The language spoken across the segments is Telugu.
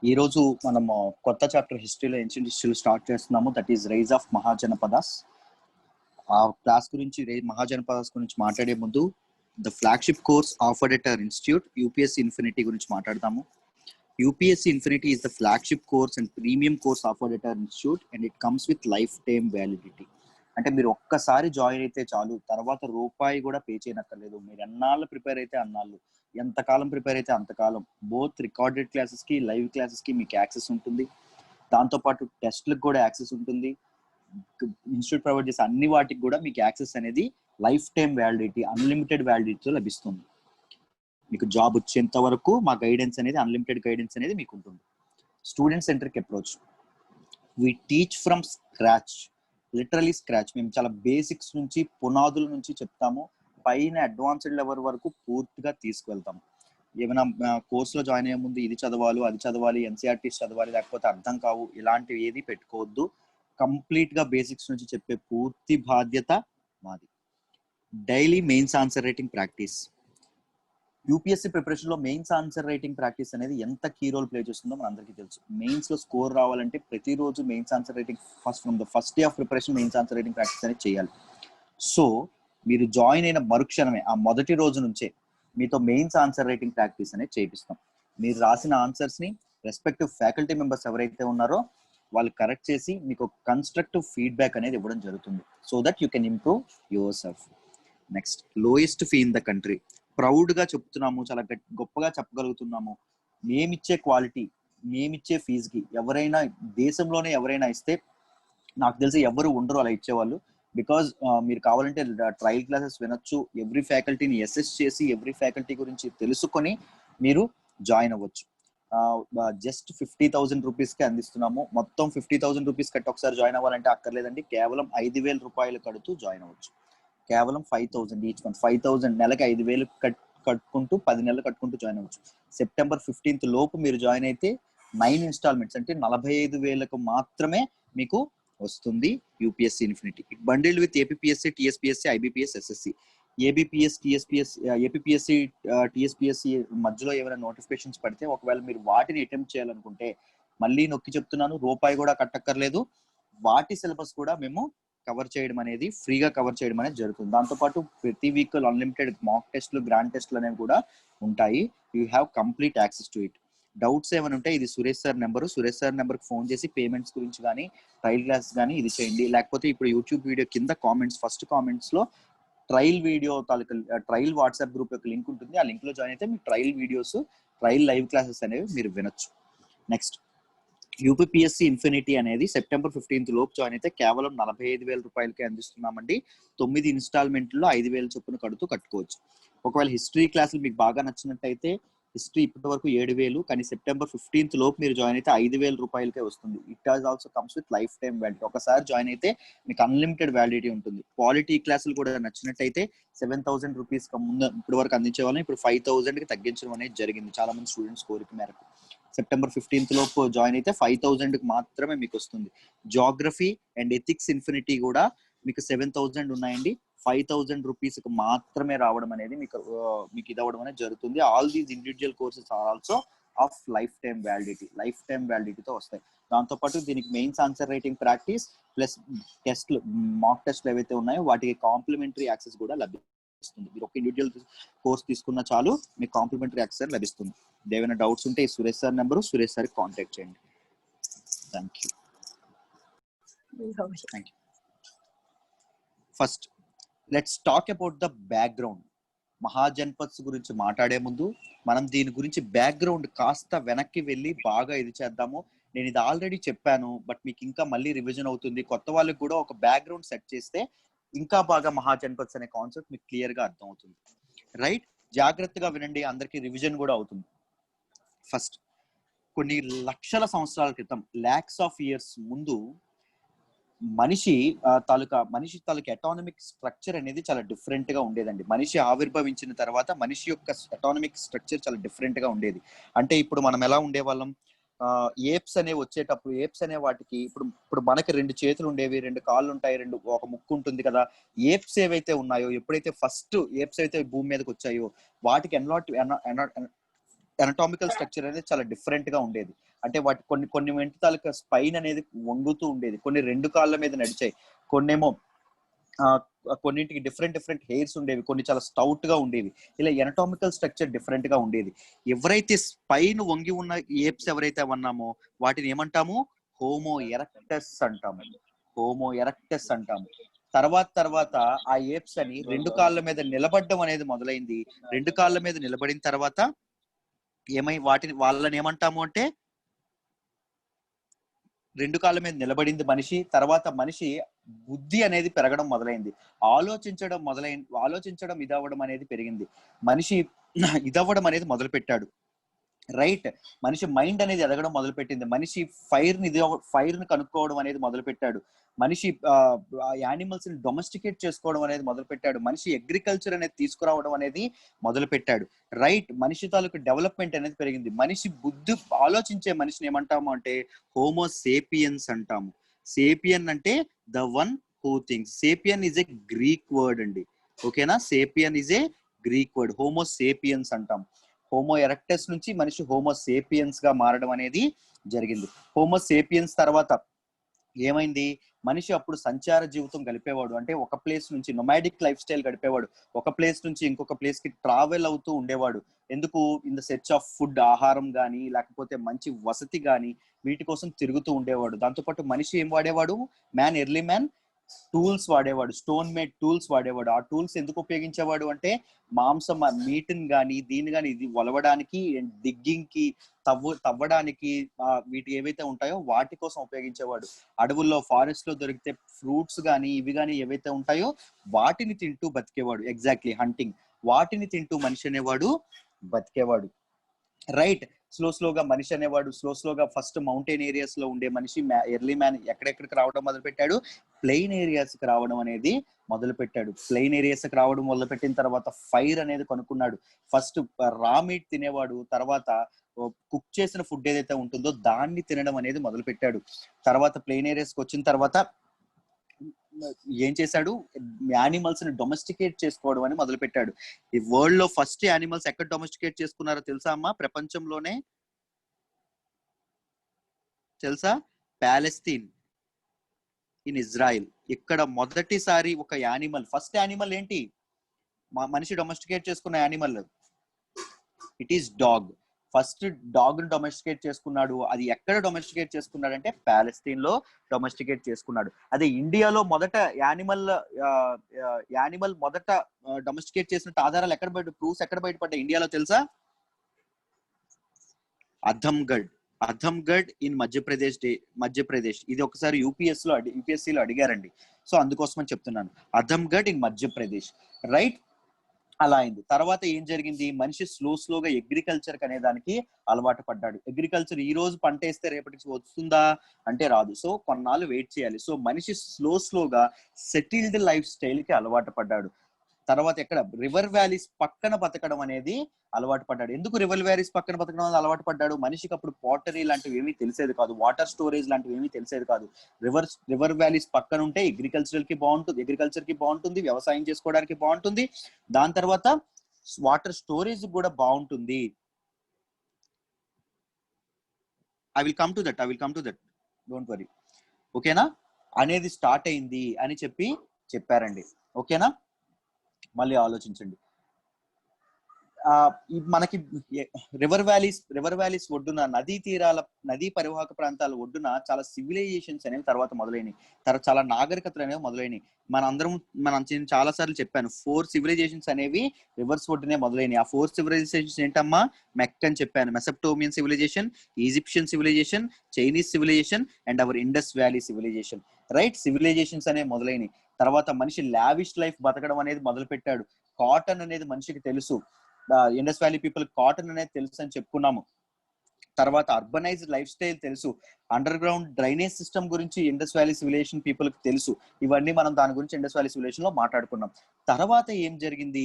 ఈ రోజు మనం కొత్త చాప్టర్ హిస్టరీలో ఏన్షియంట్ హిస్టరీలో స్టార్ట్ చేస్తున్నాము. That is rise of Mahajanapadas. ఆ క్లాస్ గురించి మహాజనపదాస్ గురించి మాట్లాడే ముందు the flagship course offered at our institute UPSC Infinity గురించి మాట్లాడతాము. UPSC Infinity is the flagship course and premium course offered at our institute and it comes with lifetime validity. అంటే మీరు ఒక్కసారి జాయిన్ అయితే చాలు, తర్వాత రూపాయి కూడా పే చేయనక్కర్లేదు. మీరు ఎన్నాళ్ళు ప్రిపేర్ అయితే అన్నాళ్ళు, ఎంతకాలం ప్రిపేర్ అయితే అంతకాలం. బోత్ రికార్డెడ్ క్లాసెస్కి లైవ్ క్లాసెస్కి మీకు యాక్సెస్ ఉంటుంది. దాంతోపాటు టెస్ట్లకు కూడా యాక్సెస్ ఉంటుంది. ఇన్స్టిట్యూట్ ప్రొవైడ్ చేసే అన్ని వాటికి కూడా మీకు యాక్సెస్ అనేది లైఫ్ టైం వ్యాలిడిటీ, అన్లిమిటెడ్ వ్యాలిడిటీతో లభిస్తుంది. మీకు జాబ్ వచ్చేంత వరకు మా గైడెన్స్ అనేది, అన్లిమిటెడ్ గైడెన్స్ అనేది మీకు ఉంటుంది. Student centric approach. We teach from scratch, literally scratch. మేము చాలా బేసిక్స్ నుంచి, పునాదుల నుంచి చెప్తాము, పైన అడ్వాన్స్డ్ లెవెల్ వరకు పూర్తిగా తీసుకువెళ్తాము. ఏమైనా కోర్సులో జాయిన్ అయ్యే ముందు ఇది చదవాలి, అది చదవాలి, ఎన్సీఆర్టీస్ చదవాలి, లేకపోతే అర్థం కావు, ఇలాంటివి ఏది పెట్టుకోవద్దు. కంప్లీట్గా బేసిక్స్ నుంచి చెప్పే పూర్తి బాధ్యత మాది. Daily mains answer writing practice. UPSC preparation లో మెయిన్స్ ఆన్సర్ రైటింగ్ ప్రాక్టీస్ అనేది ఎంత కీ రోల్ ప్లే చేస్తుందో మన అందరికీ తెలుసు. మెయిన్స్ లో స్కోర్ రావాలంటే ప్రతిరోజు mains answer writing from the first day of preparation mains answer writing practice అనేది చేయాలి. సో మీరు జాయిన్ అయిన మరుక్షణమే, ఆ మొదటి రోజు నుంచే మీతో మెయిన్స్ ఆన్సర్ రైటింగ్ ప్రాక్టీస్ అనేది చేపిస్తాం. మీరు రాసిన ఆన్సర్స్ ని రెస్పెక్టివ్ ఫ్యాకల్టీ మెంబర్స్ ఎవరైతే ఉన్నారో వాళ్ళు కరెక్ట్ చేసి మీకు కన్స్ట్రక్టివ్ ఫీడ్బ్యాక్ అనేది ఇవ్వడం జరుగుతుంది. So that you can improve your self. Next, lowest fee in the country. Proud గా చెప్తున్నాము, చాలా గొప్పగా చెప్పగలుగుతున్నాము. మేమిచ్చే క్వాలిటీ, మేమిచ్చే ఫీజుకి ఎవరైనా దేశంలోనే ఎవరైనా ఇస్తే నాకు తెలిసి ఎవరు ఉండరు అలా ఇచ్చేవాళ్ళు. బికాజ్ మీరు కావాలంటే ట్రయల్ క్లాసెస్ వినొచ్చు, ఎవ్రీ ఫ్యాకల్టీని అసెస్ చేసి ఎవ్రీ ఫ్యాకల్టీ గురించి తెలుసుకొని మీరు జాయిన్ అవ్వచ్చు. జస్ట్ 50,000 రూపీస్కి అందిస్తున్నాము. మొత్తం 50,000 రూపీస్ కట్టి ఒకసారి జాయిన్ అవ్వాలంటే అక్కర్లేదండి, కేవలం 5,000 రూపాయలు కడుతూ జాయిన్ అవ్వచ్చు. కేవలం 5,000 ఈచ్ మంత్. 5,000 నెలకి 5,000 కట్టుకుంటూ 10 నెలలు కట్టుకుంటూ జాయిన్ అవ్వచ్చు. September 15th లోపు మీరు జాయిన్ అయితే 9 ఇన్స్టాల్మెంట్స్ అంటే 45,000కు మాత్రమే మీకు వస్తుంది UPSC infinity. Bundled with APSC, TSPSC, IBPS, SSC. ABPS, TSPS, APSC, TSPSC మధ్యలో ఏమైనా నోటిఫికేషన్స్ పడితే ఒకవేళ మీరు వాటిని అటెంప్ట్ చేయాలనుకుంటే, మళ్ళీ నొక్కి చెప్తున్నాను, రూపాయి కూడా కట్టక్కర్లేదు. వాటి సిలబస్ కూడా మేము కవర్ చేయడం అనేది, ఫ్రీగా కవర్ చేయడం అనేది జరుగుతుంది. దాంతోపాటు ప్రతి వీక్ అన్లిమిటెడ్ మాక్ టెస్ట్లు, గ్రాండ్ టెస్ట్లు అనేవి కూడా ఉంటాయి. You have complete access to it. Doubts ఏమైనా ఉంటే ఇది Suresh sir number, Suresh sir నెంబర్కి ఫోన్ చేసి పేమెంట్స్ గురించి కానీ, ట్రయల్ క్లాస్ కానీ ఇది చేయండి. లేకపోతే ఇప్పుడు యూట్యూబ్ వీడియో కింద కామెంట్స్, ఫస్ట్ కామెంట్స్లో ట్రయల్ వీడియో తాలూకా ట్రయల్ వాట్సాప్ గ్రూప్ యొక్క లింక్ ఉంటుంది. ఆ లింక్లో జాయిన్ అయితే మీ trial videos, trial live classes అనేవి మీరు వినొచ్చు. నెక్స్ట్, యూపీఎస్సీ ఇన్ఫినిటీ అనేది September 15th లోపు జాయిన్ అయితే కేవలం 45,000 రూపాయలకి అందిస్తున్నామండి. 9 ఇన్స్టాల్మెంట్లో 5,000 చొప్పున కట్టుకోవచ్చు. ఒకవేళ హిస్టరీ క్లాసులు మీకు బాగా నచ్చినట్టయితే హిస్టరీ ఇప్పటి వరకు 7,000, కానీ September 15th లోపు మీరు జాయిన్ అయితే 5,000 రూపాయలకే వస్తుంది. It has also comes with life time validity. ఒకసారి జాయిన్ అయితే మీకు అన్లిమిటెడ్ వ్యాలిడిటీ ఉంటుంది. పాలిటీ క్లాసులు కూడా నచ్చినట్టయితే 7,000 రూపీస్ ముందు ఇప్పటి వరకు అందించే వాళ్ళని ఇప్పుడు 5,000కి తగ్గించడం అనేది జరిగింది చాలా మంది స్టూడెంట్స్ కోరిక మేరకు. September 15th లోపు జాయిన్ అయితే 5,000కి మాత్రమే మీకు వస్తుంది. జాగ్రఫీ అండ్ ఎథిక్స్ ఇన్ఫినిటీ కూడా మీకు 7,000 ఉన్నాయండి. 5,000 రూపీస్కి మాత్రమే రావడం అనేది మీకు ఇది అవ్వడం అనేది జరుగుతుంది. All these individual courses are also of life time validity, life time వ్యాలిడిటీతో వస్తాయి. దాంతోపాటు దీనికి mains answer writing practice plus టెస్ట్లు, మాక్ టెస్ట్లు ఏవైతే ఉన్నాయో వాటికి కాంప్లిమెంటరీ యాక్సెస్ కూడా లభిస్తుంది. మీరు ఒక ఇండివిజువల్ కోర్స్ తీసుకున్నా చాలు, మీకు కాంప్లిమెంటరీ యాక్సెస్ లభిస్తుంది. ఏమైనా డౌట్స్ ఉంటే ఈ సురేష్ సార్ నెంబరు, సురేష్ సార్కి కాంటాక్ట్ చేయండి. Thank you. First let's talk about the background. Mahajanapadas గురించి మాట్లాడే ముందు మనం దీని గురించి బ్యాక్గ్రౌండ్ కాస్త వెనక్కి వెళ్ళి బాగా ఇది చేద్దాము. నేను ఇది ఆల్రెడీ చెప్పాను, బట్ మీకు ఇంకా మళ్ళీ రివిజన్ అవుతుంది. కొత్త వాళ్ళకి కూడా ఒక బ్యాక్గ్రౌండ్ సెట్ చేస్తే ఇంకా బాగా మహాజన్పథ్స్ అనే కాన్సెప్ట్ మీకు క్లియర్గా అర్థం అవుతుంది. రైట్, జాగ్రత్తగా వినండి, అందరికీ రివిజన్ కూడా అవుతుంది. ఫస్ట్, కొన్ని లక్షల సంవత్సరాల క్రితం, లాక్స్ ఆఫ్ ఇయర్స్ ముందు మనిషి తాలూకా అటానమిక్ స్ట్రక్చర్ అనేది చాలా డిఫరెంట్ గా ఉండేదండి. మనిషి ఆవిర్భవించిన తర్వాత మనిషి యొక్క అటానమిక్ స్ట్రక్చర్ చాలా డిఫరెంట్ గా ఉండేది. అంటే ఇప్పుడు మనం ఎలా ఉండేవాళ్ళం, ఏప్స్ అనేవి వచ్చేటప్పుడు, ఏప్స్ అనే వాటికి ఇప్పుడు మనకి 2 చేతులు ఉండేవి, 2 కాళ్ళు ఉంటాయి, ఒక ముక్కు ఉంటుంది కదా. ఏప్స్ ఏవైతే ఉన్నాయో, ఎప్పుడైతే ఫస్ట్ ఏప్స్ అయితే భూమి మీదకి వచ్చాయో వాటికి ఎనటామికల్ స్ట్రక్చర్ అనేది చాలా డిఫరెంట్ గా ఉండేది. అంటే వాటి కొన్ని వెంట తాలూకా స్పైన్ అనేది వంగుతూ ఉండేది, కొన్ని రెండు కాళ్ళ మీద నడిచాయి, కొన్నేమో కొన్నింటికి డిఫరెంట్ హెయిర్స్ ఉండేవి, కొన్ని చాలా స్టౌట్ గా ఉండేవి. ఇలా ఎనటామికల్ స్ట్రక్చర్ డిఫరెంట్ గా ఉండేది. ఎవరైతే స్పైన్ వంగి ఉన్న ఏప్స్ ఎవరైతే అన్నామో వాటిని ఏమంటాము? హోమో ఎరక్టస్ అంటాము. హోమో ఎరక్టస్ అంటాము. తర్వాత ఆ ఏప్స్ అని రెండు కాళ్ళ మీద నిలబడడం అనేది మొదలైంది. రెండు కాళ్ళ మీద నిలబడిన తర్వాత వాళ్ళని ఏమంటాము అంటే, రెండు కాళ్ళ మీద నిలబడింది మనిషి. తర్వాత మనిషి బుద్ధి అనేది పెరగడం మొదలైంది, ఆలోచించడం ఇదవ్వడం అనేది పెరిగింది. మనిషి ఇదవ్వడం అనేది మొదలు పెట్టాడు. రైట్, మనిషి మైండ్ అనేది ఎదగడం మొదలు పెట్టింది. మనిషి ఫైర్ ని కనుక్కోవడం అనేది మొదలు పెట్టాడు. మనిషి యానిమల్స్ ని డొమెస్టికేట్ చేసుకోవడం అనేది మొదలు పెట్టాడు. మనిషి అగ్రికల్చర్ అనేది తీసుకురావడం అనేది మొదలు పెట్టాడు. రైట్, మనిషి తాలూకు డెవలప్మెంట్ అనేది పెరిగింది. మనిషి బుద్ధి ఆలోచించే మనిషిని ఏమంటాము అంటే హోమో సేపియన్స్ అంటాము. సేపియన్ అంటే the one who thinks. Sapien is a Greek word అండి. ఓకేనా, sapien is a Greek word. Homo sapiens అంటాం. హోమో ఎరక్టస్ నుంచి మనిషి హోమో సేపియన్స్ గా మారడం అనేది జరిగింది. హోమో సేపియన్స్ తర్వాత ఏమైంది? మనిషి అప్పుడు సంచార జీవితం గడిపేవాడు. అంటే ఒక ప్లేస్ నుంచి నొమాడిక్ లైఫ్ స్టైల్ గడిపేవాడు. ఒక ప్లేస్ నుంచి ఇంకొక ప్లేస్ కి ట్రావెల్ అవుతూ ఉండేవాడు. ఎందుకు? In the search of food, ఆహారం గాని లేకపోతే మంచి వసతి గాని వీటి కోసం తిరుగుతూ ఉండేవాడు. దాంతోపాటు మనిషి ఏం వాడేవాడు? ఎర్లీ మ్యాన్ టూల్స్ వాడేవాడు, స్టోన్ మేడ్ టూల్స్ వాడేవాడు. ఆ టూల్స్ ఎందుకు ఉపయోగించేవాడు అంటే మాంసం, మీటుని కానీ దీన్ని కానీ ఇది వలవడానికి, డిగ్గింగ్ కి, తవ్వడానికి, వీటి ఏవైతే ఉంటాయో వాటి కోసం ఉపయోగించేవాడు. అడవుల్లో, ఫారెస్ట్ లో దొరికితే ఫ్రూట్స్ కానీ ఇవి కానీ ఏవైతే ఉంటాయో వాటిని తింటూ బతికేవాడు. Exactly, hunting. వాటిని తింటూ మనిషి అనేవాడు బతికేవాడు. రైట్, స్లోగా మనిషి అనేవాడు స్లోగా ఫస్ట్ మౌంటైన్ ఏరియాస్ లో ఉండే మనిషి ఎర్లీ మ్యాన్ ఎక్కడెక్కడికి రావడం మొదలు పెట్టాడు? ప్లెయిన్ ఏరియాస్ కి రావడం అనేది మొదలు పెట్టాడు. ప్లెయిన్ ఏరియాస్ కి రావడం మొదలు పెట్టిన తర్వాత ఫైర్ అనేది కనుక్కున్నాడు. ఫస్ట్ రా మీట్ తినేవాడు, తర్వాత కుక్ చేసిన ఫుడ్ ఏదైతే ఉంటుందో దాన్ని తినడం అనేది మొదలు పెట్టాడు. తర్వాత ప్లెయిన్ ఏరియాస్ కి వచ్చిన తర్వాత ఏం చేశాడు? యానిమల్స్ ని డొమెస్టికేట్ చేసుకోవడం అని మొదలు పెట్టాడు. ఈ వరల్డ్ లో ఫస్ట్ యానిమల్స్ ఎక్కడ డొమెస్టికేట్ చేసుకున్నారో తెలుసా అమ్మా? ప్రపంచంలోనే తెలుసా? Palestine in Israel. ఇక్కడ మొదటిసారి ఒక యానిమల్, ఫస్ట్ యానిమల్ ఏంటి? మనిషి డొమెస్టికేట్ చేసుకున్న animal it is dog. First dog ని డొమెస్టికేట్ చేసుకున్నాడు. అది ఎక్కడ డొమెస్టికేట్ చేసుకున్నాడు అంటే ప్యాలెస్తీన్ లో డొమెస్టికేట్ చేసుకున్నాడు. అదే ఇండియాలో మొదట యానిమల్ మొదట డొమెస్టికేట్ చేసినట్టు ఆధారాలు ప్రూఫ్స్ ఎక్కడ బయటపడ్డాయి ఇండియాలో తెలుసా? అధంగఢ్ ఇన్ మధ్యప్రదేశ్. ఇది ఒకసారి యూపీఎస్సీలో అడిగారండి. సో అందుకోసమని చెప్తున్నాను, అధంగఢ్ ఇన్ మధ్యప్రదేశ్. రైట్, అలా అయింది. తర్వాత ఏం జరిగింది? మనిషి స్లోగా అగ్రికల్చర్ అనే దానికి అలవాటు పడ్డాడు. అగ్రికల్చర్ ఈ రోజు పంట వేస్తే రేపటికి వస్తుందా అంటే రాదు. సో కొన్నాళ్ళు వెయిట్ చేయాలి. సో మనిషి స్లోగా సెటిల్డ్ లైఫ్ స్టైల్ కి అలవాటు పడ్డాడు. తర్వాత ఎక్కడ? రివర్ వ్యాలీస్ పక్కన బతకడం అనేది అలవాటు పడ్డాడు. ఎందుకు రివర్ వ్యాలీస్ పక్కన బతకడం అనేది అలవాటు పడ్డాడు? మనిషికి అప్పుడు పాటరీ లాంటివి ఏమీ తెలిసేది కాదు, వాటర్ స్టోరేజ్ లాంటివి ఏమీ తెలిసేది కాదు. రివర్ వ్యాలీస్ పక్కన ఉంటే అగ్రికల్చర్ కి బాగుంటుంది, వ్యవసాయం చేసుకోవడానికి బాగుంటుంది. దాని తర్వాత వాటర్ స్టోరేజ్ కూడా బాగుంటుంది. I will come to that, don't worry. ఓకేనా అనేది స్టార్ట్ అయింది అని చెప్పారండి. ఓకేనా, మళ్ళీ ఆలోచించండి. మనకి రివర్ వ్యాలీస్ ఒడ్డున, నదీ పరివాహక ప్రాంతాల ఒడ్డున చాలా సివిలైజేషన్స్ అనేవి తర్వాత మొదలైనవి. చాలా నాగరికతలు అనేవి మొదలైనవి. నేను చాలా సార్లు చెప్పాను, 4 సివిలైజేషన్స్ అనేవి రివర్స్ ఒడ్డునే మొదలైనవి. ఆ 4 సివిలైజేషన్స్ ఏంటమ్మా? మెక్కన్ చెప్పాను, Mesopotamian civilisation, Egyptian civilisation, Chinese civilisation and our Indus valley civilisation. Right, civilisations అనేవి మొదలైనవి. తర్వాత మనిషి లావిష్ లైఫ్ బతకడం అనేది మొదలు పెట్టాడు. కాటన్ అనేది మనిషికి తెలుసు, ఇండస్ వ్యాలీ పీపుల్ కాటన్ అనేది తెలుసు అని చెప్పుకున్నాము. తర్వాత అర్బనైజ్డ్ లైఫ్ స్టైల్ తెలుసు, అండర్ గ్రౌండ్ డ్రైనేజ్ సిస్టమ్ గురించి ఇండస్ వ్యాలీ సివిలైజేషన్ పీపుల్ కి తెలుసు. ఇవన్నీ మనం దాని గురించి ఇండస్ వ్యాలీ సివిలైజేషన్ లో మాట్లాడుకున్నాం. తర్వాత ఏం జరిగింది?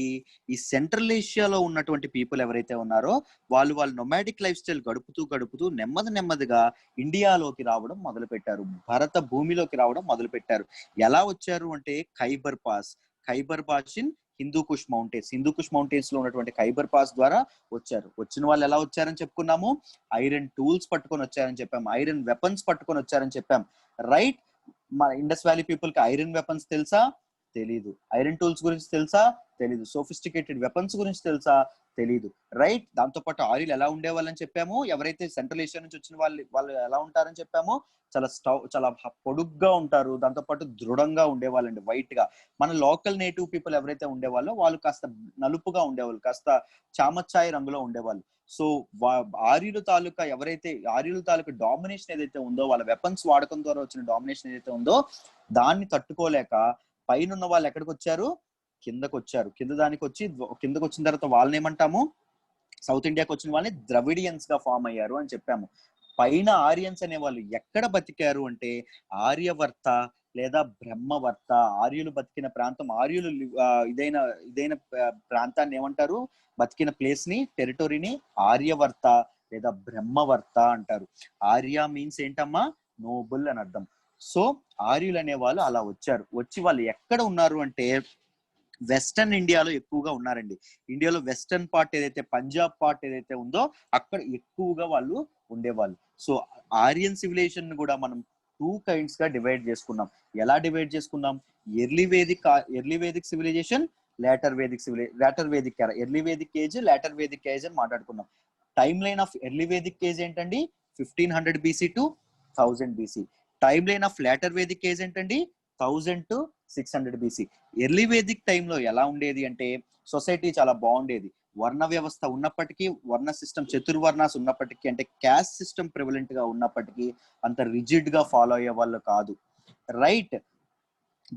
ఈ సెంట్రల్ ఏషియాలో ఉన్నటువంటి పీపుల్ ఎవరైతే ఉన్నారో వాళ్ళు నొమాడిక్ లైఫ్ స్టైల్ గడుపుతూ నెమ్మదిగా ఇండియాలోకి రావడం మొదలు పెట్టారు, భారత భూమిలోకి రావడం మొదలు పెట్టారు. ఎలా వచ్చారు అంటే Khyber pass in Hindu Kush mountains లో ఉన్నటువంటి ఖైబర్ పాస్ ద్వారా వచ్చారు. వచ్చిన వాళ్ళు ఎలా వచ్చారని చెప్పుకున్నాము, ఐరన్ టూల్స్ పట్టుకొని వచ్చారని చెప్పాం, ఐరన్ వెపన్స్ పట్టుకొని వచ్చారని చెప్పాం. రైట్, మన ఇండస్ వ్యాలీ పీపుల్ కి ఐరన్ వెపన్స్ తెలుసా? తెలీదు. ఐరన్ టూల్స్ గురించి తెలుసా? తెలీదు. సోఫిస్టికేటెడ్ వెపన్స్ గురించి తెలుసా? తెలీదు. రైట్, దాంతో పాటు ఆర్యులు ఎలా ఉండేవాళ్ళని చెప్పాము, ఎవరైతే సెంట్రల్ ఏషియా నుంచి వచ్చిన వాళ్ళు ఎలా ఉంటారని చెప్పాము, చాలా పొడుగ్గా ఉంటారు, దాంతో పాటు దృఢంగా ఉండేవాళ్ళండి, వైట్ గా. మన లోకల్ నేటివ్ పీపుల్ ఎవరైతే ఉండేవాళ్ళో వాళ్ళు కాస్త నలుపుగా ఉండేవాళ్ళు, కాస్త చామచ్చాయి రంగులో ఉండేవాళ్ళు. సో ఆర్యుల తాలూకా డామినేషన్ ఏదైతే ఉందో, వాళ్ళ వెపన్స్ వాడకం ద్వారా వచ్చిన డామినేషన్ ఏదైతే ఉందో దాన్ని తట్టుకోలేక పైన ఉన్న వాళ్ళు ఎక్కడికి వచ్చారు? కిందకు వచ్చారు. కిందకు వచ్చిన తర్వాత వాళ్ళని ఏమంటాము? సౌత్ ఇండియాకి వచ్చిన వాళ్ళని ద్రవిడియన్స్ గా ఫామ్ అయ్యారు అని చెప్పాము. పైన ఆర్యన్స్ అనే వాళ్ళు ఎక్కడ బతికారు అంటే ఆర్యవర్త లేదా బ్రహ్మవర్త. ఆర్యులు బతికిన ప్రాంతం, ఆర్యులు ఇదైన ప్రాంతాన్ని ఏమంటారు? బతికిన ప్లేస్ ని, టెరిటరీని ఆర్యవర్త లేదా బ్రహ్మవర్త అంటారు. ఆర్య మీన్స్ ఏంటమ్మా? నోబుల్ అని అర్థం. సో ఆర్యులు అనే వాళ్ళు అలా వచ్చారు. వచ్చి వాళ్ళు ఎక్కడ ఉన్నారు అంటే వెస్టర్న్ ఇండియాలో ఎక్కువగా ఉన్నారండి. ఇండియాలో వెస్టర్న్ పార్ట్ ఏదైతే, పంజాబ్ పార్ట్ ఏదైతే ఉందో అక్కడ ఎక్కువగా వాళ్ళు ఉండేవాళ్ళు. సో ఆర్యన్ సివిలైజేషన్ కూడా మనం 2 kinds గా డివైడ్ చేసుకున్నాం. ఎలా డివైడ్ చేసుకున్నాం? Early Vedic civilization, later Vedic early Vedic age, later Vedic age అని మాట్లాడుకున్నాం. Timeline of early Vedic age ఏంటండి? 1500 BC to 1000 BC. Timeline of later Vedic age ఏంటండి? 1000 to 600 BC. ఎర్లీ వేదిక్ టైంలో ఎలా ఉండేది అంటే సొసైటీ చాలా బాగుండేది. వర్ణ వ్యవస్థ ఉన్నప్పటికీ, వర్ణ సిస్టమ్ చతుర్వర్ణాస్ ఉన్నప్పటికీ, అంటే క్యాస్ట్ సిస్టమ్ ప్రివలెంట్ గా ఉన్నప్పటికీ అంత రిజిడ్ గా ఫాలో అయ్యే వాళ్ళు కాదు. రైట్,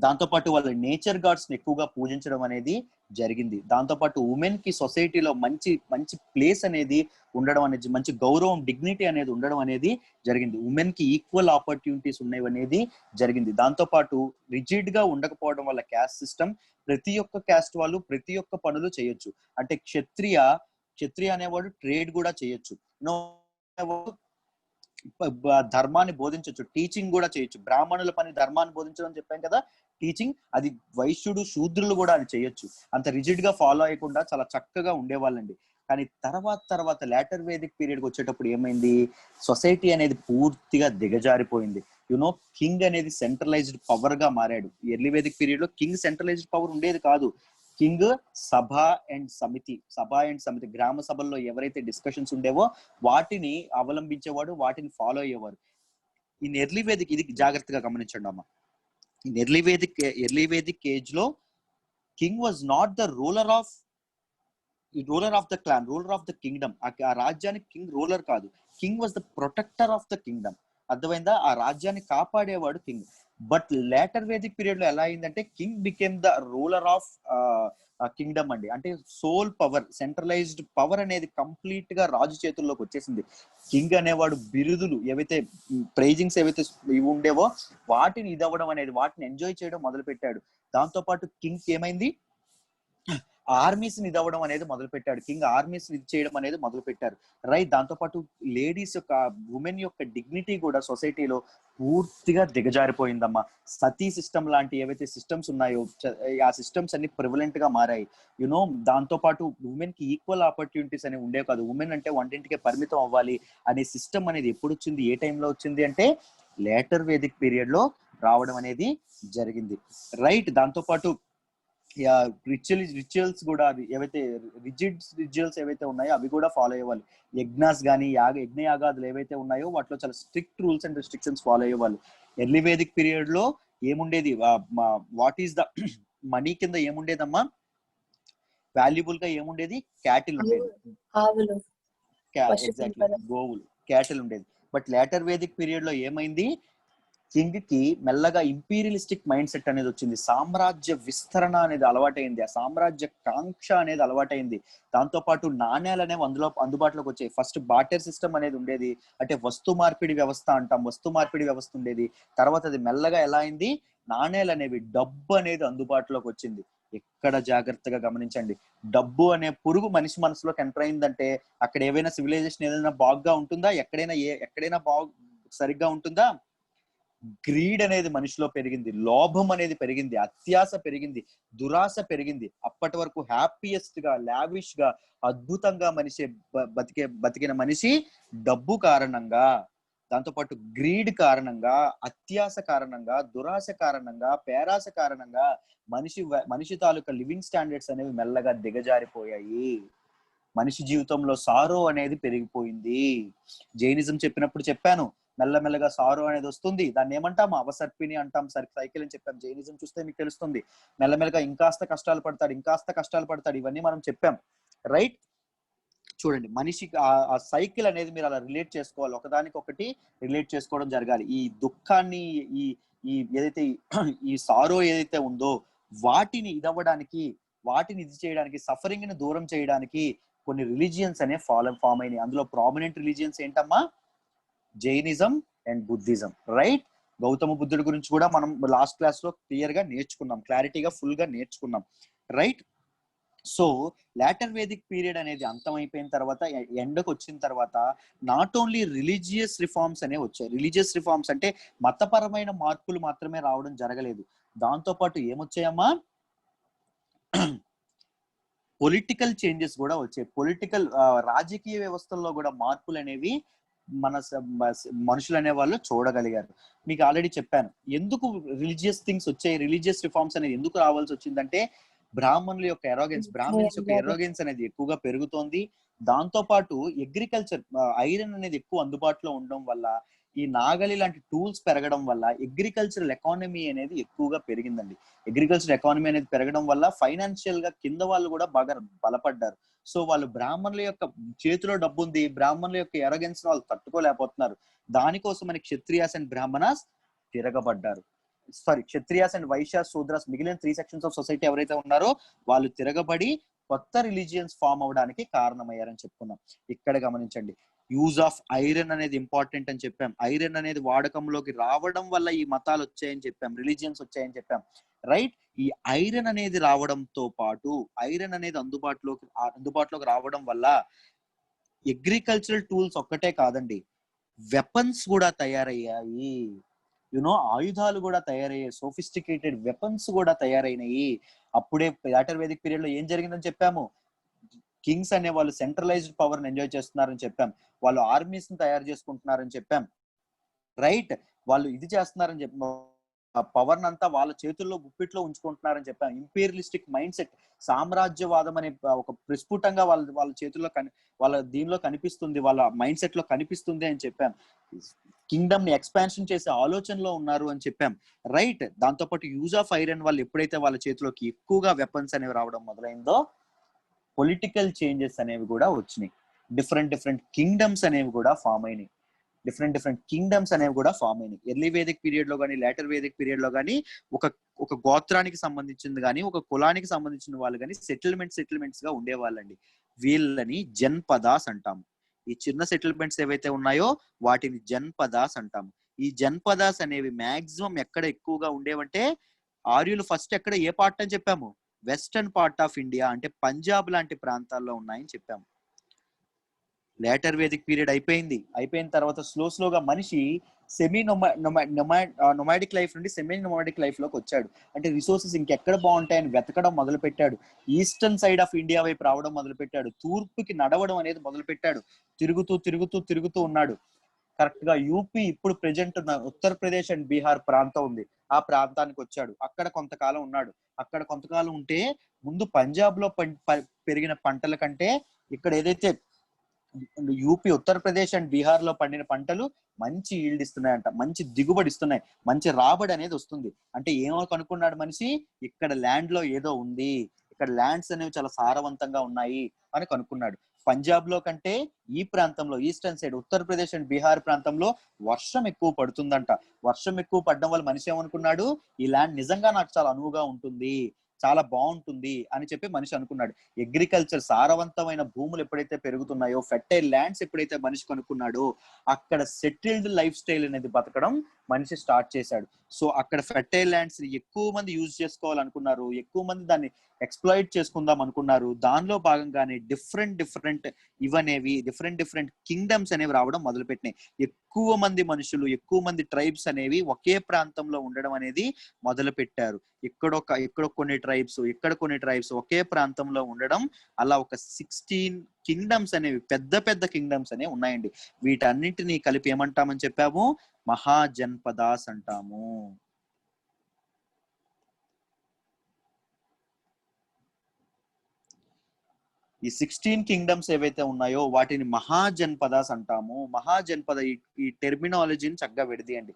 దాంతోపాటు వాళ్ళ నేచర్ గాడ్స్ ని ఎక్కువగా పూజించడం అనేది జరిగింది. దాంతోపాటు ఉమెన్ కి సొసైటీలో మంచి మంచి ప్లేస్ అనేది ఉండడం అనేది, మంచి గౌరవం, డిగ్నిటీ అనేది ఉండడం అనేది జరిగింది. ఉమెన్ కి ఈక్వల్ ఆపర్చునిటీస్ ఉన్నవి అనేది జరిగింది. దాంతోపాటు రిజిడ్ గా ఉండకపోవడం వల్ల క్యాస్ట్ సిస్టమ్, ప్రతి ఒక్క క్యాస్ట్ వాళ్ళు ప్రతి ఒక్క పనులు చేయొచ్చు. అంటే క్షత్రియ అనేవాడు ట్రేడ్ కూడా చేయొచ్చు, ధర్మాన్ని బోధించవచ్చు, టీచింగ్ కూడా చేయొచ్చు. బ్రాహ్మణుల పని ధర్మాన్ని బోధించడం చెప్పాం కదా, టీచింగ్. అది వైశ్యుడు, శూద్రులు కూడా అది చేయొచ్చు. అంత రిజిడ్ గా ఫాలో అయ్యకుండా చాలా చక్కగా ఉండేవాళ్ళండి. కానీ తర్వాత లేటర్ వేదిక్ పీరియడ్కి వచ్చేటప్పుడు ఏమైంది? సొసైటీ అనేది పూర్తిగా దిగజారిపోయింది. కింగ్ అనేది సెంట్రలైజ్డ్ పవర్ గా మారాడు. ఎర్లీ వేదిక్ పీరియడ్ లో కింగ్ సెంట్రలైజ్డ్ పవర్ ఉండేది కాదు. కింగ్ సభ అండ్ సమితి, గ్రామ సభల్లో ఎవరైతే డిస్కషన్స్ ఉండేవో వాటిని అవలంబించేవాడు, వాటిని ఫాలో అయ్యేవారు. ఈ ఎర్లీ వేదిక్, ఇది జాగ్రత్తగా గమనించండి అమ్మా. ఇన్ ఎర్లీ వేదిక్ ఏజ్ లో king was not the ruler of the clan, ruler of the kingdom. ఆ రాజ్యానికి కింగ్ రూలర్ కాదు, king was the protector of the kingdom. అర్థమైందా? ఆ రాజ్యాన్ని కాపాడేవాడు king. But later Vedic period లో ఎలా అయిందంటే king became the ruler of kingdom అండి. అంటే సోల్ పవర్, సెంట్రలైజ్డ్ పవర్ అనేది కంప్లీట్ గా రాజు చేతుల్లోకి వచ్చేసింది. కింగ్ అనేవాడు బిరుదులు ఏవైతే, ప్రైజింగ్స్ ఏవైతే ఇవి ఉండేవో వాటిని ఇదవ్వడం అనేది, వాటిని ఎంజాయ్ చేయడం మొదలు పెట్టాడు. దాంతో పాటు కింగ్ ఏమైంది? ఆర్మీస్ ని ఇదవ్వడం అనేది మొదలు పెట్టాడు. కింగ్ ఆర్మీస్ ఇది చేయడం అనేది మొదలు పెట్టారు. రైట్, దాంతో పాటు లేడీస్ యొక్క, ఉమెన్ యొక్క డిగ్నిటీ కూడా సొసైటీలో పూర్తిగా దిగజారిపోయిందమ్మా. సతీ సిస్టమ్ లాంటి ఏవైతే సిస్టమ్స్ ఉన్నాయో ఆ సిస్టమ్స్ అన్ని ప్రివలెంట్ గా మారాయి. దాంతో పాటు ఉమెన్ కి ఈక్వల్ ఆపర్చునిటీస్ అనేవి ఉండేవి కాదు. ఉమెన్ అంటే వంటింటికే పరిమితం అవ్వాలి అనే సిస్టమ్ అనేది ఎప్పుడు వచ్చింది, ఏ టైంలో వచ్చింది అంటే లేటర్ వేదిక్ పీరియడ్ లో రావడం అనేది జరిగింది. రైట్, దాంతో పాటు రిచువల్స్ కూడా, ఏవైతే రిచువల్స్ ఏవైతే ఉన్నాయో అవి కూడా ఫాలో అయ్యేవాళ్ళు. యజ్ఞాస్ కానీ యజ్ఞయాగాదులు ఏవైతే ఉన్నాయో వాటిలో చాలా strict rules and restrictions follow అయ్యేవాళ్ళు. ఎర్లీ వేదిక్ పీరియడ్ లో ఏముండేది? వాట్ ఈస్ ద మనీ కింద ఏముండేదమ్మా? వాల్యుబుల్ గా ఏముండేది? క్యాటిల్ ఉండేది. ఎగ్జాక్ట్లీ, గోవులు, క్యాటిల్ ఉండేది. బట్ లేటర్ వేదిక్ పీరియడ్ లో ఏమైంది? కింగ్ కి మెల్లగా ఇంపీరియలిస్టిక్ మైండ్ సెట్ అనేది వచ్చింది. సామ్రాజ్య విస్తరణ అనేది అలవాటైంది. ఆ సామ్రాజ్య కాంక్ష అనేది అలవాటైంది. దాంతో పాటు నాణ్యాలు అనేవి అందుబాటులోకి వచ్చాయి. ఫస్ట్ బార్టర్ సిస్టమ్ అనేది ఉండేది, అంటే వస్తు మార్పిడి వ్యవస్థ అంటాం, వస్తు మార్పిడి వ్యవస్థ ఉండేది. తర్వాత అది మెల్లగా ఎలా అయింది? నాణ్యాలు అనేవి, డబ్బు అనేది అందుబాటులోకి వచ్చింది. ఎక్కడ జాగ్రత్తగా గమనించండి, డబ్బు అనే పురుగు మనిషి మనసులోకి ఎంటర్ అయిందంటే అక్కడ ఏవైనా సివిలైజేషన్ ఏదైనా బాగుగా ఉంటుందా? ఎక్కడైనా బాగు సరిగ్గా ఉంటుందా? గ్రీడ్ అనేది మనిషిలో పెరిగింది, లోభం అనేది పెరిగింది, అత్యాశ పెరిగింది, దురాశ పెరిగింది. అప్పటి వరకు హ్యాపీయెస్ట్ గా, లావిష్ గా, అద్భుతంగా మనిషి బతికిన మనిషి డబ్బు కారణంగా, దాంతోపాటు గ్రీడ్ కారణంగా, అత్యాశ కారణంగా, దురాశ కారణంగా, పేరాశ కారణంగా మనిషి తాలూకా లివింగ్ స్టాండర్డ్స్ అనేవి మెల్లగా దిగజారిపోయాయి. మనిషి జీవితంలో సారో అనేది పెరిగిపోయింది. జైనిజం చెప్పినప్పుడు చెప్పాను, మెల్లమెల్లగా సారో అనేది వస్తుంది. దాన్ని ఏమంటాం? అవసర్పిణి అంటాం, సైకిల్ అని చెప్పాం. జైనిజం చూస్తే మీకు తెలుస్తుంది. మెల్లమెల్లగా ఇంకాస్త కష్టాలు పడతాడు, ఇవన్నీ మనం చెప్పాం, రైట్? చూడండి, మనిషికి ఆ సైకిల్ అనేది మీరు అలా రిలేట్ చేసుకోవాలి, ఒకదానికి ఒకటి రిలేట్ చేసుకోవడం జరగాలి. ఈ దుఃఖాన్ని, ఈ ఈ ఏదైతే ఈ సారో ఏదైతే ఉందో వాటిని ఇదవ్వడానికి, వాటిని ఇది చేయడానికి, సఫరింగ్ ని దూరం చేయడానికి కొన్ని రిలీజియన్స్ అనే ఫామ్ అయినాయి. అందులో ప్రామినెంట్ రిలీజియన్స్ ఏంటమ్మా? Jainism and Buddhism, right? Gautama బుద్ధుడి గురించి కూడా మనం లాస్ట్ క్లాస్ లో క్లియర్ గా నేర్చుకున్నాం, క్లారిటీగా ఫుల్ గా నేర్చుకున్నాం, right? So later Vedic period అనేది అంతమైపోయిన తర్వాత, ఎండకు వచ్చిన తర్వాత నాట్ ఓన్లీ రిలీజియస్ రిఫార్మ్స్ అనేవి వచ్చాయి. రిలీజియస్ రిఫార్మ్స్ అంటే మతపరమైన మార్పులు మాత్రమే రావడం జరగలేదు. దాంతో పాటు ఏమొచ్చాయమ్మా? పొలిటికల్ చేంజెస్ కూడా వచ్చాయి. రాజకీయ వ్యవస్థల్లో కూడా మార్పులు అనేవి మనుషులు అనే వాళ్ళు చూడగలిగారు. మీకు ఆల్రెడీ చెప్పాను ఎందుకు రిలీజియస్ థింగ్స్ వచ్చాయి, రిలీజియస్ రిఫార్మ్స్ అనేది ఎందుకు రావాల్సి వచ్చిందంటే బ్రాహ్మణుల యొక్క ఎరోగెన్స్ అనేది ఎక్కువగా పెరుగుతోంది. దాంతో పాటు అగ్రికల్చర్, ఐరన్ అనేది ఎక్కువ అందుబాటులో ఉండడం వల్ల, ఈ నాగలి లాంటి టూల్స్ పెరగడం వల్ల అగ్రికల్చరల్ ఎకానమీ అనేది ఎక్కువగా పెరిగిందండి. అగ్రికల్చర్ ఎకానమీ అనేది పెరగడం వల్ల ఫైనాన్షియల్ గా కింద వాళ్ళు కూడా బాగా బలపడ్డారు. సో వాళ్ళు బ్రాహ్మణుల యొక్క చేతిలో డబ్బు ఉంది, బ్రాహ్మణుల యొక్క ఎరోగెన్స్ వాళ్ళు తట్టుకోలేకపోతున్నారు. దానికోసం మన క్షత్రియాస్ అండ్ బ్రాహ్మణాస్ తిరగబడ్డారు. క్షత్రియాస్ అండ్ వైశ్యాస్, శూద్రాస్, మిగిలిన 3 సెక్షన్స్ ఆఫ్ సొసైటీ ఎవరైతే ఉన్నారో వాళ్ళు తిరగబడి కొత్త రిలీజియన్స్ ఫామ్ అవడానికి కారణమయ్యారని చెప్పుకున్నాం. ఇక్కడ గమనించండి, యూజ్ ఆఫ్ ఐరన్ అనేది ఇంపార్టెంట్ అని చెప్పాం. ఐరన్ అనేది వాడకంలోకి రావడం వల్ల ఈ మతాలు వచ్చాయని చెప్పాం, రిలీజియన్స్ వచ్చాయని చెప్పాం, రైట్? ఈ ఐరన్ అనేది రావడంతో పాటు, ఐరన్ అనేది అందుబాటులోకి రావడం వల్ల అగ్రికల్చరల్ టూల్స్ ఒక్కటే కాదండి, వెపన్స్ కూడా తయారయ్యాయి. ఆయుధాలు కూడా తయారయ్యాయి, సోఫిస్టికేటెడ్ వెపన్స్ కూడా తయారైనాయి. అప్పుడే లాటర్ వేదిక్ పీరియడ్ లో ఏం జరిగిందని చెప్పాము? కింగ్స్ అనే వాళ్ళు సెంట్రలైజ్డ్ పవర్ ని ఎంజాయ్ చేస్తున్నారని చెప్పాం, వాళ్ళు ఆర్మీస్ ని తయారు చేసుకుంటున్నారని చెప్పాం, రైట్? వాళ్ళు ఇది చేస్తున్నారని చెప్పాం, పవర్ అంతా వాళ్ళ చేతుల్లో గుప్పిట్లో ఉంచుకుంటున్నారని చెప్పాం. ఇంపీరియలిస్టిక్ మైండ్ సెట్, సామ్రాజ్యవాదం అనే ఒక ప్రస్ఫుటంగా వాళ్ళ చేతుల్లో వాళ్ళ దీనిలో కనిపిస్తుంది, వాళ్ళ మైండ్ సెట్ లో కనిపిస్తుంది అని చెప్పాం. కింగ్డమ్ ని ఎక్స్పాన్షన్ చేసే ఆలోచనలో ఉన్నారు అని చెప్పాం, రైట్? దాంతో పాటు యూజ్ ఆఫ్ ఐరన్ వాళ్ళు ఎప్పుడైతే వాళ్ళ చేతిలోకి ఎక్కువగా వెపన్స్ అనేవి రావడం మొదలైందో పొలిటికల్ చేంజెస్ అనేవి కూడా వచ్చినాయి. డిఫరెంట్ కింగ్డమ్స్ అనేవి కూడా ఫామ్ అయినాయి. ఎర్లీ వేదిక్ పీరియడ్ లో కానీ, లేటర్ వేదిక్ పీరియడ్ లో కానీ ఒక గోత్రానికి సంబంధించింది కానీ, ఒక కులానికి సంబంధించిన వాళ్ళు కానీ సెటిల్మెంట్స్ గా ఉండేవాళ్ళండి. వీళ్ళని జన్పదాస్ అంటాము. ఈ చిన్న సెటిల్మెంట్స్ ఏవైతే ఉన్నాయో వాటిని జన్పదాస్ అంటాము. ఈ జన్పదాస్ అనేవి మాక్సిమం ఎక్కడ ఎక్కువగా ఉండేవంటే, ఆర్యులు ఫస్ట్ ఎక్కడ, ఏ పార్ట్ అని చెప్పాము? వెస్టర్న్ పార్ట్ ఆఫ్ ఇండియా, అంటే పంజాబ్ లాంటి ప్రాంతాల్లో ఉన్నాయని చెప్పాము. లేటర్ వేదిక్ పీరియడ్ అయిపోయిన తర్వాత స్లోగా మనిషి సెమీ నొమాడిక్ లైఫ్ నుండి సెమీ నొమాడిక్ లైఫ్ లోకి వచ్చాడు. అంటే రిసోర్సెస్ ఇంకెక్కడ బాగుంటాయని వెతకడం మొదలు పెట్టాడు. ఈస్టర్న్ సైడ్ ఆఫ్ ఇండియా వైపు రావడం మొదలు పెట్టాడు. తూర్పుకి నడవడం అనేది మొదలు పెట్టాడు. తిరుగుతూ ఉన్నాడు. కరెక్ట్ గా యూపీ, ఇప్పుడు ప్రెజెంట్ ఉన్న ఉత్తరప్రదేశ్ అండ్ బీహార్ ప్రాంతం ఉంది, ఆ ప్రాంతానికి వచ్చాడు. అక్కడ కొంతకాలం ఉన్నాడు. అక్కడ కొంతకాలం ఉంటే ముందు పంజాబ్ లో పెరిగిన పంటల కంటే ఇక్కడ ఏదైతే యూపీ, ఉత్తరప్రదేశ్ అండ్ బీహార్ లో పండిన పంటలు మంచి ఈల్డ్ ఇస్తున్నాయంట, మంచి దిగుబడి ఇస్తున్నాయి, మంచి రాబడి అనేది వస్తుంది. అంటే ఏమో కనుక్కున్నాడు మనిషి, ఇక్కడ ల్యాండ్ లో ఏదో ఉంది, ఇక్కడ ల్యాండ్స్ అనేవి చాలా సారవంతంగా ఉన్నాయి అని కనుక్కున్నాడు. పంజాబ్ లో కంటే ఈ ప్రాంతంలో, eastern side Uttar Pradesh and Bihar ప్రాంతంలో వర్షం ఎక్కువ పడుతుందంట. వర్షం ఎక్కువ పడడం వల్ల మనిషి ఏమనుకున్నాడు, ఈ ల్యాండ్ నిజంగా నాకు చాలా అనువుగా ఉంటుంది, చాలా బాగుంటుంది అని చెప్పి మనిషి అనుకున్నాడు. అగ్రికల్చర్, సారవంతమైన భూములు ఎప్పుడైతే పెరుగుతున్నాయో, ఫెర్టైల్ ల్యాండ్స్ ఎప్పుడైతే మనిషి కనుక్కున్నాడో, అక్కడ సెటిల్డ్ లైఫ్ స్టైల్ అనేది బతకడం మనిషి స్టార్ట్ చేశాడు. సో అక్కడ ఫెర్టైల్ ల్యాండ్స్ ఎక్కువ మంది యూజ్ చేసుకోవాలనుకున్నారు, ఎక్కువ మంది దాన్ని ఎక్స్ప్లాయిట్ చేసుకుందాం అనుకున్నారు. దానిలో భాగంగానే డిఫరెంట్ ఇవనేవి డిఫరెంట్ కింగ్డమ్స్ అనేవి రావడం మొదలుపెట్టినాయి. ఎక్కువ మంది మనుషులు, ఎక్కువ మంది ట్రైబ్స్ అనేవి ఒకే ప్రాంతంలో ఉండడం అనేది మొదలు పెట్టారు. ఇక్కడ కొన్ని ట్రైబ్స్ ఒకే ప్రాంతంలో ఉండడం, అలా ఒక 16 కింగ్డమ్స్ అనేవి పెద్ద కింగ్డమ్స్ అనేవి ఉన్నాయండి. వీటన్నింటినీ కలిపి ఏమంటామని చెప్పాము? మహాజన్పదాస్ అంటాము. ఈ 16 కింగ్డమ్స్ ఏవైతే ఉన్నాయో వాటిని మహాజన్పదాస్ అంటాము. మహాజన్పద ఈ టెర్మినాలజీని చక్కగా విడదీయండి.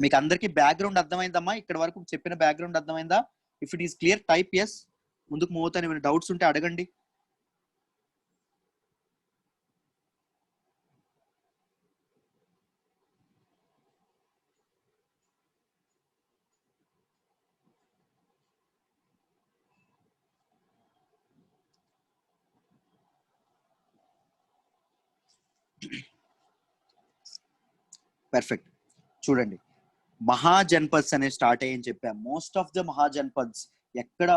మీకు అందరికి బ్యాక్గ్రౌండ్ అర్థమైందమ్మా? ఇక్కడ వరకు చెప్పిన బ్యాక్గ్రౌండ్ అర్థమైందా? If it is clear type yes. ముందుకు మూవ్ అవుతాను. ఏమైనా డౌట్స్ ఉంటే అడగండి. పర్ఫెక్ట్. చూడండి, మహాజన్పద్స్ అనే స్టార్ట్ అయ్యని చెప్పాం. మోస్ట్ ఆఫ్ ద మహాజన్పద్స్ ఎక్కడ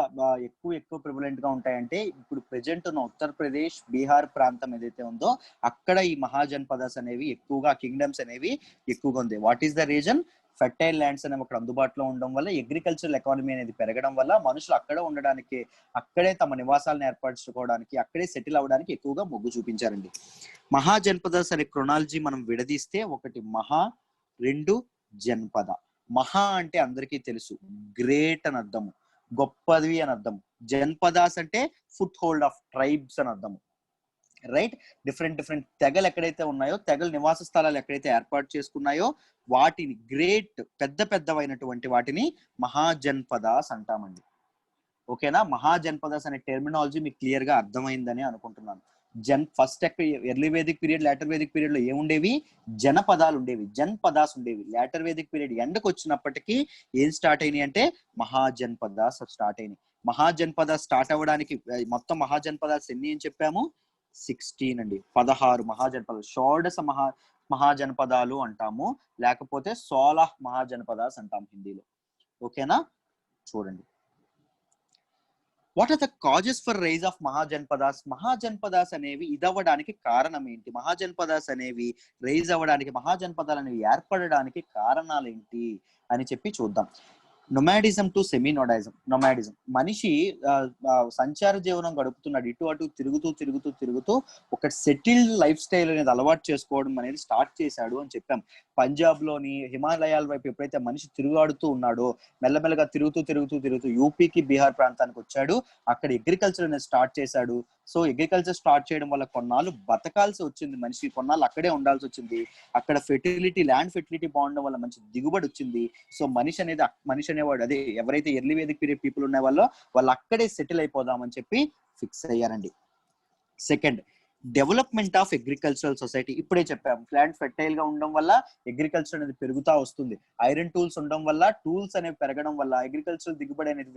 ఎక్కువ ప్రివలెంట్ గా ఉంటాయంటే ఇప్పుడు ప్రెజెంట్ ఉన్న ఉత్తరప్రదేశ్, బీహార్ ప్రాంతం ఏదైతే ఉందో అక్కడ ఈ మహాజన్పదాస్ అనేవి ఎక్కువగా, కింగ్డమ్స్ అనేవి ఎక్కువగా ఉంది. What is the reason? Fertile lands అనేవి అక్కడ అందుబాటులో ఉండడం వల్ల, అగ్రికల్చరల్ ఎకానమీ అనేది పెరగడం వల్ల మనుషులు అక్కడే ఉండడానికి, అక్కడే తమ నివాసాలను ఏర్పరచుకోవడానికి, అక్కడే సెటిల్ అవ్వడానికి ఎక్కువగా మొగ్గు చూపించారండి. మహాజన్పదాస్ అనే క్రొనాలజీ మనం విడదీస్తే, ఒకటి మహా, రెండు జన్పద. మహా అంటే అందరికీ తెలుసు, గ్రేట్ అని అర్థము, గొప్పది అని అర్థము. జన్పదాస్ అంటే ఫుట్ హోల్డ్ ఆఫ్ ట్రైబ్స్ అని అర్థము. రైట్? డిఫరెంట్ తెగలు ఎక్కడైతే ఉన్నాయో, తెగల నివాస స్థలాలు ఎక్కడైతే ఏర్పాటు చేసుకున్నాయో వాటిని గ్రేట్ పెద్దవైనటువంటి వాటిని మహాజన్పదాస్ అంటామండి. ఓకేనా? మహాజన్పదాస్ అనే టెర్మినాలజీ మీకు క్లియర్ గా అర్థమైందని అనుకుంటున్నాను. First early Vedic period, later Vedic period లో ఏముండేవి? జనపదాలు ఉండేవి, జన్పదాస్ ఉండేవి. లేటర్ వేదిక్ పీరియడ్ ఎండకు వచ్చినప్పటికీ ఏం స్టార్ట్ అయినాయి అంటే మహాజన్పదాస్ స్టార్ట్ అయినాయి. మహాజన్పదాస్ స్టార్ట్ అవ్వడానికి మొత్తం మహాజన్పదాస్ ఎన్ని అని చెప్పాము? 16 అండి. 16 మహాజనపదాలు, షోడశ మహాజనపదాలు అంటాము, లేకపోతే 16 మహాజనపదాస్ అంటాం హిందీలో. ఓకేనా? చూడండి, what are the causes for rise of Mahajanapadas? Mahajanapadas అనేవి ఇదవ్వడానికి కారణం ఏంటి? మహాజన్పదాస్ అనేవి రైజ్ అవ్వడానికి, మహాజన్పదాలు అనేవి ఏర్పడడానికి కారణాలు ఏంటి అని చెప్పి చూద్దాం. నొమాడిజం టు సెమీ నొమాడిజం. మనిషి సంచార జీవనం గడుపుతున్నాడు, ఇటు అటు తిరుగుతూ ఒక సెటిల్డ్ లైఫ్ స్టైల్ అనేది అలవాటు చేసుకోవడం అనేది స్టార్ట్ చేశాడు అని చెప్పాం. పంజాబ్ లోని హిమాలయాల వైపు ఎప్పుడైతే మనిషి తిరుగాడుతూ ఉన్నాడో, మెల్లమెల్లగా తిరుగుతూ యూపీకి, బీహార్ ప్రాంతానికి వచ్చాడు. అక్కడ అగ్రికల్చర్ అనేది స్టార్ట్ చేశాడు. సో అగ్రికల్చర్ స్టార్ట్ చేయడం వల్ల కొన్నాళ్ళు బతకాల్సి వచ్చింది మనిషి, కొన్నాళ్ళు అక్కడే ఉండాల్సి వచ్చింది. అక్కడ ల్యాండ్ ఫెర్టిలిటీ బాగుండడం వల్ల మంచి దిగుబడి వచ్చింది. సో మనిషి అనేవాడు, అదే ఎవరైతే ఎర్లీ వేదిక్ పీరియడ్ పీపుల్ ఉన్న వాళ్ళు అక్కడే సెటిల్ అయిపోదామని చెప్పి ఫిక్స్ అయ్యారండి. Second, development of agricultural society. ఇప్పుడే చెప్పాము, ల్యాండ్ ఫెర్టైల్ గా ఉండడం వల్ల అగ్రికల్చర్ అనేది పెరుగుతా వస్తుంది. ఐరన్ టూల్స్ ఉండడం వల్ల, టూల్స్ అనేవి పెరగడం వల్ల అగ్రికల్చర్ దిగుబడి అనేది,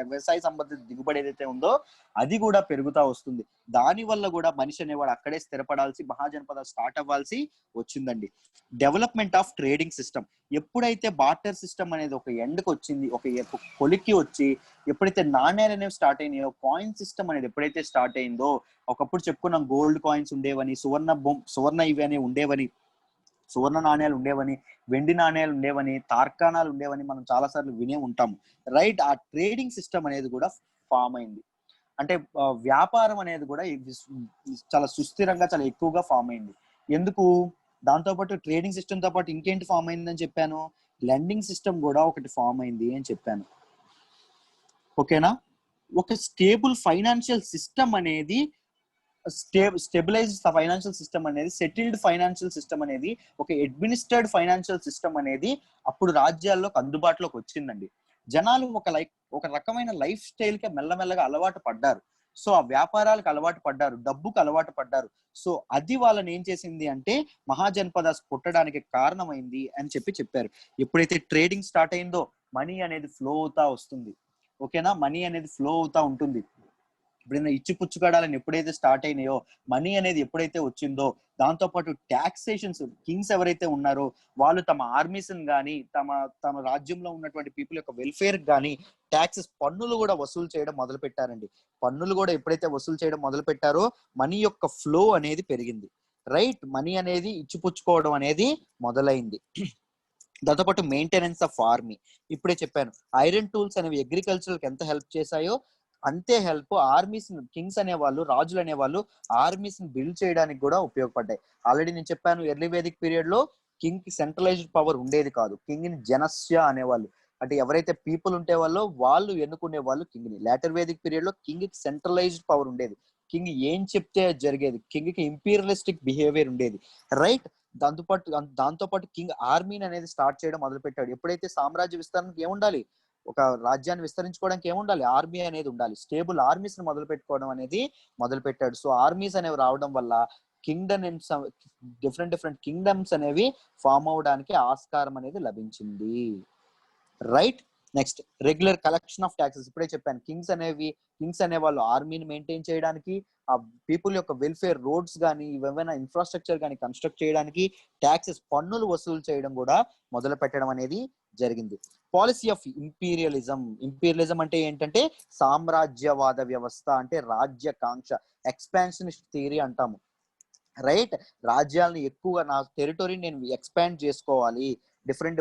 వ్యవసాయ సంబంధిత దిగుబడి ఏదైతే ఉందో అది కూడా పెరుగుతా వస్తుంది. దాని వల్ల కూడా మనిషి అనేవాడు అక్కడే స్థిరపడాల్సి, మహాజనపద స్టార్ట్ అవ్వాల్సి వచ్చిందండి. Development of trading system. ఎప్పుడైతే బార్టర్ సిస్టమ్ అనేది ఒక ఎండ్కి వచ్చింది, ఒక కొలిక్కి వచ్చి, ఎప్పుడైతే నాణ్యాలు అనేవి స్టార్ట్ అయినాయో, కాయిన్ సిస్టమ్ అనేది ఎప్పుడైతే స్టార్ట్ అయిందో, ఒకప్పుడు చెప్పుకున్నాం గోల్డ్ కాయిన్స్ ఉండేవని, సువర్ణ ఇవి అనేవి ఉండేవని, సువర్ణ నాణ్యాలు ఉండేవని, వెండి నాణ్యాలు ఉండేవని, తార్కాణాలు ఉండేవని మనం చాలా సార్లు వినే ఉంటాము. రైట్? ఆ ట్రేడింగ్ సిస్టమ్ అనేది కూడా ఫామ్ అయింది. అంటే వ్యాపారం అనేది కూడా చాలా సుస్థిరంగా, చాలా ఎక్కువగా ఫామ్ అయింది. ఎందుకు? దాంతోపాటు ట్రేడింగ్ సిస్టమ్ తో పాటు ఇంకేంటి ఫామ్ అయిందని చెప్పాను? లెండింగ్ సిస్టమ్ కూడా ఒకటి ఫామ్ అయింది అని చెప్పాను. ఓకేనా? ఒక స్టేబుల్ ఫైనాన్షియల్ సిస్టమ్ అనేది, స్టెబిలైజ్ ఫైనాన్షియల్ సిస్టమ్ అనేది, సెటిల్డ్ ఫైనాన్షియల్ సిస్టమ్ అనేది, ఒక అడ్మినిస్ట్రేడ్ ఫైనాన్షియల్ సిస్టమ్ అనేది అప్పుడు రాజ్యాల్లోకి అందుబాటులోకి వచ్చిందండి. జనాలు ఒక రకమైన లైఫ్ స్టైల్ కి మెల్లమెల్లగా అలవాటు పడ్డారు. సో ఆ వ్యాపారాలకు అలవాటు పడ్డారు, డబ్బుకు అలవాటు పడ్డారు. సో అది వాళ్ళని ఏం చేసింది అంటే మహాజనపదాస్ పుట్టడానికి కారణమైంది అని చెప్పారు. ఎప్పుడైతే ట్రేడింగ్ స్టార్ట్ అయిందో మనీ అనేది ఫ్లో అవుతా వస్తుంది. ఓకేనా? మనీ అనేది ఫ్లో అవుతా ఉంటుంది. ఎప్పుడైనా ఇచ్చిపుచ్చుకడాలని ఎప్పుడైతే స్టార్ట్ అయినాయో, మనీ అనేది ఎప్పుడైతే వచ్చిందో, దాంతో పాటు టాక్సేషన్స్ కింగ్స్ ఎవరైతే ఉన్నారో వాళ్ళు తమ ఆర్మీస్ కానీ తమ తమ రాజ్యంలో ఉన్నటువంటి పీపుల్ యొక్క వెల్ఫేర్ కానీ ట్యాక్సెస్ పన్నులు కూడా వసూలు చేయడం మొదలు పెట్టారండి. పన్నులు కూడా ఎప్పుడైతే వసూలు చేయడం మొదలు పెట్టారో మనీ యొక్క ఫ్లో అనేది పెరిగింది. రైట్, మనీ అనేది ఇచ్చిపుచ్చుకోవడం అనేది మొదలైంది. దాంతోపాటు మెయింటెనెన్స్ ఆఫ్ ఆర్మీ, ఇప్పుడే చెప్పాను ఐరన్ టూల్స్ అనేవి అగ్రికల్చర్ ఎంత హెల్ప్ చేశాయో అంతే హెల్ప్ ఆర్మీస్, కింగ్స్ అనేవాళ్ళు, రాజులు అనేవాళ్ళు ఆర్మీస్ ని బిల్డ్ చేయడానికి కూడా ఉపయోగపడ్డాయి. ఆల్రెడీ నేను చెప్పాను, ఎర్లీ వేదిక్ పీరియడ్ లో కింగ్ కి సెంట్రలైజ్డ్ పవర్ ఉండేది కాదు. కింగ్ ని జనస్య అనేవాళ్ళు, అంటే ఎవరైతే పీపుల్ ఉంటే వాళ్ళు ఎన్నుకునే వాళ్ళు కింగ్ ని. లేటర్ వేదిక్ పీరియడ్ లో కింగ్ కి సెంట్రలైజ్డ్ పవర్ ఉండేది. కింగ్ ఏం చెప్తే జరిగేది. కింగ్ కి ఇంపీరియలిస్టిక్ బిహేవియర్ ఉండేది. రైట్, దాంతోపాటు కింగ్ ఆర్మీని అనేది స్టార్ట్ చేయడం మొదలు పెట్టాడు. ఎప్పుడైతే సామ్రాజ్య విస్తరణకి ఏముండాలి, ఒక రాజ్యాన్ని విస్తరించుకోవడానికి ఏముండాలి, ఆర్మీ అనేది ఉండాలి. స్టేబుల్ ఆర్మీస్ ని మొదలు పెట్టుకోవడం అనేది మొదలు పెట్టాడు. సో ఆర్మీస్ అనేవి రావడం వల్ల డిఫరెంట్ డిఫరెంట్ కింగ్డమ్స్ అనేవి ఫామ్ అవడానికి ఆస్కారం అనేది లభించింది. Right, next regular collection of taxes. ఇప్పుడే చెప్పాను, కింగ్స్ అనే వాళ్ళు ఆర్మీని మెయింటైన్ చేయడానికి, ఆ పీపుల్ యొక్క వెల్ఫేర్, రోడ్స్ కానీ ఏమైనా ఇన్ఫ్రాస్ట్రక్చర్ కానీ కన్స్ట్రక్ట్ చేయడానికి ట్యాక్సెస్ పన్నులు వసూలు చేయడం కూడా మొదలు పెట్టడం అనేది జరిగింది. పాలసీ ఆఫ్ ఇంపీరియలిజం అంటే ఏంటంటే సామ్రాజ్యవాద వ్యవస్థ, అంటే రాజ్యకాంక్ష, ఎక్స్పాన్షనిస్ట్ థియరీ అంటాము. రైట్, రాజ్యాలను ఎక్కువగా నా టెరిటరీని నేను ఎక్స్పాండ్ చేసుకోవాలి, డిఫరెంట్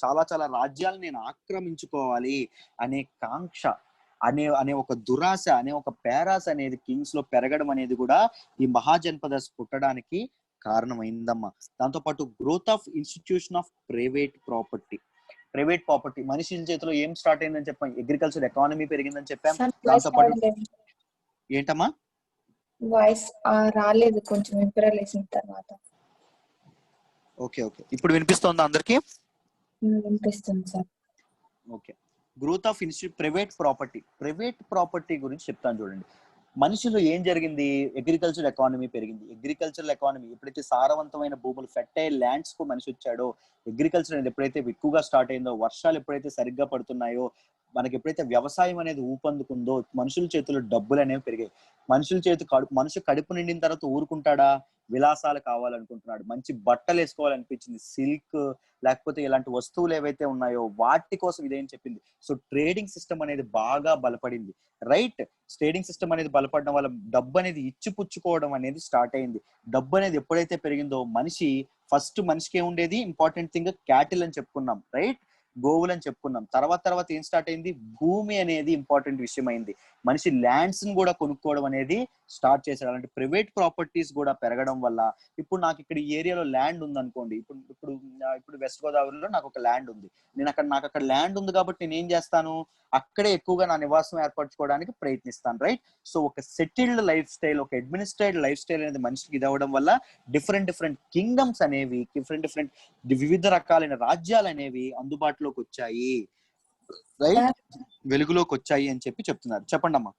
చాలా చాలా రాజ్యాలను నేను ఆక్రమించుకోవాలి అనే కాంక్ష, అనే ఒక దురాశ, అనే ఒక పేరాశ అనేది కింగ్స్ లో పెరగడం అనేది కూడా ఈ మహాజనపదాస్ పుట్టడానికి కారణమైందమ్మా. దాంతోపాటు growth of institution of private property, మనిషి చేతిలో ఏం స్టార్ట్ అయిందని చెప్పాం, అగ్రికల్చర్ ఎకానమీ పెరిగిందని చెప్పాం. దాంతోపాటు ఏంటమ్మా వాయిస్ రాలేదు కొంచెం ఇంప్రెషన్ తర్వాత. ఓకే, ఇప్పుడు వినిపిస్తోందా అందరికి? వినిపిస్తుంది sir. Okay, growth of private property గురించి చెప్తాను చూడండి. మనుషులు ఏం జరిగింది, అగ్రికల్చర్ ఎకానమీ పెరిగింది. అగ్రికల్చర్ ఎకానమీ ఎప్పుడైతే సారవంతమైన భూములు, ఫెర్టైల్ ల్యాండ్స్ కు మనిషి వచ్చాడో, అగ్రికల్చర్ అనేది ఎప్పుడైతే ఎక్కువగా స్టార్ట్ అయిందో, వర్షాలు ఎప్పుడైతే సరిగ్గా పడుతున్నాయో, మనకి ఎప్పుడైతే వ్యవసాయం అనేది ఊపందుకుందో, మనుషుల చేతుల్లో డబ్బులు అనేవి పెరిగాయి. మనిషి కడుపు నిండిన తర్వాత ఊరుకుంటాడా, విలాసాలు కావాలనుకుంటున్నాడు, మంచి బట్టలు వేసుకోవాలనిపించింది, సిల్క్ లేకపోతే ఇలాంటి వస్తువులు ఏవైతే ఉన్నాయో వాటి కోసం ఇదేం చెప్పింది. సో ట్రేడింగ్ సిస్టమ్ అనేది బాగా బలపడింది. రైట్, ట్రేడింగ్ సిస్టమ్ అనేది బలపడడం వల్ల డబ్బు అనేది ఇచ్చిపుచ్చుకోవడం అనేది స్టార్ట్ అయింది. డబ్బు అనేది ఎప్పుడైతే పెరిగిందో మనిషికి ఏముండేది, ఇంపార్టెంట్ థింగ్ క్యాటిల్ అని చెప్పుకున్నాం. రైట్, గోవులు అని చెప్పుకున్నాం. తర్వాత ఏం స్టార్ట్ అయింది, భూమి అనేది ఇంపార్టెంట్ విషయం అయింది. మనిషి ల్యాండ్స్ ని కూడా కొనుక్కోవడం అనేది స్టార్ట్ చేశాడు. అలాంటి ప్రైవేట్ ప్రాపర్టీస్ కూడా పెరగడం వల్ల ఇప్పుడు నాకు ఇక్కడ ఈ ఏరియాలో ల్యాండ్ ఉంది అనుకోండి, ఇప్పుడు వెస్ట్ గోదావరిలో నాకు ఒక ల్యాండ్ ఉంది. నాకు అక్కడ ల్యాండ్ ఉంది కాబట్టి నేను ఏం చేస్తాను, అక్కడే ఎక్కువగా నా నివాసం ఏర్పరచుకోవడానికి ప్రయత్నిస్తాను. రైట్, సో ఒక సెటిల్డ్ లైఫ్ స్టైల్, ఒక అడ్మినిస్ట్రేటెడ్ లైఫ్ స్టైల్ అనేది మనిషికి ఇది అవ్వడం వల్ల డిఫరెంట్ కింగ్డమ్స్ అనేవి, వివిధ రకాలైన రాజ్యాలు అనేవి అందుబాటులోకి వచ్చాయి. రైట్, వెలుగులోకి వచ్చాయి అని చెప్తున్నారు. చెప్పండి అమ్మా.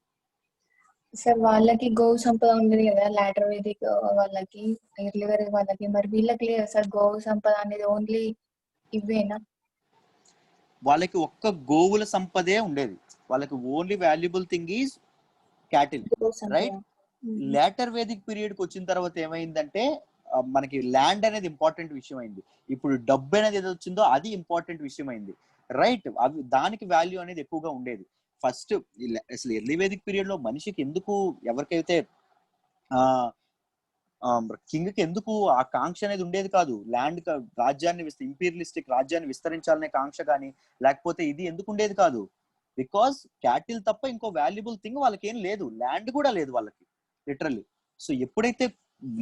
సార్ వాళ్ళకి గోవు సంపద ఉండేది కదా, లాటర్ వేదిక్ వాళ్ళకి, ఎర్లీ వేదిక్ వాళ్ళకి, మరి వీళ్ళకి లేదు సార్ గోవు సంపద అనేది, ఓన్లీ ఇవేనా? వాళ్ళకి ఒక్క గోవుల సంపదే ఉండేది. వాళ్ళకి only valuable thing is cattle. Right, later Vedic period కి వచ్చిన తర్వాత ఏమైందంటే మనకి ల్యాండ్ అనేది ఇంపార్టెంట్ విషయం అయింది. ఇప్పుడు డబ్బు అనేది ఏదో వచ్చిందో అది ఇంపార్టెంట్ విషయం అయింది. రైట్, అవి దానికి వాల్యూ అనేది ఎక్కువగా ఉండేది. ఫస్ట్ అసలు ఎర్లీ వేదిక్ పీరియడ్ లో మనిషికి ఎందుకు, ఎవరికైతే కింగ్ కి ఎందుకు ఆ కాంక్ష అనేది ఉండేది కాదు, ఇంపీరియలిస్టిక్ రాజ్యాన్ని విస్తరించాలనే కాంక్ష కానీ, లేకపోతే ఇది ఎందుకు ఉండేది కాదు, బికాస్ క్యాటిల్ తప్ప ఇంకో వాల్యుబుల్ థింగ్ వాళ్ళకి ఏం లేదు, ల్యాండ్ కూడా లేదు వాళ్ళకి లిటరల్లీ. సో ఎప్పుడైతే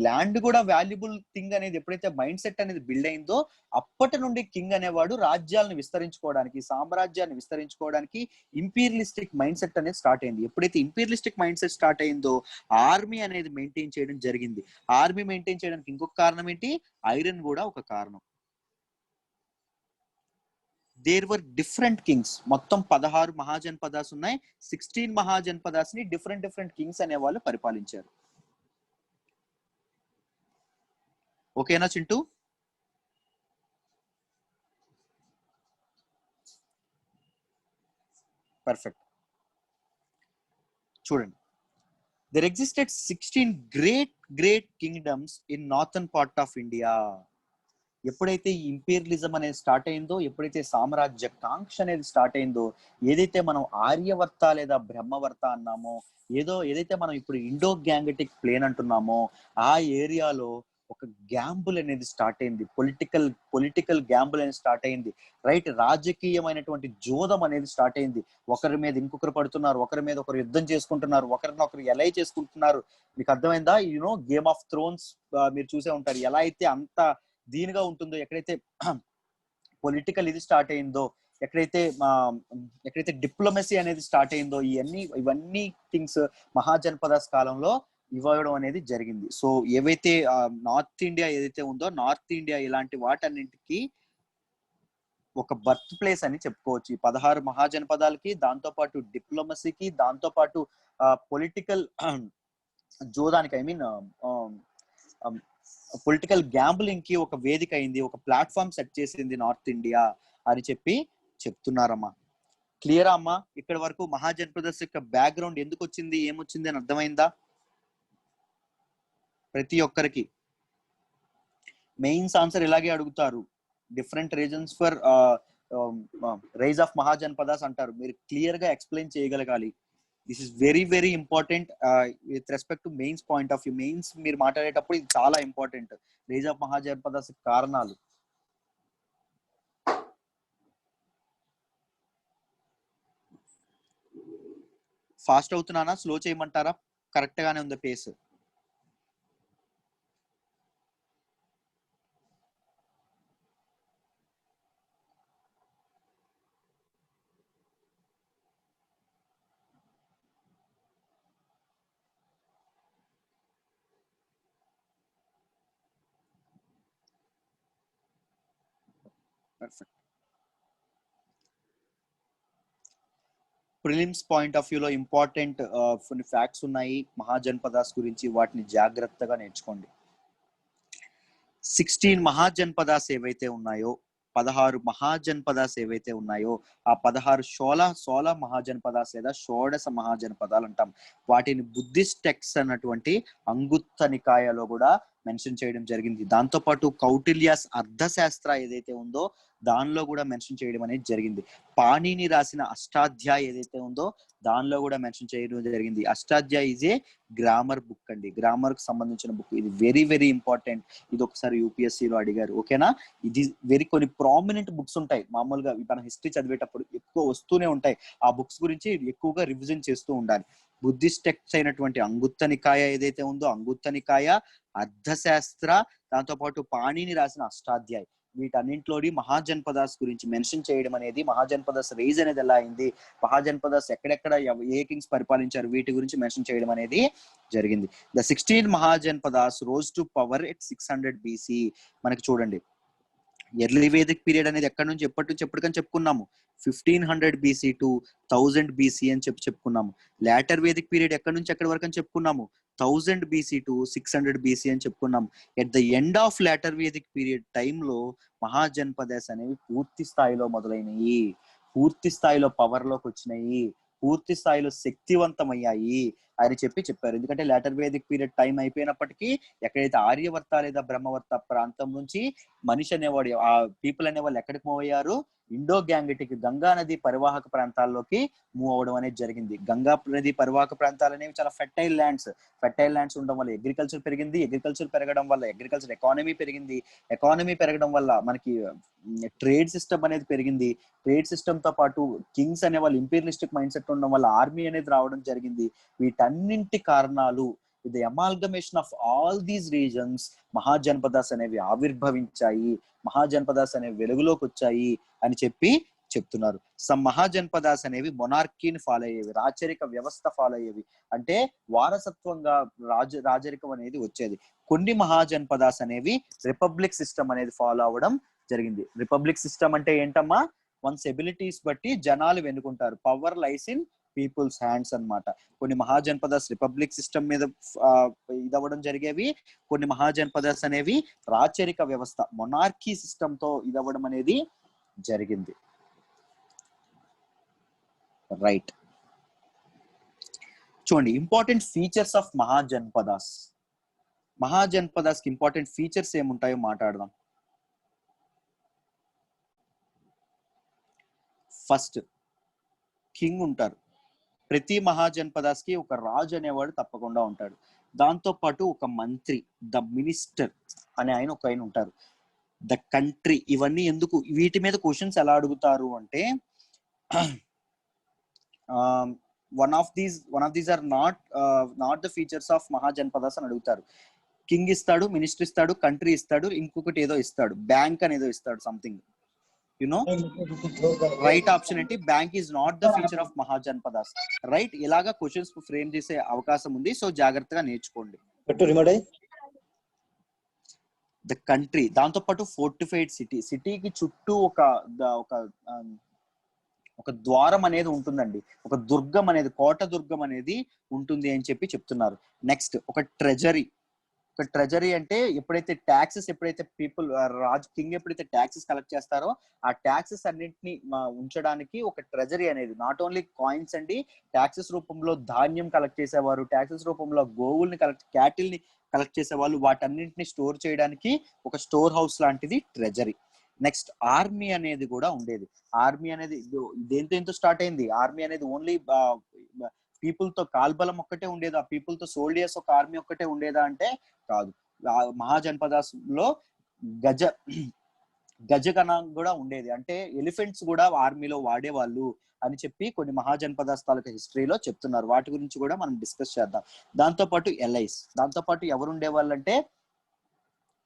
ల్యాండ్ కూడా వాల్యుబుల్ థింగ్ అనేది ఎప్పుడైతే మైండ్ సెట్ అనేది బిల్డ్ అయిందో, అప్పటి నుండి కింగ్ అనేవాడు రాజ్యాలను విస్తరించుకోవడానికి, సామ్రాజ్యాన్ని విస్తరించుకోవడానికి ఇంపీరియలిస్టిక్ మైండ్ సెట్ అనేది స్టార్ట్ అయింది. ఎప్పుడైతే ఇంపీరియలిస్టిక్ మైండ్ సెట్ స్టార్ట్ అయిందో ఆర్మీ అనేది మెయింటైన్ చేయడం జరిగింది. ఆర్మీ మెయింటైన్ చేయడానికి ఇంకొక కారణం ఏంటి, ఐరన్ కూడా ఒక కారణం. దేర్ వర్ డిఫరెంట్ కింగ్స్, మొత్తం 16 మహాజనపదాస్ ఉన్నాయి. 16 మహాజనపదాస్ ని డిఫరెంట్ కింగ్స్ అనే వాళ్ళు పరిపాలించారు. ఓకేనా చింటూ? పర్ఫెక్ట్. చూడండి, there existed 16 great kingdoms in northern part of India. ఎప్పుడైతే ఈ ఇంపీరియలిజం అనేది స్టార్ట్ అయిందో, ఎప్పుడైతే సామ్రాజ్య కాంక్ష అనేది స్టార్ట్ అయిందో, ఏదైతే మనం ఆర్యవర్త లేదా బ్రహ్మవర్త అన్నామో, ఏదైతే మనం ఇప్పుడు ఇండో గ్యాంగటిక్ ప్లేన్ అంటున్నామో, ఆ ఏరియాలో ఒక గ్యాంబుల్ అనేది స్టార్ట్ అయింది. పొలిటికల్ గ్యాంబుల్ అనేది స్టార్ట్ అయింది. రైట్, రాజకీయమైనటువంటి జోదం అనేది స్టార్ట్ అయింది. ఒకరి మీద ఇంకొకరు పడుతున్నారు, ఒకరి మీద ఒకరు యుద్ధం చేసుకుంటున్నారు, ఒకరినొకరు ఎలా చేసుకుంటున్నారు. మీకు అర్థమైందా? గేమ్ ఆఫ్ థ్రోన్స్ మీరు చూసే ఉంటారు. ఎలా అయితే అంత దీనిగా ఉంటుందో, ఎక్కడైతే పొలిటికల్ ఇది స్టార్ట్ అయిందో, ఎక్కడైతే డిప్లొమసీ అనేది స్టార్ట్ అయిందో, ఇవన్నీ థింగ్స్ మహాజనపదాస్ కాలంలో ఇవ్వడం అనేది జరిగింది. సో ఏవైతే నార్త్ ఇండియా ఏదైతే ఉందో, నార్త్ ఇండియా ఇలాంటి వాటన్నింటికి ఒక బర్త్ ప్లేస్ అని చెప్పుకోవచ్చు. ఈ 16 మహాజనపదాలకి, దాంతో పాటు డిప్లొమసీకి, దాంతో పాటు పొలిటికల్ జోదానికి, పొలిటికల్ గ్యాంబ్లింగ్ కి ఒక వేదిక అయింది, ఒక ప్లాట్ఫామ్ సెట్ చేసింది నార్త్ ఇండియా అని చెప్తున్నారమ్మా. క్లియరా అమ్మా? ఇక్కడ వరకు మహాజనపదస్ యొక్క బ్యాక్గ్రౌండ్ ఎందుకు వచ్చింది, ఏమొచ్చింది అని అర్థమైందా ప్రతి ఒక్కరికి? మెయిన్స్ ఆన్సర్ ఇలాగే అడుగుతారు. Different reasons for rise of Mahajanapadas అంటారు. మీరు క్లియర్ గా ఎక్స్ప్లెయిన్ చేయగలగాలి. This is very important with respect to mains point of view. Mains మీరు మాట్లాడేటప్పుడు ఇది చాలా ఇంపార్టెంట్. రైజ్ ఆఫ్ మహాజనపదాస్ కారణాలు. ఫాస్ట్ అవుతున్నానా, స్లో చేయమంటారా? కరెక్ట్ గానే ఉంది pace. Perfect. Prelims point of వ్యూలో ఇంపార్టెంట్ కొన్ని ఫ్యాక్ట్స్ ఉన్నాయి మహాజనపదాస్ గురించి. వాటిని జాగ్రత్తగా నేర్చుకోండి. 16 మహాజనపదాస్ ఏవైతే ఉన్నాయో, 16 మహాజనపదాస్ ఏవైతే ఉన్నాయో, ఆ 16 సోల మహాజనపదాస్ లేదా షోడశ మహాజనపదాలు అంటాం. వాటిని బుద్ధిస్ట్ టెక్స్ట్ అన్నటువంటి అంగుత్త నికాయలో కూడా మెన్షన్ చేయడం జరిగింది. దాంతో పాటు కౌటిల్యాస్ అర్థశాస్త్ర ఏదైతే ఉందో దానిలో కూడా మెన్షన్ చేయడం అనేది జరిగింది. పాణిని రాసిన అష్టాధ్యాయ ఏదైతే ఉందో దానిలో కూడా మెన్షన్ చేయడం జరిగింది. Ashtadhyayi is a grammar book అండి, గ్రామర్ కు సంబంధించిన బుక్. ఇది వెరీ ఇంపార్టెంట్. ఇది ఒకసారి యూపీఎస్సీలో అడిగారు, ఓకేనా? ఇది కొన్ని ప్రామినెంట్ బుక్స్ ఉంటాయి. మామూలుగా మన హిస్టరీ చదివేటప్పుడు ఎక్కువ వస్తూనే ఉంటాయి. ఆ బుక్స్ గురించి ఎక్కువగా రివిజన్ చేస్తూ ఉండాలి. బుద్ధిస్ట్ టెక్స్ట్ అయినటువంటి అంగుత్త నికాయ ఏదైతే ఉందో, అంగుత్త నికాయ, అర్థశాస్త్ర, దాంతో పాటు పాణిని రాసిన అష్టాధ్యాయ, వీటన్నింటిలోని మహాజనపదాస్ గురించి మెన్షన్ చేయడం అనేది, మహాజనపదాస్ రైజ్ అనేది ఎలా అయింది, మహాజనపదాస్ ఎక్కడెక్కడ ఏ కింగ్స్ పరిపాలించారు, వీటి గురించి మెన్షన్ చేయడం అనేది జరిగింది. The 16 mahajanapadas rose to power at 600 BC. మనకి చూడండి, ఎర్లీ వేదిక్ పీరియడ్ అనేది ఎప్పటి నుంచి ఎప్పటికని చెప్పుకున్నాము. 1500 BC టు 1000 BC అని చెప్పుకున్నాము. లేటర్ వేదిక్ పీరియడ్ ఎక్కడి నుంచి ఎక్కడి వరకు అని చెప్పుకున్నాము. 1000 BC టు 600 BC అని చెప్పుకున్నాము. At the end of later Vedic period టైంలో మహాజనపదాస్ అనేవి పూర్తి స్థాయిలో మొదలైనవి, పూర్తి స్థాయిలో పవర్ లోకి వచ్చినాయి, పూర్తి స్థాయిలో శక్తివంతమయ్యాయి అని చెప్పారు. ఎందుకంటే లేటర్ వేదిక్ పీరియడ్ టైం అయిపోయినప్పటికీ ఎక్కడైతే ఆర్యవర్త లేదా బ్రహ్మవర్త ప్రాంతం నుంచి మనిషి అనేవాడు, ఆ పీపుల్ అనేవాళ్ళు ఎక్కడికి మూవ్ అయ్యారు, ఇండో గ్యాంగటిక్ గంగా నది పరివాహక ప్రాంతాల్లోకి మూవ్ అవడం అనేది జరిగింది. గంగా నది పరివాహక ప్రాంతాలు అనేవి చాలా ఫెర్టైల్ ల్యాండ్స్ ఉండడం వల్ల అగ్రికల్చర్ పెరిగింది. అగ్రికల్చర్ పెరగడం వల్ల అగ్రికల్చర్ ఎకానమీ పెరిగింది. ఎకానమీ పెరగడం వల్ల మనకి ట్రేడ్ సిస్టమ్ అనేది పెరిగింది. ట్రేడ్ సిస్టమ్ తో పాటు కింగ్స్ అనే వాళ్ళు ఇంపీరియలిస్టిక్ మైండ్ సెట్ ఉండడం వల్ల ఆర్మీ అనేది రావడం జరిగింది. వీటన్నింటి కారణాలు, the amalgamation of all these reasons, mahajanapadas అనేవి ఆవిర్భవించాయి, మహాజనపదాస్ అనేవి వెలుగులోకి వచ్చాయి అని చెప్తున్నారు. సమ్ మహాజనపదాస్ అనేవి మొనార్కీని ఫాలో అయ్యేవి, రాచరిక వ్యవస్థ ఫాలో అయ్యేవి. అంటే వారసత్వంగా రాజరికం అనేది వచ్చేది. కొన్ని మహాజనపదాస్ అనేవి రిపబ్లిక్ సిస్టమ్ అనేది ఫాలో అవ్వడం జరిగింది. రిపబ్లిక్ సిస్టమ్ అంటే ఏంటమ్మా? వన్స్ ఎబిలిటీస్ బట్టి జనాలు వెనుకుంటారు. Power lies in people's hands అన్నమాట. కొన్ని మహాజనపదాస్ రిపబ్లిక్ సిస్టమ్ మీద ఇదవ్వడం జరిగేవి. కొన్ని మహాజనపదాస్ అనేవి రాచరిక వ్యవస్థ, మొనార్కీ సిస్టమ్ తో ఇదవ్వడం అనేది జరిగింది. రైట్. చూడండి ఇంపార్టెంట్ ఫీచర్స్ ఆఫ్ మహాజన్పదాస్. మహాజన్పదాస్ కి ఇంపార్టెంట్ ఫీచర్స్ ఏముంటాయో మాట్లాడదాం. ఫస్ట్, కింగ్ ఉంటారు. ప్రతి మహాజన్పదాస్ కి ఒక రాజు అనేవాడు తప్పకుండా ఉంటాడు. దాంతో పాటు ఒక మంత్రి, ద మినిస్టర్ అనే ఆయన ఒక ఆయన ఉంటారు. ద కంట్రీ, ఇవన్నీ ఎందుకు, వీటి మీద క్వశ్చన్స్ ఎలా అడుగుతారు అంటే one of these are not the features of Mahajanapadas అని అడుగుతారు. కింగ్ ఇస్తాడు, మినిస్టర్ ఇస్తాడు, కంట్రీ ఇస్తాడు, ఇంకొకటి ఏదో ఇస్తాడు, బ్యాంక్ అనేదో ఇస్తాడు, సంథింగ్ యునో. రైట్ ఆప్షన్ ఏంటి? Bank is not the feature of Mahajanapadas. Right, ఇలాగా క్వశ్చన్స్ ఫ్రేమ్ చేసే అవకాశం ఉంది, సో జాగ్రత్తగా నేర్చుకోండి. ద కంట్రీ, దాంతో పాటు ఫోర్టిఫైడ్ సిటీ, సిటీకి చుట్టూ ఒక ద్వారం అనేది ఉంటుందండి, ఒక దుర్గం అనేది, కోట దుర్గం అనేది ఉంటుంది అని చెప్పి చెప్తున్నారు. నెక్స్ట్, ఒక ట్రెజరీ. ఒక ట్రెజరీ అంటే ఎప్పుడైతే పీపుల్ కింగ్ ఎప్పుడైతే ట్యాక్సెస్ కలెక్ట్ చేస్తారో ఆ ట్యాక్సెస్ అన్నింటినీ ఉంచడానికి ఒక ట్రెజరీ అనేది, నాట్ ఓన్లీ కాయిన్స్ అండి, ట్యాక్సెస్ రూపంలో ధాన్యం కలెక్ట్ చేసేవారు, ట్యాక్సెస్ రూపంలో గోవుల్ని క్యాటిల్ని కలెక్ట్ చేసేవాళ్ళు, వాటన్నింటినీ స్టోర్ చేయడానికి ఒక స్టోర్ హౌస్ లాంటిది ట్రెజరీ. నెక్స్ట్, ఆర్మీ అనేది కూడా ఉండేది. ఆర్మీ అనేది దేంతో స్టార్ట్ అయింది? ఆర్మీ అనేది ఓన్లీ పీపుల్ తో కాల్బలం ఒక్కటే ఉండేదా? పీపుల్ తో సోల్డియర్స్ ఒక ఆర్మీ ఒక్కటే ఉండేదా అంటే కాదు. మహాజన్పదాస్ లో గజగణం కూడా ఉండేది, అంటే ఎలిఫెంట్స్ కూడా ఆర్మీలో వాడేవాళ్ళు అని చెప్పి కొన్ని మహాజన్పదాస్ తాలూకా హిస్టరీలో చెప్తున్నారు. వాటి గురించి కూడా మనం డిస్కస్ చేద్దాం. దాంతో పాటు ఎలైస్, దాంతో పాటు ఎవరు ఉండేవాళ్ళు అంటే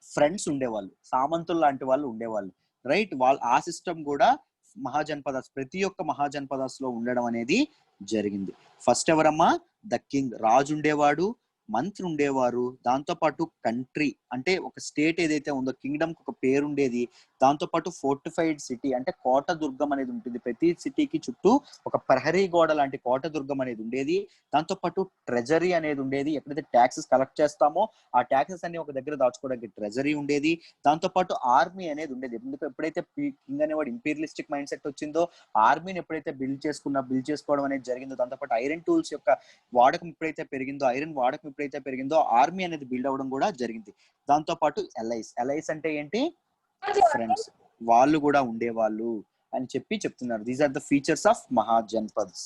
ఫ్రెండ్స్ ఉండేవాళ్ళు, సామంతులు లాంటి వాళ్ళు ఉండేవాళ్ళు. రైట్, ఆ సిస్టమ్ కూడా మహాజన్పదాస్, ప్రతి ఒక్క మహాజన్పదాస్ లో ఉండడం అనేది జరిగింది. ఫస్ట్ ఎవరమ్మా? ద కింగ్, రాజు ఉండేవాడు, మంత్రి ఉండేవారు, దాంతో పాటు కంట్రీ అంటే ఒక స్టేట్ ఏదైతే ఉందో కింగ్డమ్ కి ఒక పేరు ఉండేది, దాంతో పాటు ఫోర్టిఫైడ్ సిటీ అంటే కోట దుర్గం అనేది ఉంటుంది, ప్రతి సిటీకి చుట్టూ ఒక ప్రహరీ గోడ లాంటి కోట దుర్గం అనేది ఉండేది, దాంతో పాటు ట్రెజరీ అనేది ఉండేది, ఎక్కడైతే ట్యాక్సెస్ కలెక్ట్ చేస్తామో ఆ ట్యాక్సెస్ అన్ని ఒక దగ్గర దాచుకోవడానికి ట్రెజరీ ఉండేది, దాంతో పాటు ఆర్మీ అనేది ఉండేది. ఎందుకు, ఎప్పుడైతే కింగ్ అనేవాడు ఇంపీరియలిస్టిక్ మైండ్ సెట్ వచ్చిందో ఆర్మీని ఎప్పుడైతే బిల్డ్ చేసుకోవడం అనేది జరిగిందో, దాంతో పాటు ఐరన్ టూల్స్ యొక్క వాడకం ఎప్పుడైతే పెరిగిందో, ఐరన్ వాడకం ఎప్పుడైతే పెరిగిందో ఆర్మీ అనేది బిల్డ్ అవ్వడం కూడా జరిగింది. దాంతో పాటు ఎలైస్ అంటే ఏంటి? ఫ్రెండ్స్, వాళ్ళు కూడా ఉండేవాళ్ళు అని చెప్పి చెప్తున్నారు. These are the features of Mahajanapadas.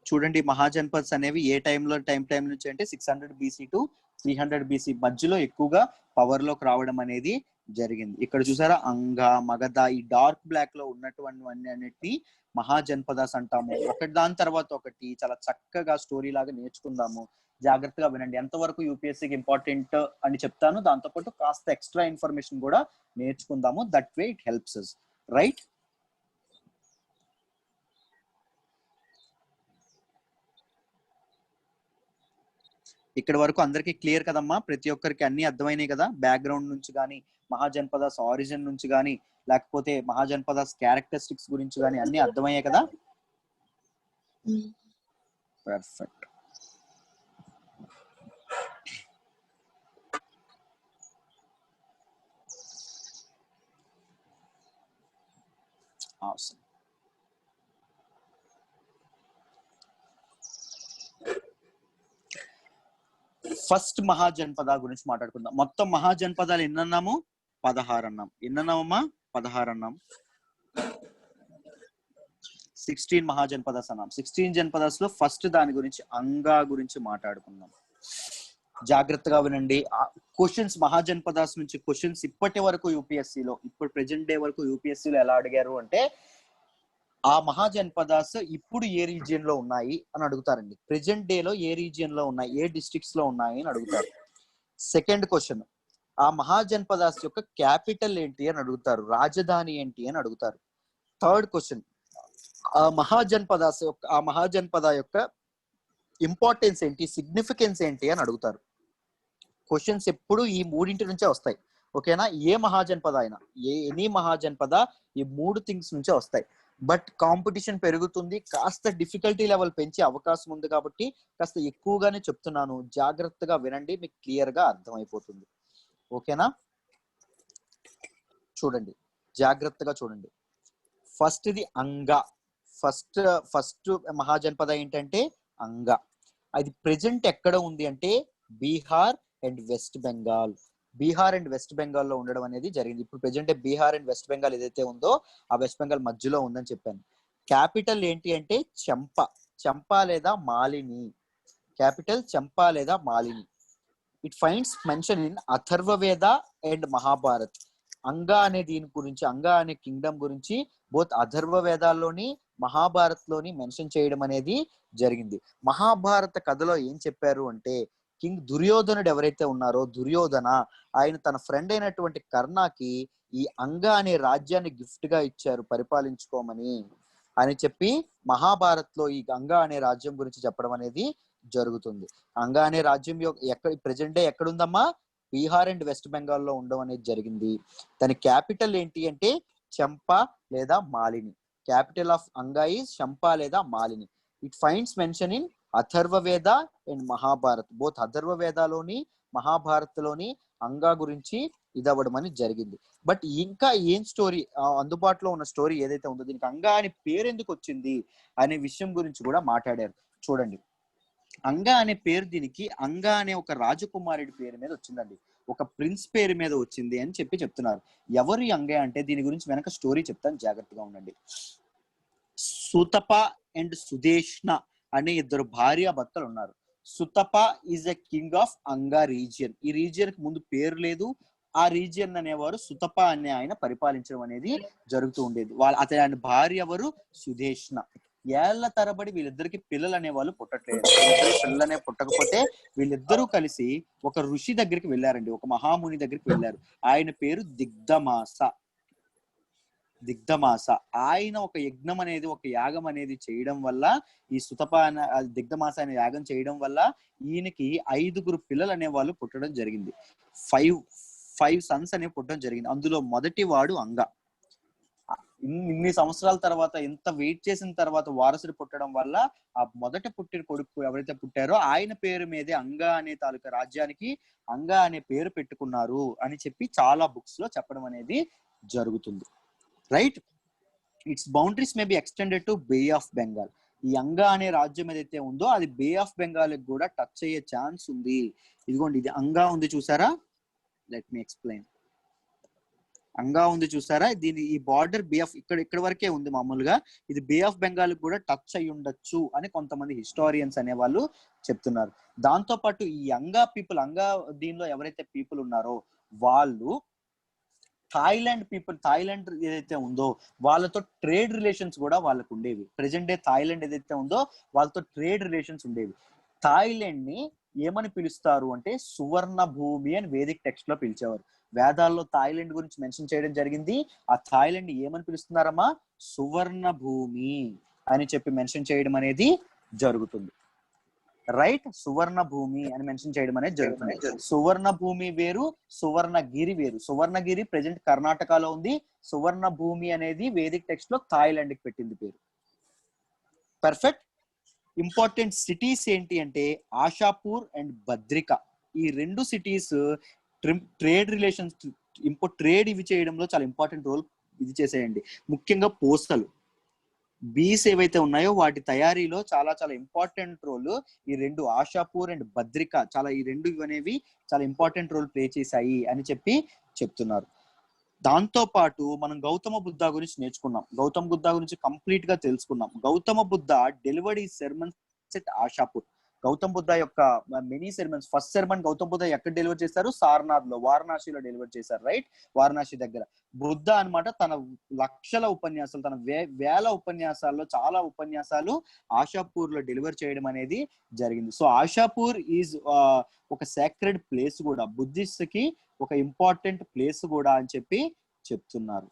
చూడండి, మహాజన్పద్స్ అనేవి ఏ టైం నుంచి అంటే 600 BC టు 300 BC మధ్యలో ఎక్కువగా పవర్ లోకి రావడం అనేది జరిగింది. ఇక్కడ చూసారా, అంగ, మగధ, ఈ డార్క్ బ్లాక్ లో ఉన్నటువంటి అన్నిటిని మహాజన్పదాస్ అంటాము. ఒకటి దాని తర్వాత ఒకటి చాలా చక్కగా స్టోరీ లాగా నేర్చుకుందాము. జాగ్రత్తగా వినండి, ఎంతవరకు యూపీఎస్సీకి ఇంపార్టెంట్ అని చెప్తాను, దాంతో పాటు కాస్త ఎక్స్ట్రా ఇన్ఫర్మేషన్ కూడా నేర్చుకుందాము. That way it helps us, right? ఇక్కడ వరకు అందరికీ క్లియర్ కదమ్మా? ప్రతి ఒక్కరికి అన్ని అర్థమైనాయి కదా? బ్యాక్గ్రౌండ్ నుంచి కానీ, మహాజన్పదాస్ ఆరిజిన్ నుంచి కానీ, లేకపోతే మహాజన్పదాస్ క్యారెక్టరిస్టిక్స్ గురించి కానీ అన్ని అర్థమయ్యాయి కదా? పర్ఫెక్ట్. awesome. ఫస్ట్ మహాజన్పద గురించి మాట్లాడుకుందాం. మొత్తం మహాజన్పదాలు ఎన్నన్నాము? 16 అన్నాం. ఎన్నన్నామమ్మా? 16 అన్నాం. 16 మహాజన్పదాస్ అన్నాం. 16 జన్పదాస్ లో ఫస్ట్ దాని గురించి అంగా గురించి మాట్లాడుకుందాం. జాగ్రత్తగా వినండి. క్వశ్చన్స్ మహాజన్పదాస్ నుంచి క్వశ్చన్స్ ఇప్పటి వరకు యూపీఎస్సీలో, ఇప్పుడు ప్రెజెంట్ డే వరకు యూపీఎస్సీలో ఎలా అడిగారు అంటే, ఆ మహాజన్పదాస్ ఇప్పుడు ఏ రీజియన్ లో ఉన్నాయి అని అడుగుతారండి. ప్రెజెంట్ డే లో ఏ రీజియన్ లో ఉన్నాయి, ఏ డిస్ట్రిక్ట్స్ లో ఉన్నాయి అని అడుగుతారు. సెకండ్ క్వశ్చన్, ఆ మహాజన్పదాస్ యొక్క క్యాపిటల్ ఏంటి అని అడుగుతారు, రాజధాని ఏంటి అని అడుగుతారు. థర్డ్ క్వశ్చన్, ఆ మహాజన్పద యొక్క ఇంపార్టెన్స్ ఏంటి, సిగ్నిఫికెన్స్ ఏంటి అని అడుగుతారు. క్వశ్చన్స్ ఎప్పుడు ఈ మూడింటి నుంచే వస్తాయి. ఓకేనా? ఏ మహాజన్పద అయినా, ఎనీ మహాజన్పద ఈ 3 థింగ్స్ నుంచే వస్తాయి. బట్ కాంపిటీషన్ పెరుగుతుంది, కాస్త డిఫికల్టీ లెవెల్ పెంచే అవకాశం ఉంది కాబట్టి కాస్త ఎక్కువగానే చెప్తున్నాను. జాగ్రత్తగా వినండి, మీకు క్లియర్ గా అర్థమైపోతుంది. ఓకేనా? చూడండి, జాగ్రత్తగా చూడండి. ఫస్ట్ ఇది అంగ. ఫస్ట్ ఫస్ట్ మహాజనపద ఏంటంటే అంగా. అది ప్రెజెంట్ ఎక్కడ ఉంది అంటే Bihar and west Bengal. Bihar and west బెంగాల్లో ఉండడం అనేది జరిగింది. ఇప్పుడు present Bihar and west Bengal ఏదైతే ఉందో ఆ వెస్ట్ బెంగాల్ మధ్యలో ఉందని చెప్పాను. క్యాపిటల్ ఏంటి అంటే చంపా. చంపా లేదా మాలిని. క్యాపిటల్ చంపా లేదా Malini. It finds mention in Atharvaveda and Mahabharat. Anga అనే దీని గురించి, అంగా అనే కింగ్డమ్ గురించి బోత్ అథర్వ వేదాల్లోని మహాభారత్ లోని మెన్షన్ చేయడం అనేది జరిగింది. మహాభారత కథలో ఏం చెప్పారు అంటే కింగ్ దుర్యోధనుడు ఎవరైతే ఉన్నారో దుర్యోధన, ఆయన తన ఫ్రెండ్ అయినటువంటి కర్ణకి ఈ అంగా అనే రాజ్యాన్ని గిఫ్ట్ గా ఇచ్చారు పరిపాలించుకోమని అని చెప్పి మహాభారత్ లో ఈ అంగా అనే రాజ్యం గురించి చెప్పడం అనేది జరుగుతుంది. అంగా అనే రాజ్యం ఎక్కడ ప్రెజెంట్ డే ఎక్కడుందమ్మా? బీహార్ అండ్ వెస్ట్ బెంగాల్లో ఉండడం అనేది జరిగింది. దాని క్యాపిటల్ ఏంటి అంటే చంపా లేదా Malini. Capital of Anga is Champa లేదా Malini. It finds mention in Atharvaveda and Mahabharat. Both అథర్వవేదలోని మహాభారత్ లోని అంగా గురించి ఇదవ్వడం అని జరిగింది. బట్ ఇంకా ఏం స్టోరీ అందుబాటులో ఉన్న స్టోరీ ఏదైతే ఉందో దీనికి అంగా అని పేరు ఎందుకు వచ్చింది అనే విషయం గురించి కూడా మాట్లాడారు. చూడండి, అంగా అనే పేరు దీనికి అంగా అనే ఒక రాజకుమారుడి పేరు మీద వచ్చిందండి, ఒక ప్రిన్స్ పేరు మీద వచ్చింది అని చెప్తున్నారు. ఎవరు అంగా అంటే దీని గురించి వెనక స్టోరీ చెప్తాను, జాగ్రత్తగా ఉండండి. సుతప అండ్ సుదేష్ణ అనే ఇద్దరు భార్య భర్తలు ఉన్నారు. Sutapa is a king of Anga region. ఈ రీజియన్ కి ముందు పేరు లేదు. ఆ రీజియన్ అనేవారు సుతప అనే ఆయన పరిపాలించడం అనేది జరుగుతూ ఉండేది. అతని భార్య ఎవరు? సుదేష్ణ. ఏళ్ల తరబడి వీళ్ళిద్దరికి పిల్లలు అనేవాళ్ళు పుట్టట్లేదు. పిల్లలనే పుట్టకపోతే వీళ్ళిద్దరూ కలిసి ఒక ఋషి దగ్గరికి వెళ్ళారండి, ఒక మహాముని దగ్గరికి వెళ్ళారు. ఆయన పేరు దిగ్ధమాస. దిగ్ధమాస ఆయన ఒక యజ్ఞం అనేది, ఒక యాగం అనేది చేయడం వల్ల, ఈ సుతప దిగ్ధమాస అనే యాగం చేయడం వల్ల ఈయనకి 5 పిల్లలు అనే వాళ్ళు పుట్టడం జరిగింది. 5 సన్స్ అనేవి పుట్టడం జరిగింది. అందులో మొదటి వాడు అంగా. ఇన్ని సంవత్సరాల తర్వాత, ఎంత వెయిట్ చేసిన తర్వాత వారసుడు పుట్టడం వల్ల ఆ మొదట పుట్టిన కొడుకు ఎవరైతే పుట్టారో ఆయన పేరు మీదే అంగా అనే తాలూకా రాజ్యానికి అంగా అనే పేరు పెట్టుకున్నారు అని చెప్పి చాలా బుక్స్ లో చెప్పడం అనేది జరుగుతుంది. Right, its boundaries may be extended to Bay of Bengal. ఈ అంగా అనే రాజ్యం ఏదైతే ఉందో అది బే ఆఫ్ బెంగాల్ కూడా టచ్ అయ్యే ఛాన్స్ ఉంది. ఇదిగోండి, ఇది అంగా ఉంది చూసారా? Let me explain. అంగా ఉంది చూసారా? దీని ఈ బార్డర్ బే ఆఫ్ ఇక్కడ వరకే ఉంది మామూలుగా. ఇది బే ఆఫ్ బెంగాల్ కూడా టచ్ అయి ఉండొచ్చు అని కొంతమంది హిస్టారియన్స్ అనే వాళ్ళు చెప్తున్నారు. దాంతో పాటు ఈ అంగా పీపుల్, అంగా దీనిలో ఎవరైతే పీపుల్ ఉన్నారో వాళ్ళు థాయిలాండ్ పీపుల్, థాయిలాండ్ ఏదైతే ఉందో వాళ్ళతో ట్రేడ్ రిలేషన్స్ కూడా వాళ్ళకు ఉండేవి. ప్రెసెంట్ డే థాయిలాండ్ ఏదైతే ఉందో వాళ్ళతో ట్రేడ్ రిలేషన్స్ ఉండేవి. థాయిలాండ్ ని ఏమని పిలుస్తారు అంటే సువర్ణ భూమి అని వేదిక్ టెక్స్ట్ లో పిలిచేవారు. వేదాల్లో థాయిలాండ్ గురించి మెన్షన్ చేయడం జరిగింది. ఆ థాయిలాండ్ ని ఏమని పిలుస్తున్నారమ్మా? సువర్ణ భూమి అని చెప్పి మెన్షన్ చేయడం అనేది జరుగుతుంది. రైట్, సువర్ణ భూమి అని మెన్షన్ చేయడం అనేది జరుగుతుంది. సువర్ణ భూమి వేరు, సువర్ణగిరి వేరు. సువర్ణగిరి ప్రెసెంట్ కర్ణాటకలో ఉంది. సువర్ణ భూమి అనేది వేదిక్ టెక్స్ట్ లో థాయిలాండ్ కి పెట్టింది పేరు. పర్ఫెక్ట్. ఇంపార్టెంట్ సిటీస్ ఏంటి అంటే ఆషాపూర్ అండ్ బద్రిక. ఈ 2 సిటీస్ ట్రేడ్ రిలేషన్స్, ట్రేడ్ ఇవి చేయడంలో చాలా ఇంపార్టెంట్ రోల్ ఇది చేసేయండి. ముఖ్యంగా పోస్టల్ బీస్ ఏవైతే ఉన్నాయో వాటి తయారీలో చాలా చాలా ఇంపార్టెంట్ రోల్ ఈ 2 ఆషాపూర్ అండ్ బద్రిక, చాలా ఈ 2 అనేవి చాలా ఇంపార్టెంట్ రోల్ ప్లే చేశాయి అని చెప్తున్నారు. దాంతో పాటు మనం గౌతమ బుద్ధ గురించి నేర్చుకున్నాం. గౌతమ బుద్ధ గురించి కంప్లీట్ గా తెలుసుకున్నాం. గౌతమ బుద్ధ డెలివర్డ్ ఈ సెర్మన్స్ ఎట్ ఆషాపూర్. గౌతమ బుద్ధ యొక్క many sermons, first sermon Gautama Buddha ఎక్కడ డెలివర్ చేశారు? సారనాథ్ లో, వారణాసిలో డెలివర్ చేశారు. రైట్, వారణాసి దగ్గర. బుద్ధ అన్నమాట తన లక్షల ఉపన్యాసాలు, తన వేల ఉపన్యాసాల్లో చాలా ఉపన్యాసాలు ఆషాపూర్ లో డెలివర్ చేయడం అనేది జరిగింది. సో ఆషాపూర్ ఈజ్ ఒక సాక్రెడ్ ప్లేస్ కూడా, బుద్ధిస్ట్ కి ఒక ఇంపార్టెంట్ ప్లేస్ కూడా అని చెప్పి చెప్తున్నారు.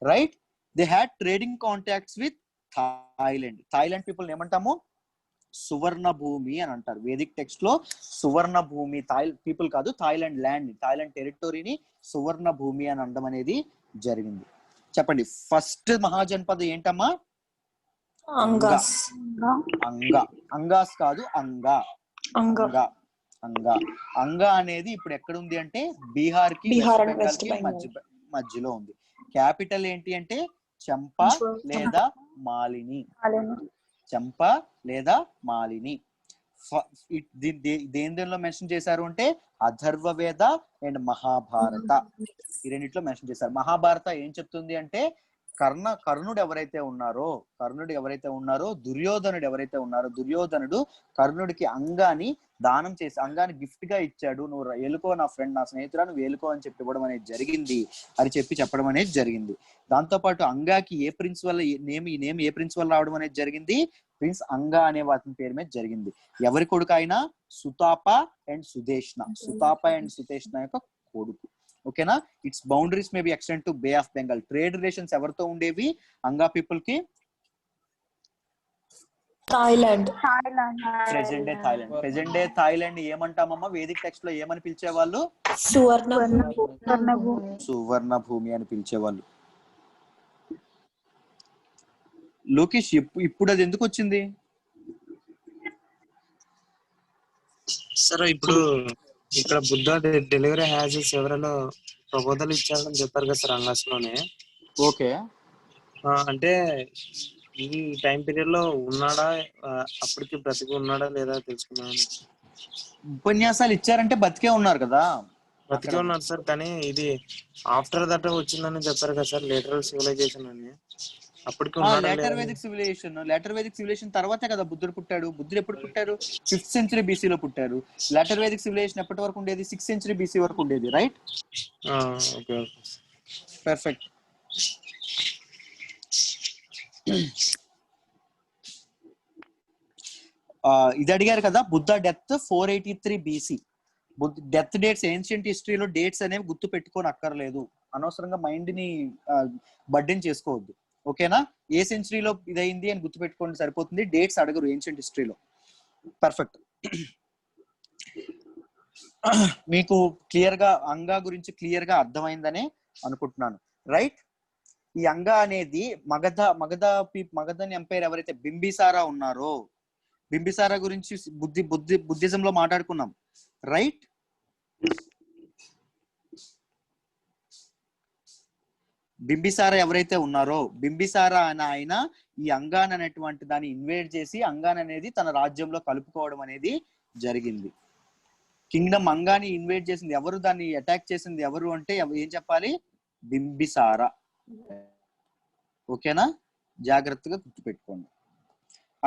Right, they had trading contacts with Thailand. Thailand people ఏమంటాము? సువర్ణ భూమి అని అంటారు. వేదిక్ టెక్స్ట్ లో సువర్ణ భూమి, పీపుల్ కాదు, థాయిలాండ్ ల్యాండ్, థాయిలాండ్ టెరిటరీని సువర్ణ భూమి అని అనడం అనేది జరిగింది. చెప్పండి, ఫస్ట్ మహాజనపద ఏంటమ్మా? అంగా. అంగా, అంగాస్ కాదు, అంగా. అంగా అంగా అంగా అనేది ఇప్పుడు ఎక్కడ ఉంది అంటే బీహార్ కి వెస్ట్ బెంగాల్ కి మధ్యలో ఉంది. క్యాపిటల్ ఏంటి అంటే చెంప లేదా మాలిని. చెంప లేదా మాలిని. దేనిలో మెన్షన్ చేశారు అంటే అథర్వవేద అండ్ మహాభారత, ఈ రెండిట్లో మెన్షన్ చేశారు. మహాభారత ఏం చెప్తుంది అంటే కర్ణుడు ఎవరైతే ఉన్నారో దుర్యోధనుడు కర్ణుడికి అంగాన్ని దానం చేసి అంగాన్ని గిఫ్ట్ గా ఇచ్చాడు. నువ్వు ఏలుకో నా ఫ్రెండ్, నా స్నేహితుడు, నువ్వు ఏలుకో అని చెప్పడం అనేది జరిగింది అని చెప్పడం అనేది జరిగింది. దాంతో పాటు అంగాకి ఏ ప్రిన్స్ వల్ల నేమ్ ఏ ప్రిన్స్ వల్ల రావడం అనేది జరిగింది, ప్రిన్స్ అంగా అనే వాటి పేరు మీద జరిగింది. ఎవరి కొడుకు అయినా సుతాప అండ్ సుదేష్ణ యొక్క కొడుకు. ఓకేనా. Its boundaries may be extend to Bay of Bengal. Trade relations ఎవరితో ఉండేవి అంగా పీపుల్ కి? థాయిలాండ్. ప్రెజెంట్ డే థాయిలాండ్ ఏమంటామమ్మా వేదిక టెక్స్ట్ లో ఏమని పిలిచేవాళ్ళు? సువర్ణ భూమి అని పిలిచేవాళ్ళు. లోకేష్ ఇప్పుడు అది ఎందుకు వచ్చింది సార్? ఇప్పుడు ఇక్కడ బుద్ధ డెలివరీ హ్యాజెస్ ఎవరైనా ప్రబోధాలు ఇచ్చారని చెప్పారు కదా సార్ అంగాస్లోనే. ఓకే, అంటే ఈ టైం పీరియడ్ లో ఉన్నాడా, అప్పటికి బ్రతికి ఉన్నాడా లేదా తెలుసుకున్నాను. ఉపన్యాసాలు ఇచ్చారంటే బతికే ఉన్నారు కదా. బతికే ఉన్నారు సార్, కానీ ఇది ఆఫ్టర్ దట్ వచ్చిందని చెప్పారు కదా సార్, లేటరల్ సివిలైజేషన్ అని. అప్పటికి లేటర్ వేదిక్ సివిలైజేషన్ తర్వాతే కదా బుద్ధుడు పుట్టాడు. బుద్ధుడు ఎప్పుడు పుట్టారు? 5th century BC లో పుట్టారు. లేటర్ వేదిక్ సివిలైజేషన్ ఎప్పటి వరకు ఉండేది? 6th century BC వరకు ఉండేది. Right, okay, perfect. ఇది అడిగారు కదా, Buddha death 483 BC. Death dates ancient హిస్టరీలో డేట్స్ అనేవి గుర్తు పెట్టుకొని అక్కర్లేదు, అనవసరంగా మైండ్ ని బర్డెన్ చేసుకోవద్దు. ఓకేనా. ఏ సెంచరీలో ఇదైంది అని గుర్తు పెట్టుకోండి సరిపోతుంది, డేట్స్ అడగరు ఏన్షియంట్ హిస్టరీలో. పర్ఫెక్ట్. మీకు క్లియర్ గా అంగా గురించి క్లియర్ గా అర్థమైందనే అనుకుంటున్నాను. రైట్. ఈ అంగా అనేది మగధన్ ఎంపైర్ ఎవరైతే బింబిసారా ఉన్నారో, బింబిసారా గురించి బుద్ధిజంలో మాట్లాడుకున్నాం. రైట్. బింబిసారా ఎవరైతే ఉన్నారో, బింబిసారా అని ఆయన ఈ అంగాన్ అనేటువంటి దాన్ని ఇన్వేడ్ చేసి అంగాన్ అనేది తన రాజ్యంలో కలుపుకోవడం అనేది జరిగింది. కింగ్డమ్ అంగాని ఇన్వేడ్ చేసింది ఎవరు, దాన్ని అటాక్ చేసింది ఎవరు అంటే ఏం చెప్పాలి? బింబిసారా. ఓకేనా, జాగ్రత్తగా గుర్తుపెట్టుకోండి.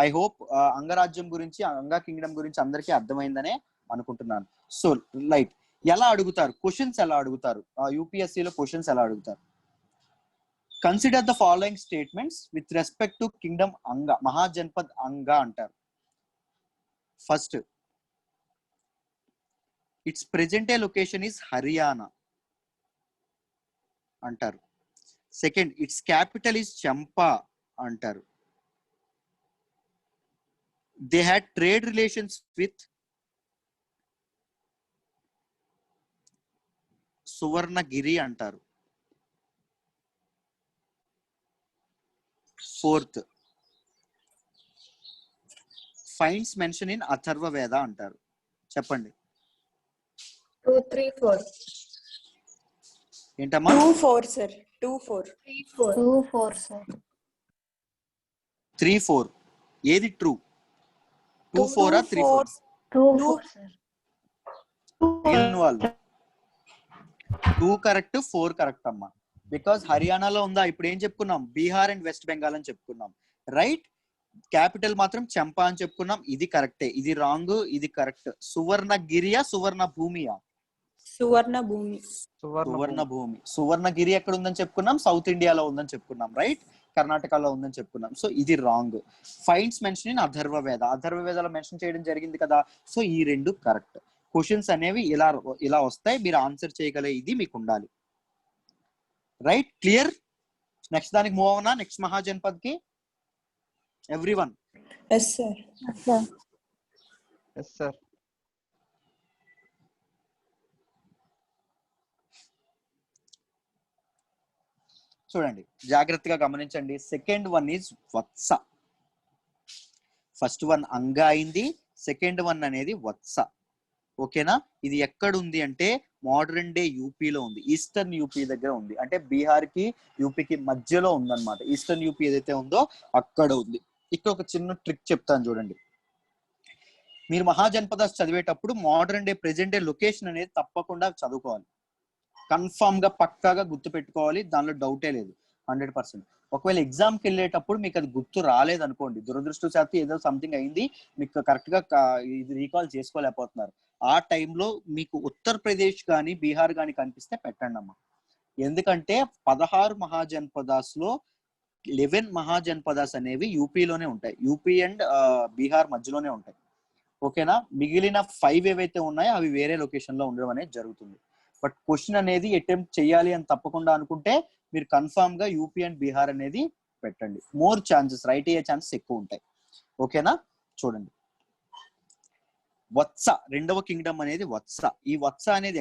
ఐ హోప్ అంగరాజ్యం గురించి, అంగా కింగ్డమ్ గురించి అందరికీ అర్థమైందనే అనుకుంటున్నాను. సో లైట్ ఎలా అడుగుతారు క్వశ్చన్స్, ఎలా అడుగుతారు యూపీఎస్సీలో క్వశ్చన్స్ ఎలా అడుగుతారు? Consider the following statements with respect to kingdom Anga, Mahajanpad Anga antaru. First, its present day location is Haryana antaru. Second, its capital is Champa antaru. They had trade relations with Suvarnagiri antaru. Fourth, finds mention in Atharva Veda అంటారు. చెప్పండి. 2, 3, 4. ఏంటమ్మా? 2, 4 సార్. 2, 4. 2, 4 సార్. 3, 4 ఏది ట్రూ? 2, 4 3, 4? 2, 4 సార్. వాళ్ళు 2 కరెక్ట్, 4 కరెక్ట్ అమ్మా. బికాస్ హర్యానాలో ఉందా? ఇప్పుడు ఏం చెప్పుకున్నాం? బీహార్ అండ్ వెస్ట్ బెంగాల్ అని చెప్పుకున్నాం. రైట్. క్యాపిటల్ మాత్రం చంపా అని చెప్పుకున్నాం. ఇది కరెక్టే. ఇది రాంగ్, ఇది కరెక్ట్. సువర్ణగిరియా సువర్ణ భూమియా? సువర్ణ భూమి. సువర్ణ భూమి. సువర్ణగిరి ఎక్కడ ఉందని చెప్పుకున్నాం? సౌత్ ఇండియాలో ఉందని చెప్పుకున్నాం. రైట్. కర్ణాటకలో ఉందని చెప్పుకున్నాం. సో ఇది wrong. Finds mention in Atharva వేద, అథర్వ వేదాలో మెన్షన్ చేయడం జరిగింది కదా. సో ఈ రెండు కరెక్ట్. క్వశ్చన్స్ అనేవి ఇలా వస్తాయి, మీరు ఆన్సర్ చేయగలే ఇది మీకు ఉండాలి. Right, clear. నెక్స్ట్ దానికి మూవ్ అవునా? నెక్స్ట్ మహాజనపద్ కి everyone? yes sir. yes sir. చూడండి, జాగ్రత్తగా గమనించండి. Second one is Vatsa. First one Anga అయింది, సెకండ్ వన్ అనేది వత్స. ఓకేనా? ఇది ఎక్కడ ఉంది అంటే మోడర్న్ డే యూపీలో ఉంది, ఈస్టర్న్ యూపీ దగ్గర ఉంది, అంటే బీహార్ కి యూపీకి మధ్యలో ఉందన్నమాట. ఈస్టర్న్ యూపీ ఏదైతే ఉందో అక్కడ ఉంది. ఇక్కడ ఒక చిన్న ట్రిక్ చెప్తాను చూడండి. మీరు మహాజనపదాస్ చదివేటప్పుడు modern day present day location అనేది తప్పకుండా చదువుకోవాలి, కన్ఫామ్ గా పక్కాగా గుర్తు పెట్టుకోవాలి, దానిలో డౌటే లేదు 100%. ఒకవేళ ఎగ్జామ్కి వెళ్ళేటప్పుడు మీకు అది గుర్తు రాలేదు అనుకోండి, దురదృష్టవశాత్తు ఏదో సంథింగ్ అయింది, మీకు కరెక్ట్ గా ఇది రీకాల్ చేసుకోలేకపోతున్నారు, ఆ టైంలో మీకు ఉత్తరప్రదేశ్ కానీ బీహార్ కానీ కనిపిస్తే పెట్టండి అమ్మా. ఎందుకంటే 16 మహాజనపదాస్ లో 11 మహాజనపదాస్ అనేవి యూపీలోనే ఉంటాయి, యూపీ అండ్ బీహార్ మధ్యలోనే ఉంటాయి. ఓకేనా, మిగిలిన 5 ఏవైతే ఉన్నాయో అవి వేరే లొకేషన్ లో ఉండడం అనేది జరుగుతుంది. బట్ క్వశ్చన్ అనేది అటెంప్ట్ చేయాలి అని తప్పకుండా అనుకుంటే మీరు కన్ఫామ్ గా యూపీ అండ్ బీహార్ అనేది పెట్టండి, మోర్ ఛాన్సెస్, రైట్ అయ్యే ఛాన్సెస్ ఎక్కువ ఉంటాయి. ఓకేనా, చూడండి. వత్స రెండవ కింగ్డమ్ అనేది వత్స. ఈ వత్స అనేది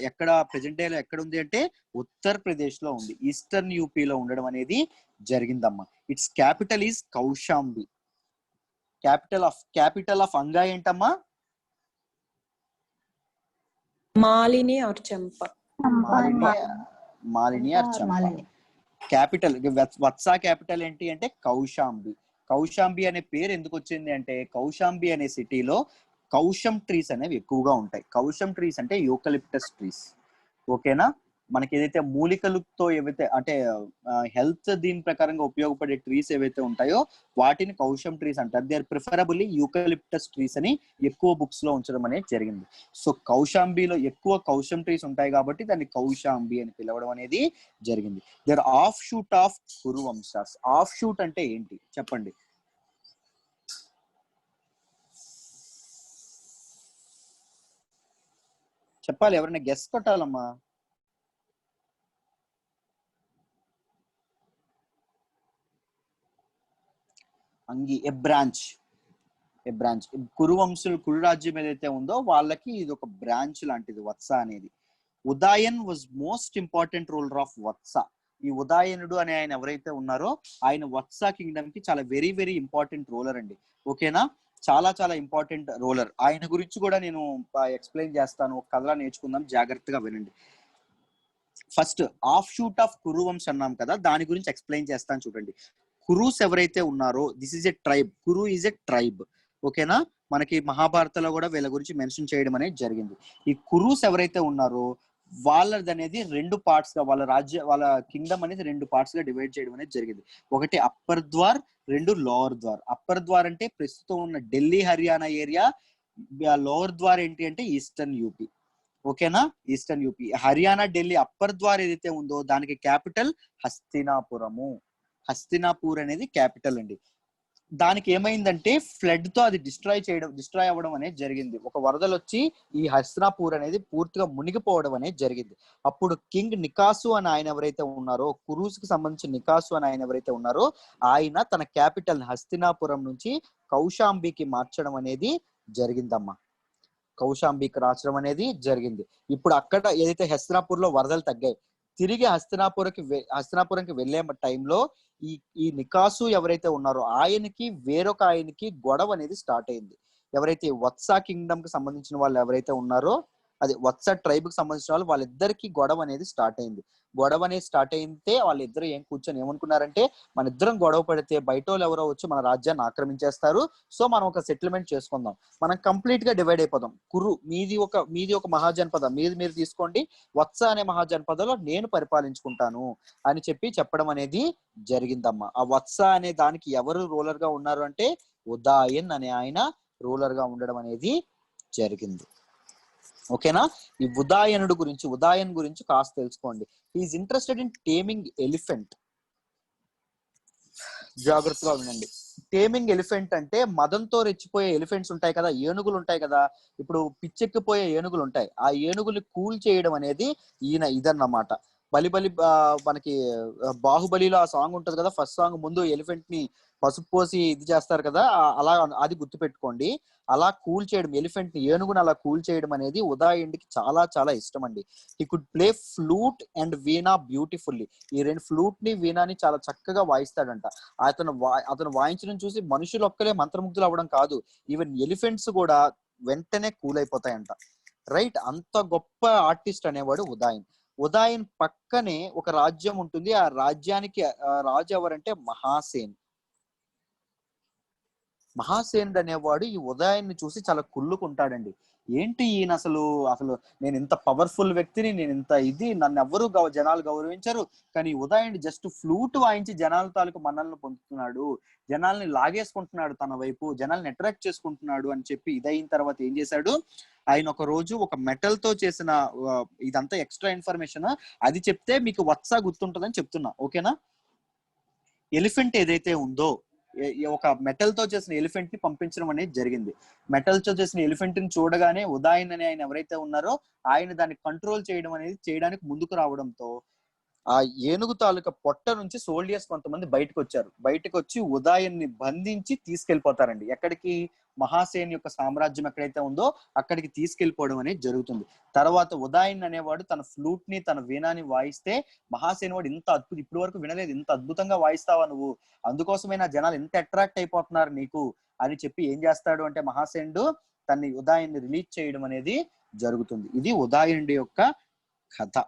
ఎక్కడ ప్రెసెంట్ డే లో ఎక్కడ ఉంది అంటే ఉత్తరప్రదేశ్ లో ఉంది, ఈస్టర్న్ యూపీలో ఉండడం అనేది జరిగిందమ్మా. Its capital is Kaushambi. Capital of Anga ఏంటమ్మా? Malini or Champa. Malini or Champa. Capital Vatsa capital ఏంటి అంటే కౌశాంబి. కౌశాంబి అనే పేరు ఎందుకు వచ్చింది అంటే కౌశాంబి అనే సిటీలో కౌశం ట్రీస్ అనేవి ఎక్కువగా ఉంటాయి. కౌశం ట్రీస్ అంటే యూకలిప్టస్ ట్రీస్. ఓకేనా, మనకి ఏదైతే మూలికలతో ఏవైతే అంటే హెల్త్ దీని ప్రకారంగా ఉపయోగపడే ట్రీస్ ఏవైతే ఉంటాయో వాటిని కౌశం ట్రీస్ అంటారు. They are preferably eucalyptus trees అని ఎక్కువ బుక్స్ లో ఉంచడం అనేది జరిగింది. సో కౌశాంబిలో ఎక్కువ కౌశం ట్రీస్ ఉంటాయి కాబట్టి దాన్ని కౌశాంబి అని పిలవడం అనేది జరిగింది. They are offshoot of Kuru వంశాస్. ఆఫ్ షూట్ అంటే ఏంటి చెప్పండి? చెప్పాలి, ఎవరైనా గెస్ కొట్టాలమ్మా. అంగి ఏ బ్రాంచ్. కురు వంశులు, కురు రాజ్యం ఏదైతే ఉందో వాళ్ళకి ఇది ఒక బ్రాంచ్ లాంటిది వత్స అనేది. Udayan was most important ruler of Vatsa. ఈ ఉదాయనుడు అనే ఆయన ఎవరైతే ఉన్నారో ఆయన వత్స కింగ్డమ్ కి చాలా వెరీ వెరీ ఇంపార్టెంట్ రూలర్ అండి. ఓకేనా, చాలా చాలా ఇంపార్టెంట్ రూలర్. ఆయన గురించి కూడా నేను ఎక్స్ప్లెయిన్ చేస్తాను, ఒక కథలా నేర్చుకుందాం, జాగ్రత్తగా వినండి. ఫస్ట్ ఆఫ్ షూట్ ఆఫ్ కురు వంశ అన్నాం కదా, దాని గురించి ఎక్స్ప్లెయిన్ చేస్తాను చూడండి. కురూస్ ఎవరైతే ఉన్నారో this is a tribe. Kuru is a tribe. ఓకేనా, మనకి మహాభారతంలో కూడా వీళ్ళ గురించి మెన్షన్ చేయడం అనేది జరిగింది. ఈ కురూస్ ఎవరైతే ఉన్నారో వాళ్ళది అనేది 2 పార్ట్స్ గా వాళ్ళ కింగ్డమ్ అనేది 2 పార్ట్స్ గా డివైడ్ చేయడం అనేది జరిగింది. ఒకటి అప్పర్ ద్వార్, 2 లోవర్ ద్వార్. అప్పర్ ద్వార్ అంటే ప్రస్తుతం ఉన్న ఢిల్లీ హర్యానా ఏరియా, లోవర్ ద్వార్ ఏంటి అంటే ఈస్టర్న్ యూపీ. ఓకేనా, eastern UP. Haryana Delhi upper ద్వార్ ఏదైతే ఉందో దానికి క్యాపిటల్ హస్తినాపురము. హస్తినాపూర్ అనేది క్యాపిటల్ అండి. దానికి ఏమైందంటే ఫ్లడ్ తో అది డిస్ట్రాయ్ అవ్వడం అనేది జరిగింది. ఒక వరదలు వచ్చి ఈ హస్తినాపూర్ అనేది పూర్తిగా మునిగిపోవడం అనేది జరిగింది. అప్పుడు కింగ్ నికాసు అని ఆయన ఎవరైతే ఉన్నారో, కురూస్ కి సంబంధించిన నికాసు అని ఆయన ఎవరైతే ఉన్నారో ఆయన తన క్యాపిటల్ హస్తినాపురం నుంచి కౌశాంబికి మార్చడం అనేది జరిగిందమ్మా. కౌశాంబికి రాచడం అనేది జరిగింది. ఇప్పుడు అక్కడ ఏదైతే హస్తినాపూర్ లో వరదలు తగ్గాయి, తిరిగి హస్తినాపురంకి వెళ్లే టైంలో ఈ నికాసు ఎవరైతే ఉన్నారో వేరొక ఆయనకి గొడవ అనేది స్టార్ట్ అయింది. ఎవరైతే వత్స కింగ్డమ్ కి సంబంధించిన వాళ్ళు ఎవరైతే ఉన్నారో, అది వత్స ట్రైబ్ కి సంబంధించిన వాళ్ళు, వాళ్ళిద్దరికి గొడవ అనేది స్టార్ట్ అయింది. గొడవ అనేది స్టార్ట్ అయితే వాళ్ళిద్దరు ఏమనుకున్నారంటే మన ఇద్దరం గొడవ పడితే బయట వాళ్ళు ఎవరో వచ్చి మన రాజ్యాన్ని ఆక్రమించేస్తారు, సో మనం ఒక సెటిల్మెంట్ చేసుకుందాం, మనం కంప్లీట్ గా డివైడ్ అయిపోదాం. కురు మీది ఒక మహాజనపద, మీరు తీసుకోండి, వత్స అనే మహాజనపదలో నేను పరిపాలించుకుంటాను అని చెప్పడం అనేది జరిగిందమ్మా. ఆ వత్స అనే దానికి ఎవరు రూలర్ గా ఉన్నారు అంటే ఉదాయన్ అనే ఆయన రూలర్ గా ఉండడం అనేది జరిగింది. ఓకేనా, ఈ ఉదాయన్ గురించి కాస్త తెలుసుకోండి. He is interested in taming elephant. జాగ్రత్తగా ఉండండి. టేమింగ్ ఎలిఫెంట్ అంటే మదంతో రెచ్చిపోయే ఎలిఫెంట్స్ ఉంటాయి కదా, ఏనుగులు ఉంటాయి కదా, ఇప్పుడు పిచ్చెక్కిపోయే ఏనుగులు ఉంటాయి, ఆ ఏనుగులు కూల్ చేయడం అనేది ఇదన్నమాట. మనకి బాహుబలిలో ఆ సాంగ్ ఉంటది కదా, ఫస్ట్ సాంగ్ ముందు ఎలిఫెంట్ ని పసుపు పోసి ఇది చేస్తారు కదా, అలా అది గుర్తుపెట్టుకోండి. అలా కూల్ చేయడం, ఎలిఫెంట్ ని, ఏనుగుని అలా కూల్ చేయడం అనేది ఉదాయన్కి చాలా చాలా ఇష్టం అండి. He could play flute and veena beautifully. ఈ 2 ఫ్లూట్ ని వీణాని చాలా చక్కగా వాయిస్తాడంట. అతను వాయించడం చూసి మనుషులు ఒక్కలే మంత్రముగ్ధులు అవ్వడం కాదు, ఈవెన్ ఎలిఫెంట్స్ కూడా వెంటనే కూల్ అయిపోతాయంట. రైట్. అంత గొప్ప ఆర్టిస్ట్ అనేవాడు ఉదాయన్. ఉదాయన్ పక్కనే ఒక రాజ్యం ఉంటుంది. ఆ రాజ్యానికి రాజు ఎవరంటే మహాసేన్. మహాసేనుడు అనేవాడు ఈ ఉదయాన్ని చూసి చాలా కుళ్ళుకుంటాడండి. ఏంటి ఈయన అసలు అసలు నేను ఇంత పవర్ఫుల్ వ్యక్తిని, నేను ఇంత ఇది, నన్ను ఎవ్వరూ జనాలు గౌరవించరు, కానీ ఉదయాన్ని జస్ట్ ఫ్లూట్ వాయించి జనాల తాలూకు మన్నలను పొందుతున్నాడు, జనాల్ని లాగేసుకుంటున్నాడు తన వైపు, జనాల్ని అట్రాక్ట్ చేసుకుంటున్నాడు అని చెప్పి ఇదైన తర్వాత ఏం చేశాడు, ఆయన ఒక రోజు ఒక మెటల్ తో చేసిన ఇదంతా ఎక్స్ట్రా ఇన్ఫర్మేషన్, అది చెప్తే మీకు వత్స గుర్తుంటుందని చెప్తున్నా, ఓకేనా. ఎలిఫెంట్ ఏదైతే ఉందో, ఒక మెటల్ తో చేసిన ఎలిఫెంట్ ని పంపించడం అనేది జరిగింది. మెటల్ తో చేసిన ఎలిఫెంట్ ని చూడగానే ఉదాయన్ అని ఆయన ఎవరైతే ఉన్నారో ఆయన దాన్ని కంట్రోల్ చేయడం అనేది చేయడానికి ముందుకు రావడంతో ఆ ఏనుగు తాలూకా పొట్ట నుంచి సోల్డియర్స్ కొంతమంది బయటకు వచ్చారు. బయటకు వచ్చి ఉదాయన్ని బంధించి తీసుకెళ్లిపోతారండి. ఎక్కడికి? మహాసేన్ యొక్క సామ్రాజ్యం ఎక్కడైతే ఉందో అక్కడికి తీసుకెళ్లిపోవడం అనేది జరుగుతుంది. తర్వాత ఉదాయన్ అనేవాడు తన ఫ్లూట్ ని, తన వీణాని వాయిస్తే మహాసేన్ వాడు ఇంత అద్భుతం, ఇప్పటి వరకు వినలేదు, ఇంత అద్భుతంగా వాయిస్తావా నువ్వు, అందుకోసమే నా జనాలు ఎంత అట్రాక్ట్ అయిపోతున్నారు నీకు అని చెప్పి ఏం చేస్తాడు అంటే మహాసేనుడు తన్ని ఉదాయన్ని రిలీజ్ చేయడం అనేది జరుగుతుంది. ఇది ఉదాయనుడి యొక్క కథ.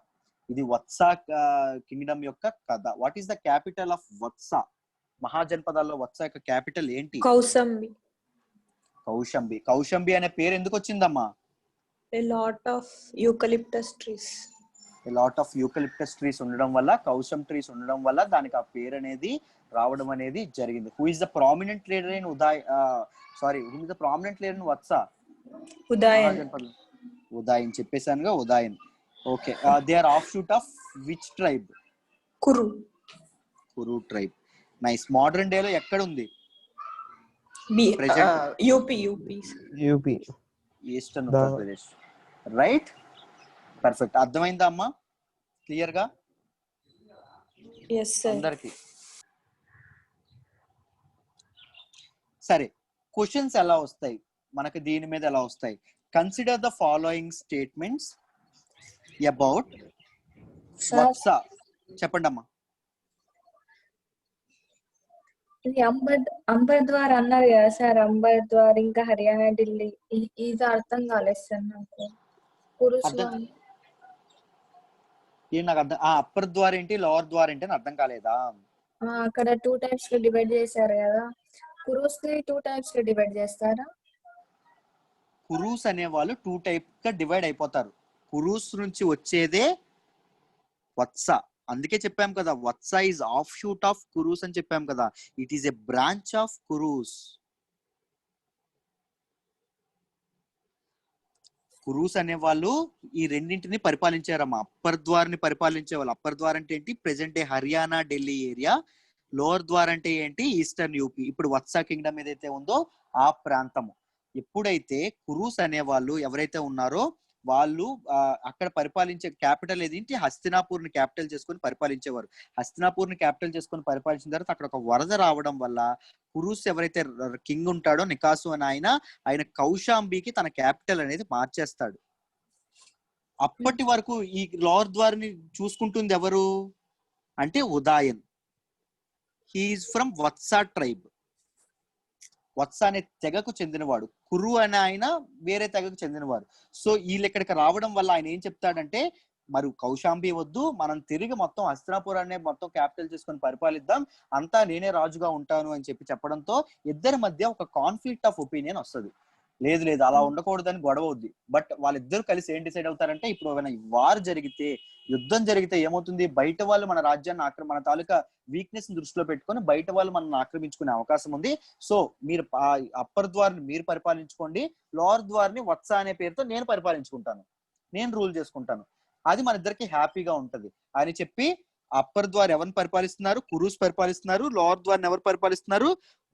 ఇది వత్స కింగ్డమ్ యొక్క కథ. What is the capital of Vatsa? మహాజనపదాల్లో వత్స యొక్క క్యాపిటల్ ఏంటి? కౌసంబి. కౌశంబి. కౌశంబి అనే పేరు ఎందుకు వచ్చిందమ్మా? A lot of eucalyptus trees. Lot of eucalyptus trees ఉండడం వల్ల, కౌశం ట్రీస్ ఉండడం వల్ల దానికి ఆ పేరు అనేది రావడం అనేది జరిగింది. Who is the prominent leader in who is the prominent leader in Vatsa? Udayan. Udayan చెప్పేసానుగా, Udayan. Okay. They are offshoot of which tribe? Kuru. Kuru tribe. Nice. Modern day లో ఎక్కడ ఉంది? UP. Eastern Uttar Pradesh. Right, perfect. అర్థమైందా అమ్మా క్లియర్ గా అందరికి? సరే, క్వశ్చన్స్ ఎలా వస్తాయి మనకి దీని మీద, ఎలా వస్తాయి? Consider the following statements about Vatsa. చెప్పండి అమ్మా. అంబర్ ద్వార్ అన్నారు కదా సార్, అంబర్ ద్వార్ ఇంకా హర్యానా ఢిల్లీ, ఇది అర్థం కాలేదు సార్ నాకు. నాకు అర్థం. అప్పర్ ద్వార్ ఏంటి, లోవర్ ద్వార్ ఏంటి అని అర్థం కాలేదా? అక్కడ 2 టైప్స్ లో డివైడ్ చేశారు కదా, కురూస్ ని 2 టైప్స్ లో డివైడ్ చేస్తారా? కురూస్ అనే వాళ్ళు 2 టైప్ గా డివైడ్ అయిపోతారు. కురూస్ నుంచి వచ్చేదే వత్స. అందుకే చెప్పాం కదా, Vatsa is offshoot of Kurus అని చెప్పాం కదా. It is a branch of Kurus. Kurus అనే వాళ్ళు ఈ రెండింటిని పరిపాలించారమ్మా. అప్పర్ ద్వార్ని పరిపాలించే వాళ్ళు. అప్పర్ ద్వార్ అంటే ఏంటి? Present day Haryana Delhi area. Lower ద్వార్ అంటే ఏంటి? Eastern UP. ఇప్పుడు వత్స కింగ్డమ్ ఏదైతే ఉందో ఆ ప్రాంతము. ఎప్పుడైతే కురూస్ అనే వాళ్ళు ఎవరైతే ఉన్నారో వాళ్ళు అక్కడ పరిపాలించే క్యాపిటల్ ఏదేంటి? హస్తినాపూర్ ని క్యాపిటల్ చేసుకొని పరిపాలించేవారు. హస్తినాపూర్ ని క్యాపిటల్ చేసుకొని పరిపాలించిన తర్వాత అక్కడ ఒక వరద రావడం వల్ల కురూస్ ఎవరైతే కింగ్ ఉంటాడో నికాసు అని ఆయన కౌశాంబికి తన క్యాపిటల్ అనేది మార్చేస్తాడు. అప్పటి వరకు ఈ లోవర్ ద్వార్ని చూసుకుంటుంది ఎవరు అంటే Udayan. He is from Vatsa tribe. Vatsa అనే తెగకు చెందినవాడు. కురు అనే ఆయన వేరే తెగకు చెందినవారు. సో వీళ్ళు ఇక్కడికి రావడం వల్ల ఆయన ఏం చెప్తాడంటే, మరి కౌశాంబి వద్దు, మనం తిరిగి మొత్తం హస్తినాపురాన్ని మొత్తం క్యాపిటల్ చేసుకొని పరిపాలిద్దాం, అంతా నేనే రాజుగా ఉంటాను అని చెప్పడంతో ఇద్దరి మధ్య ఒక కాన్ఫ్లిక్ట్ ఆఫ్ ఒపీనియన్ వస్తుంది. లేదు లేదు అలా ఉండకూడదని గొడవ అవుద్ది. బట్ వాళ్ళిద్దరు కలిసి ఏం డిసైడ్ అవుతారంటే, ఇప్పుడు వార్ జరిగితే, యుద్ధం జరిగితే ఏమవుతుంది, బయట వాళ్ళు మన రాజ్యాన్ని మన తాలూకా వీక్నెస్ ని దృష్టిలో పెట్టుకొని బయట వాళ్ళు మనల్ని ఆక్రమించుకునే అవకాశం ఉంది. సో మీరు అప్పర్ ద్వార్ని మీరు పరిపాలించుకోండి, లోవర్ ద్వార్ని వత్స అనే పేరుతో నేను పరిపాలించుకుంటాను, నేను రూల్ చేసుకుంటాను, అది మన ఇద్దరికి హ్యాపీగా ఉంటది అని చెప్పి అప్పర్ ద్వార్ ఎవరిని పరిపాలిస్తున్నారు? కురూస్ పరిపాలిస్తున్నారు. లోవర్ ద్వార్ని ఎవరు పరిపాలిస్తున్నారు?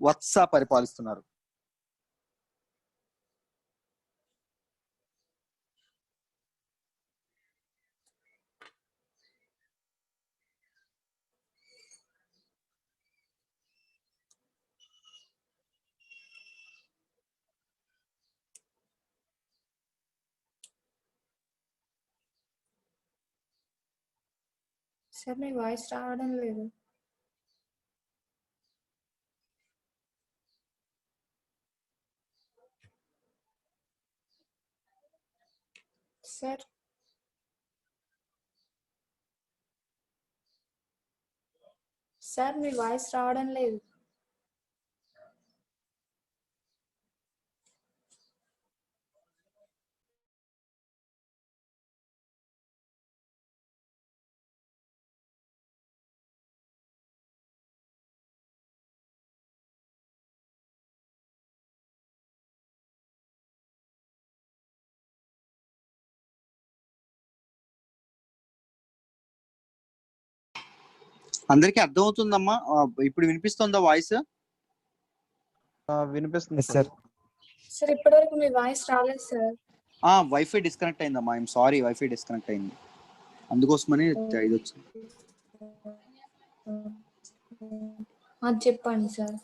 వత్స పరిపాలిస్తున్నారు. సార్ మీ వాయిస్ రావడం లేదు. సార్ సార్ మీ వాయిస్ రావడం లేదు. అందరికి అర్థమవుతుందమ్మా? ఇప్పుడు వినిపిస్తుందా వాయిస్? వినిపిస్తుంది సార్. సార్ ఇప్పటివరకు మీ వాయిస్ రాలేదు సార్. వైఫై డిస్కనెక్ట్ అయిందమ్మా. ఐఎమ్ సారీ, వైఫై డిస్కనెక్ట్ అయింది, అందుకోసమని ఇది వచ్చింది. చెప్పండి సార్.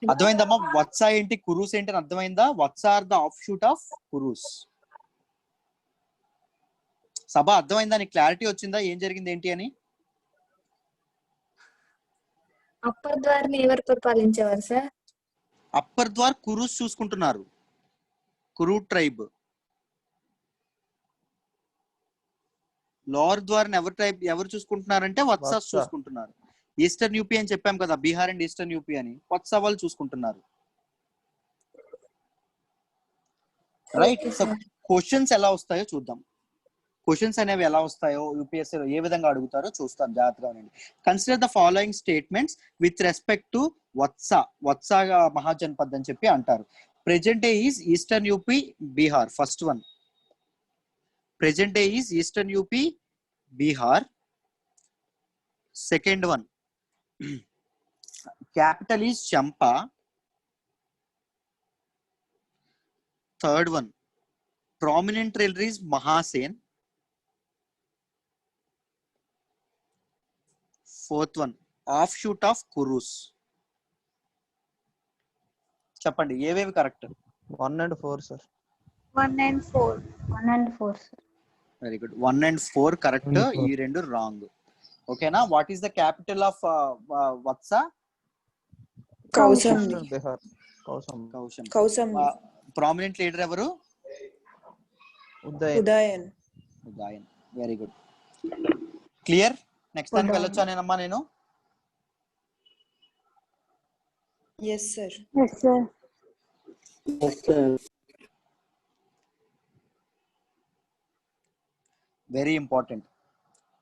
అర్థమైందమ్మా? వత్స ఏంటి, కురూస్ ఏంటి అని అర్థమైందా? Vatsa are the offshoot of Kurus. సభ అర్థమైందా? నీకు క్లారిటీ వచ్చిందా ఏం జరిగింది ఏంటి అని? అప్పర్ ద్వారాని ఎవరు పరిపాలించేవారు సార్? అప్పర్ ద్వార్ కురూస్ చూసుకుంటున్నారు, కురూ ట్రైబ్. లోవర్ ద్వార్ ఎవరు చూసుకుంటున్నారంటే వత్సాస్ చూసుకుంటున్నారు. ఈస్టర్న్ యూపీ అని చెప్పాం కదా, బీహార్ అండ్ ఈస్టర్న్ యూపీ అని, వత్స వాళ్ళు చూసుకుంటున్నారు. రైట్. సో క్వశ్చన్స్ ఎలా వస్తాయో చూద్దాం. క్వశ్చన్స్ అనేవి ఎలా వస్తాయో యూపీఎస్సీలో ఏ విధంగా అడుగుతారో చూస్తాం, జాగ్రత్తగా ఉండండి. Consider the following statements with respect to Vatsa. Vatsa Mahajanapad అని చెప్పి అంటారు. Present day is eastern UP Bihar. First one, present day is eastern UP Bihar. Second one, capital is Champa. Third one, prominent ruler is Mahasen. Fourth one, offshoot of Kurus. చెప్పండి ఏవేవి correct? 1 and 4 sir. 1 and 4. 1 and 4 sir. Very good. 1 and 4 correct, ఈ రెండు రాంగ్. ఓకేనా? What is the capital of Vatsa? Kausambi. Bihar. Kausambi. Prominent leader ఎవరు? Udayan. Udayan. Very good, clear. Next దానికి వెళ్ళొచ్చా నేనమ్మా నేను? Yes, sir. Yes sir. Very important.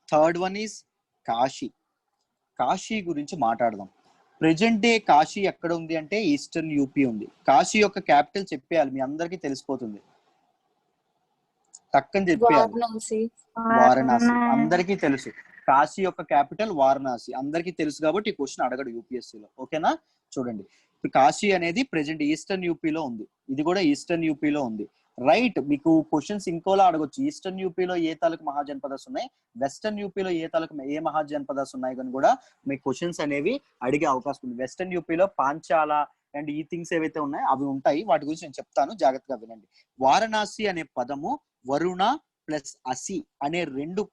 Third one is Kashi. Kashi గురించి మాట్లాడదాం. ప్రెజెంట్ డే కాశీ ఎక్కడ ఉంది అంటే ఈస్టర్న్ యూపీ ఉంది. కాశీ యొక్క క్యాపిటల్ చెప్పేయాలి, మీ అందరికీ తెలిసిపోతుంది, టక్కని చెప్పేయాలి. వారణాసి అందరికీ తెలుసు. కాశీ యొక్క క్యాపిటల్ వారణాసి అందరికీ తెలుసు కాబట్టి ఈ క్వశ్చన్ అడగడు యూపీఎస్సీలో. ఓకేనా? చూడండి, కాశీ అనేది ప్రెజెంట్ ఈస్టర్న్ యూపీలో ఉంది, ఇది కూడా ఈస్టర్న్ యూపీలో ఉంది. రైట్. మీకు క్వశ్చన్స్ ఇంకోలా అడగొచ్చు. ఈస్టర్న్ యూపీలో ఏ తాలూకు మహాజనపదాస్ ఉన్నాయి, వెస్టర్న్ యూపీలో ఏ మహాజనపదాస్ ఉన్నాయి కానీ కూడా మీకు క్వశ్చన్స్ అనేవి అడిగే అవకాశం ఉంది. వెస్టర్న్ యూపీలో పాంచాల అండ్ ఈ థింగ్స్ ఏవైతే ఉన్నాయో అవి ఉంటాయి, వాటి గురించి నేను చెప్తాను, జాగ్రత్తగా వినండి. వారణాసి అనే పదము వరుణ ప్లస్ అసి అనే రెండు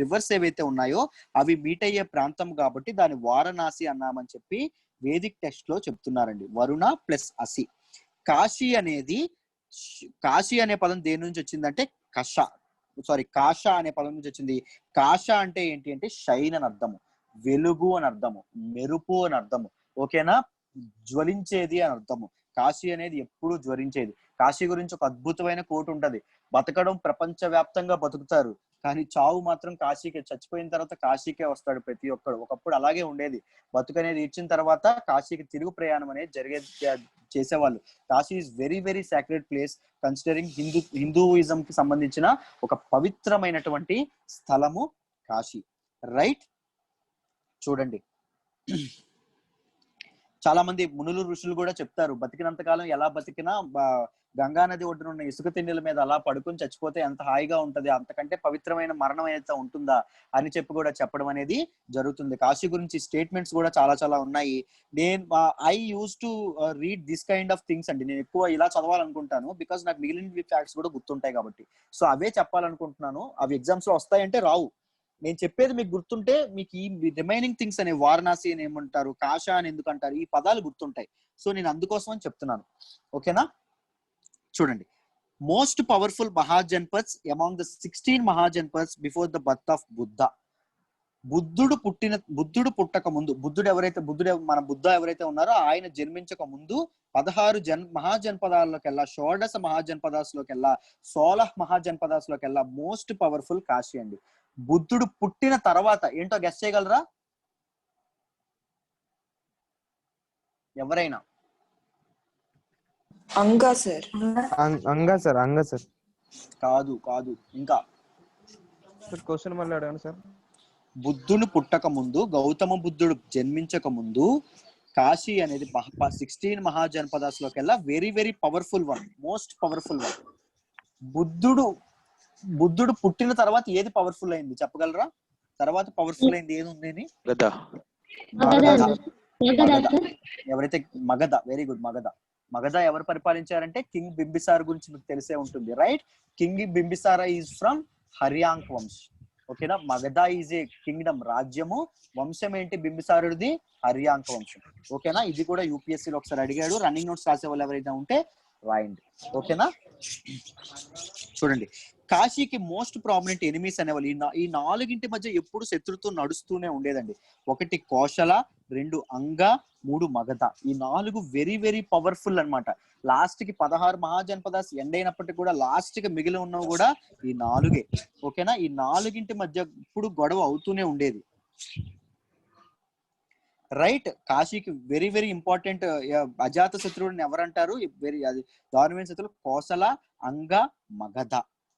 రివర్స్ ఏవైతే ఉన్నాయో అవి మీట్ అయ్యే ప్రాంతం కాబట్టి దాన్ని వారణాసి అన్నామని చెప్పి వేదిక్ టెక్స్ట్ లో చెప్తున్నారండి. వరుణ ప్లస్ అసి. కాశీ అనే పదం దేని నుంచి వచ్చిందంటే కాష అనే పదం నుంచి వచ్చింది. కాష అంటే ఏంటి అంటే షైన్ అని అర్థము, వెలుగు అని అర్థము, మెరుపు అని అర్థము. ఓకేనా? జ్వలించేది అని అర్థము. కాశీ అనేది ఎప్పుడు జ్వలించేది. కాశీ గురించి ఒక అద్భుతమైన కోట్ ఉంటది, బతకడం ప్రపంచ వ్యాప్తంగా బతుకుతారు కానీ చావు మాత్రం కాశీకే, చచ్చిపోయిన తర్వాత కాశీకే వస్తాడు ప్రతి ఒక్కడు. ఒకప్పుడు అలాగే ఉండేది, బతుకనేది ఇచ్చిన తర్వాత కాశీకి తిరుగు ప్రయాణం అనేది చేసేవాళ్ళు. Kashi is very very sacred place considering Hinduism కి సంబంధించిన ఒక పవిత్రమైనటువంటి స్థలము కాశీ. రైట్. చూడండి, చాలా మంది మునులు ఋషులు కూడా చెప్తారు, బతికినంత కాలం ఎలా బతికినా గంగా నది ఒడ్డున ఉన్న ఇసుక తిండిల మీద అలా పడుకుని చచ్చిపోతే ఎంత హాయిగా ఉంటది, అంతకంటే పవిత్రమైన మరణం అయితే ఉంటుందా అని చెప్పి కూడా చెప్పడం అనేది జరుగుతుంది. కాశీ గురించి స్టేట్మెంట్స్ కూడా చాలా చాలా ఉన్నాయి. I use to read this kind of things అండి. నేను ఎక్కువ ఇలా చదవాలనుకుంటాను బికాస్ నాకు మిగిలిన ఫ్యాక్ట్స్ కూడా గుర్తుంటాయి కాబట్టి. సో అవే చెప్పాలనుకుంటున్నాను. అవి ఎగ్జామ్స్ లో వస్తాయంటే రావు. నేను చెప్పేది మీకు గుర్తుంటే మీకు ఈ రిమైనింగ్ థింగ్స్ అనే వారణాసి అని ఏమంటారు, కాశా అని ఎందుకు అంటారు, ఈ పదాలు గుర్తుంటాయి. సో నేను అందుకోసం అని చెప్తున్నాను. ఓకేనా? చూడండి, most powerful Mahajanapadas among the 16 Mahajanapadas before the birth of Buddha. బుద్ధుడు పుట్టక ముందు, మన బుద్ధ ఎవరైతే ఉన్నారో ఆయన జన్మించక ముందు 16 మహాజన్పదాల్లోకెల్లా, షోడశ మహాజన్పదాస్లోకెల్లా, 16 మహాజన్పదాస్లోకెల్లా మోస్ట్ పవర్ఫుల్ కాశీ అండి. బుద్ధుడు పుట్టిన తర్వాత ఏంటో గెస్ చేయగలరా ఎవరైనా? అంగా సార్. అంగా సార్ కాదు. ఇంకా క్వశ్చన్ మళ్ళీ అడగండి సార్. బుద్ధుడు పుట్టక ముందు, గౌతమ బుద్ధుడు జన్మించక ముందు కాశీ అనేది 16 మహాజనపదాస్లోకెల్లా very very powerful one, most powerful one. బుద్ధుడు పుట్టిన తర్వాత ఏది పవర్ఫుల్ అయింది చెప్పగలరా? తర్వాత పవర్ఫుల్ అయింది ఏది ఉంది? ఎవరైతే మగధ, వెరీ గుడ్, మగధ ఎవరు పరిపాలించారంటే కింగ్ బింబిసార్ గురించి మీకు తెలిసే ఉంటుంది, right? King Bimbisara is from Haryank vansh. ఓకేనా? మగధ ఈజ్ ఏ కింగ్డమ్, రాజ్యము. వంశం ఏంటి బింబిసారుడిది? హర్యాంక వంశం. ఓకేనా? ఇది కూడా యూపీఎస్సీలో ఒకసారి అడిగాడు. రన్నింగ్ నోట్స్ రాసే వాళ్ళు ఎవరైతే ఉంటే రాయండి. ఓకేనా? చూడండి, కాశీకి మోస్ట్ ప్రామినెంట్ ఎనిమీస్ అనేవాళ్ళు ఈ నాలుగింటి మధ్య ఎప్పుడు శత్రుత్వం నడుస్తూనే ఉండేదండి. 1 కోశల, 2 అంగ, 3 మగధ. ఈ 4 వెరీ వెరీ పవర్ఫుల్ అన్నమాట. లాస్ట్ కి 16 మహాజనపదాస్ ఎండ్ అయినప్పటికీ కూడా లాస్ట్ కి మిగిలి ఉన్నవి కూడా ఈ 4. ఓకేనా? ఈ 4గింటి మధ్య ఇప్పుడు గొడవ అవుతూనే ఉండేది, రైట్? కాశీకి వెరీ వెరీ ఇంపార్టెంట్ అజాత శత్రువుని ఎవరంటారు? వెరీ అది దారుణమైన శత్రువులు కోసల, అంగ, మగధ.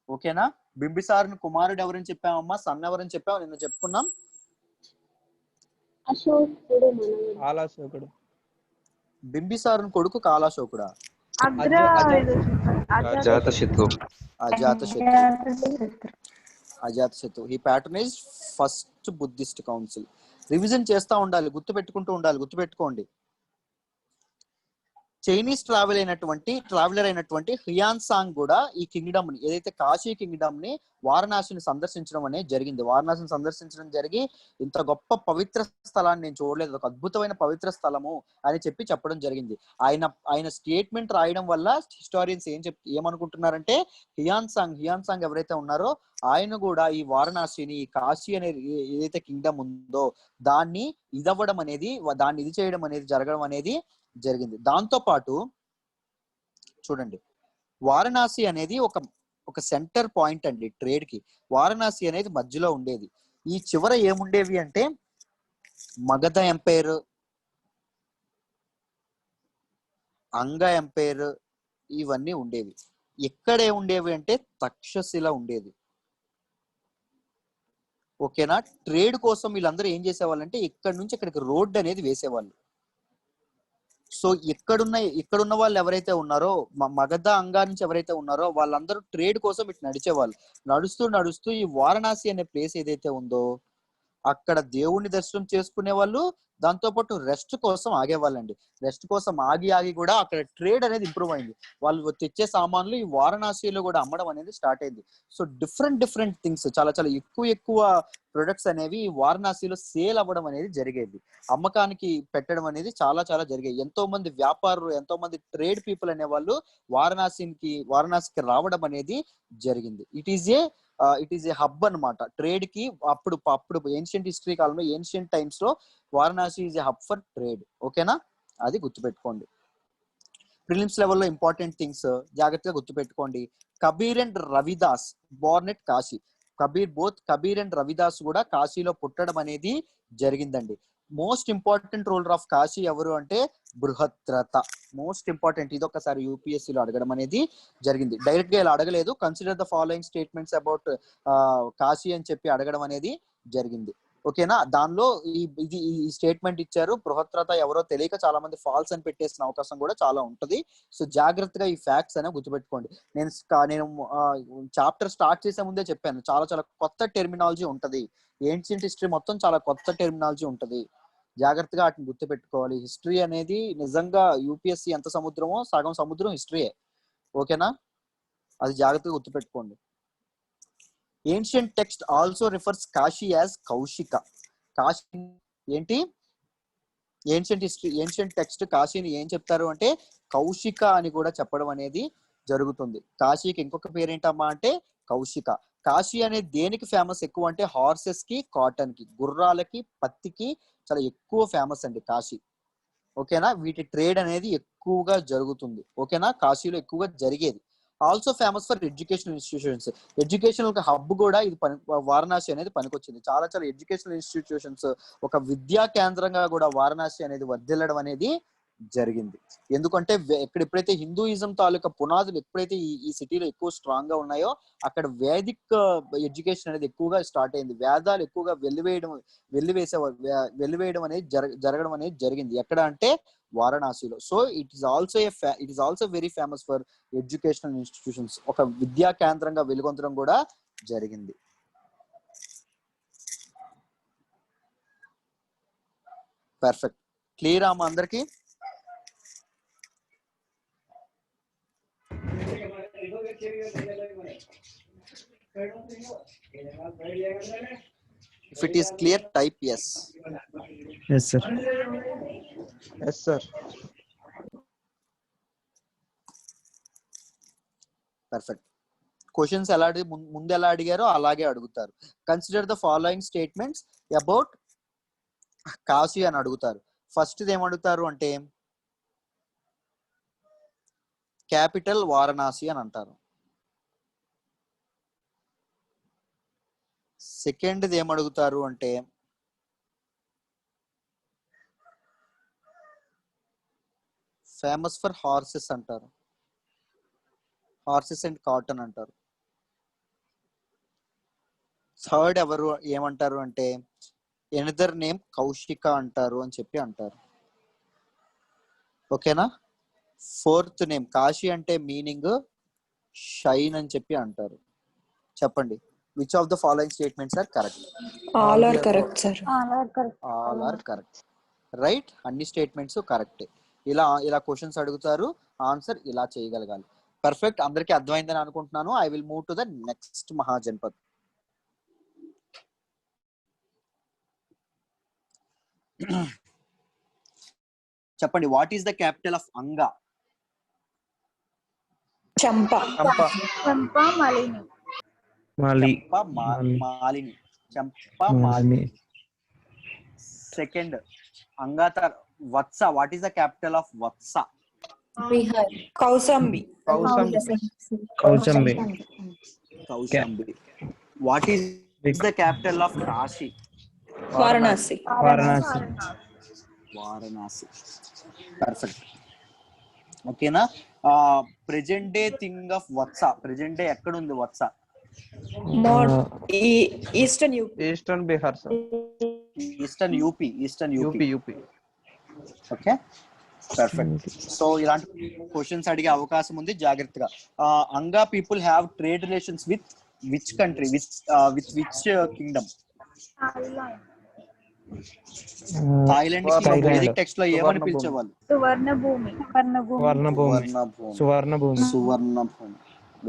ఓకేనా? బింబిసారుని కుమారుడు ఎవరని చెప్పామమ్మా? సన్ ఎవరని చెప్పాము? నిన్న చెప్పుకున్నాం. బింబిసారుని కొడుకు కాలాశోకుడా? అజాతశత్రు. ఈ patronage first Buddhist council. Revision చేస్తూ ఉండాలి, గుర్తుపెట్టుకోండి. చైనీస్ ట్రావెలర్ అయినటువంటి హ్యాన్ సాంగ్ కూడా ఈ కింగ్డమ్ ని, ఏదైతే కాశీ కింగ్డమ్ ని, వారణాసిని సందర్శించడం అనేది జరిగింది. వారణాసిని సందర్శించడం జరిగి ఇంత గొప్ప పవిత్ర స్థలాన్ని నేను చూడలేదు, ఒక అద్భుతమైన పవిత్ర స్థలము అని చెప్పడం జరిగింది. ఆయన స్టేట్మెంట్ రాయడం వల్ల హిస్టారియన్స్ ఏమనుకుంటున్నారంటే హ్యాన్ సాంగ్ ఎవరైతే ఉన్నారో ఆయన కూడా ఈ వారణాసిని, ఈ కాశీ అనే ఏదైతే కింగ్డమ్ ఉందో దాన్ని ఇది చేయడం అనేది జరగడం అనేది జరిగింది. దాంతో పాటు చూడండి, వారణాసి అనేది ఒక సెంటర్ పాయింట్ అండి ట్రేడ్ కి. వారణాసి అనేది మధ్యలో ఉండేది. ఈ చివర ఏముండేవి అంటే మగధ ఎంపైర్, అంగ ఎంపైర్, ఇవన్నీ ఉండేవి. ఎక్కడే ఉండేవి అంటే తక్షశిల ఉండేది. ఓకేనా? ట్రేడ్ కోసం వీళ్ళందరూ ఏం చేసేవాళ్ళంటే ఇక్కడ నుంచి ఇక్కడికి రోడ్ అనేది వేసేవాళ్ళు. సో ఇక్కడున్న వాళ్ళు ఎవరైతే ఉన్నారో, మగధ, అంగా నుంచి ఎవరైతే ఉన్నారో వాళ్ళందరూ ట్రేడ్ కోసం ఇటు నడిచేవాళ్ళు. నడుస్తూ ఈ వారణాసి అనే ప్లేస్ ఏదైతే ఉందో అక్కడ దేవుణ్ణి దర్శనం చేసుకునే వాళ్ళు, దాంతో పాటు రెస్ట్ కోసం ఆగేవాళ్ళండి. రెస్ట్ కోసం ఆగి కూడా అక్కడ ట్రేడ్ అనేది ఇంప్రూవ్ అయింది. వాళ్ళు తెచ్చే సామాన్లు ఈ వారణాసిలో కూడా అమ్మడం అనేది స్టార్ట్ అయింది. సో డిఫరెంట్ థింగ్స్, చాలా ఎక్కువ ప్రొడక్ట్స్ అనేవి వారణాసిలో సేల్ అవ్వడం అనేది జరిగేది. అమ్మకానికి పెట్టడం అనేది చాలా జరిగేది. ఎంతో మంది వ్యాపారులు, ఎంతో మంది ట్రేడ్ పీపుల్ అనే వాళ్ళు వారణాసికి రావడం అనేది జరిగింది. ఇట్ ఈజ్ ఏ హబ్ అన్నమాట ట్రేడ్ కి. అప్పుడు ఏన్షియంట్ హిస్టరీ కాలంలో, ఏన్షియంట్ టైమ్స్ లో Varanasi is a hub for trade. ఓకేనా? అది గుర్తుపెట్టుకోండి. ప్రిలిమ్స్ లెవెల్లో ఇంపార్టెంట్ థింగ్స్ జాగ్రత్తగా గుర్తుపెట్టుకోండి. Kabir and Ravidas born at Kashi. Kabir and Ravidas కూడా కాశీలో పుట్టడం అనేది జరిగిందండి. Most important ruler of Kashi ఎవరు అంటే బృహత్రథ. Most important. ఇది ఒకసారి యూపీఎస్సీలో అడగడం అనేది జరిగింది. డైరెక్ట్ గా ఇలా అడగలేదు. Consider the following statements about Kashi అని చెప్పి అడగడం అనేది జరిగింది. ఓకేనా? దానిలో ఈ స్టేట్మెంట్ ఇచ్చారు. బృహత్రథ ఎవరో తెలియక చాలా మంది ఫాల్స్ అని పెట్టేసిన అవకాశం కూడా చాలా ఉంటది. సో జాగ్రత్తగా ఈ ఫ్యాక్ట్స్ అనేవి గుర్తుపెట్టుకోండి. నేను చాప్టర్ స్టార్ట్ చేసే ముందే చెప్పాను, చాలా కొత్త టెర్మినాలజీ ఉంటది. ఏన్షియంట్ హిస్టరీ మొత్తం చాలా కొత్త టెర్మినాలజీ ఉంటది. జాగ్రత్తగా వాటిని గుర్తుపెట్టుకోవాలి. హిస్టరీ అనేది నిజంగా యూపీఎస్సీ ఎంత సముద్రమో సగం సముద్రం హిస్టరీయే. ఓకేనా? అది జాగ్రత్తగా గుర్తుపెట్టుకోండి. Ancient text also refers Kashi as Kaushika. Kashi ఏంటి? ఏన్షియంట్ టెక్స్ట్ కాశీని ఏం చెప్తారు అంటే కౌశిక అని కూడా చెప్పడం అనేది జరుగుతుంది. కాశీకి ఇంకొక పేరేంటమ్మా అంటే కౌశిక. కాశీ అనేది దేనికి ఫేమస్ ఎక్కువ అంటే హార్సెస్ కి, కాటన్ కి, గుర్రాలకి, పత్తికి చాలా ఎక్కువ ఫేమస్ అండి కాశీ. ఓకేనా, వీటి ట్రేడ్ అనేది ఎక్కువగా జరుగుతుంది. ఓకేనా, కాశీలో ఎక్కువగా జరిగేది. Also famous for educational institutions. Educational hub కూడా ఇది వారణాసి అనేది పనికొచ్చింది. చాలా చాలా ఎడ్యుకేషనల్ ఇన్స్టిట్యూషన్స్, ఒక విద్యా కేంద్రంగా కూడా వారణాసి అనేది వర్ధిల్లడం అనేది జరిగింది. ఎందుకంటే ఎప్పుడైతే హిందూయిజం తాలూకా పునాదులు ఎప్పుడైతే ఈ సిటీలో ఎక్కువ స్ట్రాంగ్ గా ఉన్నాయో అక్కడ వేదిక్ ఎడ్యుకేషన్ అనేది ఎక్కువగా స్టార్ట్ అయింది. వేదాలు ఎక్కువగా వెల్లివేయడం అనేది జరగడం అనేది జరిగింది. ఎక్కడ అంటే వారణాసిలో. So it is also very famous for educational institutions. ఒక విద్యా కేంద్రంగా వెలుగొందడం కూడా జరిగింది. పర్ఫెక్ట్. క్లియర్ అమ్మా అందరికి? If it is clear, type yes. Yes, sir. Yes, sir. Perfect. Questions ఎలా ముందు ఎలా అడిగారో అలాగే అడుగుతారు. Consider the following statements about Kashi అని అడుగుతారు. ఫస్ట్ ఏమడుగుతారు అంటే క్యాపిటల్ వారణాసి అని అంటారు. సెకండ్ ఏమడుగుతారు అంటే ఫేమస్ ఫర్ హార్సెస్ అంటారు. హార్సెస్ అండ్ కాటన్ అంటారు. థర్డ్ ఎవరు ఏమంటారు అంటే ఎనదర్ నేమ్ కౌశిక అంటారు అని చెప్పి అంటారు. ఓకేనా. ఫోర్త్ నేమ్ కాశీ అంటే మీనింగ్ షైన్ అని చెప్పి అంటారు. చెప్పండి, which of the following statements are correct? All are correct, sir. All are correct. Right? అన్ని స్టేట్మెంట్స్ కరెక్ట్. ఇలా క్వశ్చన్స్ అడుగుతారు, ఆన్సర్ ఇలా చేయగలగాలి. పర్ఫెక్ట్. అందరికీ అర్థమైందని అనుకుంటున్నాను. I will move to the next Mahajanapad. చెప్పండి, what is the capital of Anga? Champa. Malini. Malini. Second Anga. Vatsa. What is the capital of Vatsa? Bihar. Kausambi. Kaushambi. What is the capital of Kashi? Varanasi. Varanasi. Perfect. ఓకేనా. Present day thing of Vatsa. Present day ఎక్కడ ఉంది వత్స? Eastern UP. Eastern Bihar, sir. Eastern UP. UP. Okay, perfect. So ఇలాంటి క్వశ్చన్స్ అడిగే అవకాశం ఉంది, జాగ్రత్తగా. Anga people have trade relations with which country, with which kingdom? Thailand. Vedic text లో ఏమని పిలిచేవాళ్ళు? సువర్ణభూమి.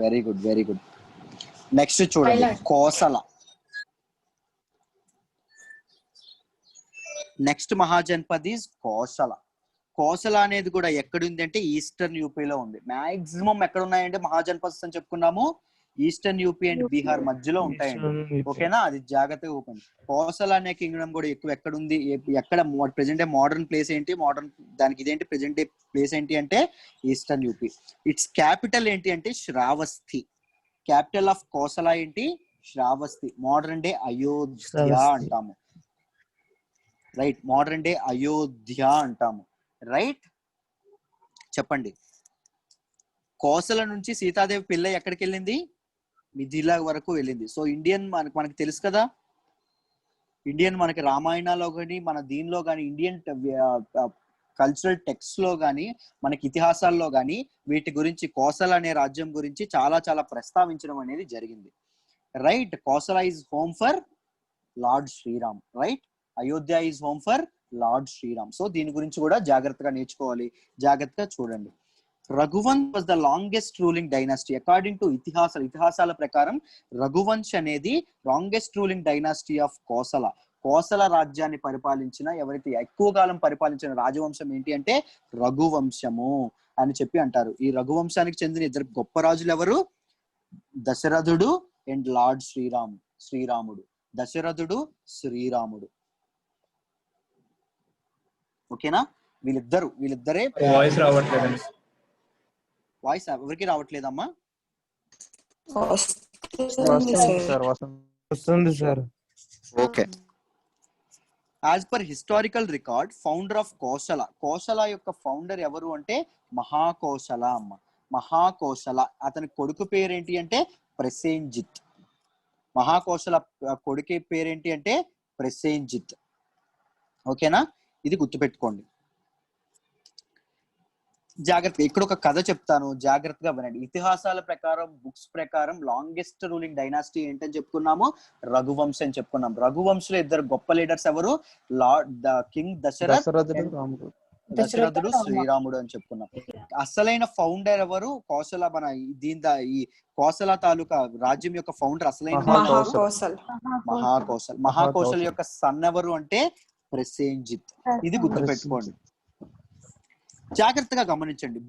Very good. నెక్స్ట్ చూడండి, కోసల. Next Mahajanapad is Kosala. కోసల అనేది కూడా ఎక్కడుంది అంటే ఈస్టర్న్ యూపీలో ఉంది. మాక్సిమం ఎక్కడ ఉన్నాయంటే మహాజనపద్స్ అని చెప్పుకున్నాము, ఈస్టర్న్ యూపీ అండ్ బీహార్ మధ్యలో ఉంటాయండి. ఓకేనా, అది జాగ్రత్తగా ఓపెన్. కోసల అనే కింగ్డమ్ కూడా ఎక్కువ ఎక్కడ ఉంది, ఎక్కడ ప్రెజెంట్ డే మోడర్న్ ప్లేస్ ఏంటి, దానికి ఇదేంటి ప్రెజెంట్ డే ప్లేస్ ఏంటి అంటే ఈస్టర్న్ యూపీ. ఇట్స్ క్యాపిటల్ ఏంటి అంటే శ్రావస్తి. క్యాపిటల్ ఆఫ్ కోసల ఏంటి? శ్రావస్తి. మోడర్న్ డే అయోధ్య అంటాము. రైట్, మోడర్న్ డే అయోధ్య అంటాము. రైట్, చెప్పండి. కోసల నుంచి సీతాదేవి పిల్ల ఎక్కడికి వెళ్ళింది? మిథిలా వరకు వెళ్ళింది. సో ఇండియన్ మనకి తెలుసు కదా, ఇండియన్ మనకి రామాయణాలో కానీ మన దీనిలో కానీ ఇండియన్ కల్చరల్ టెక్స్ట్ లో కానీ మనకి ఇతిహాసాల్లో కానీ వీటి గురించి కోసల అనే రాజ్యం గురించి చాలా చాలా ప్రస్తావించడం అనేది జరిగింది. Right, Kosala is home for lord Shriram. Right, Ayodhya is home for lord Shriram. So దీని గురించి కూడా జాగ్రత్తగా నేర్చుకోవాలి, జాగ్రత్తగా చూడండి. Raghuvansh was the longest ruling dynasty according to ఇతిహాసాల ప్రకారం రఘువంశ్ అనేది longest ruling dynasty of Kosala. Kosala రాజ్యాన్ని పరిపాలించిన ఎవరైతే ఎక్కువ కాలం పరిపాలించిన రాజవంశం ఏంటి అంటే రఘువంశము అని చెప్పి అంటారు. ఈ రఘువంశానికి చెందిన ఇద్దరు గొప్ప రాజులు ఎవరు? దశరథుడు అండ్ లార్డ్ శ్రీరాముడు. దశరథుడు, శ్రీరాముడు. ఓకేనా? వీళ్ళిద్దరే. వాయిస్ రావట్లేదండి. వాయిస్ ఎవరికి రావట్లేదమ్మా? వస్తుంది sir. Okay. As per historical record, founder of Kosala యొక్క ఫౌండర్ ఎవరు అంటే మహాకోశల అమ్మ. మహాకోశల అతని కొడుకు పేరేంటి అంటే ప్రసేంజిత్. మహాకోశల కొడుకు పేరేంటి అంటే ప్రసేంజిత్. ఓకేనా? ఇది గుర్తుపెట్టుకోండి. జాగ్రత్త, ఇక్కడ ఒక కథ చెప్తాను, జాగ్రత్తగా వినండి. ఇతిహాసాల ప్రకారం, బుక్స్ ప్రకారం లాంగెస్ట్ రూలింగ్ డైనాసిటీ ఏంటని చెప్పుకున్నాము? రఘువంశం అని చెప్పుకున్నాం. రఘువంశంలో ఇద్దరు గొప్ప లీడర్స్ ఎవరు? కింగ్ దశరథుడు, శ్రీరాముడు అని చెప్పుకున్నాం. అసలైన ఫౌండర్ ఎవరు? కోసల. మన ఈ కోసల తాలూకా రాజ్యం యొక్క ఫౌండర్ అసలైన మహాకోశల్ యొక్క సన్ ఎవరు అంటే ప్రసేంజిత్. ఇది గుర్తుపెట్టుకోండి, జాగ్రత్తగా గమనించండి.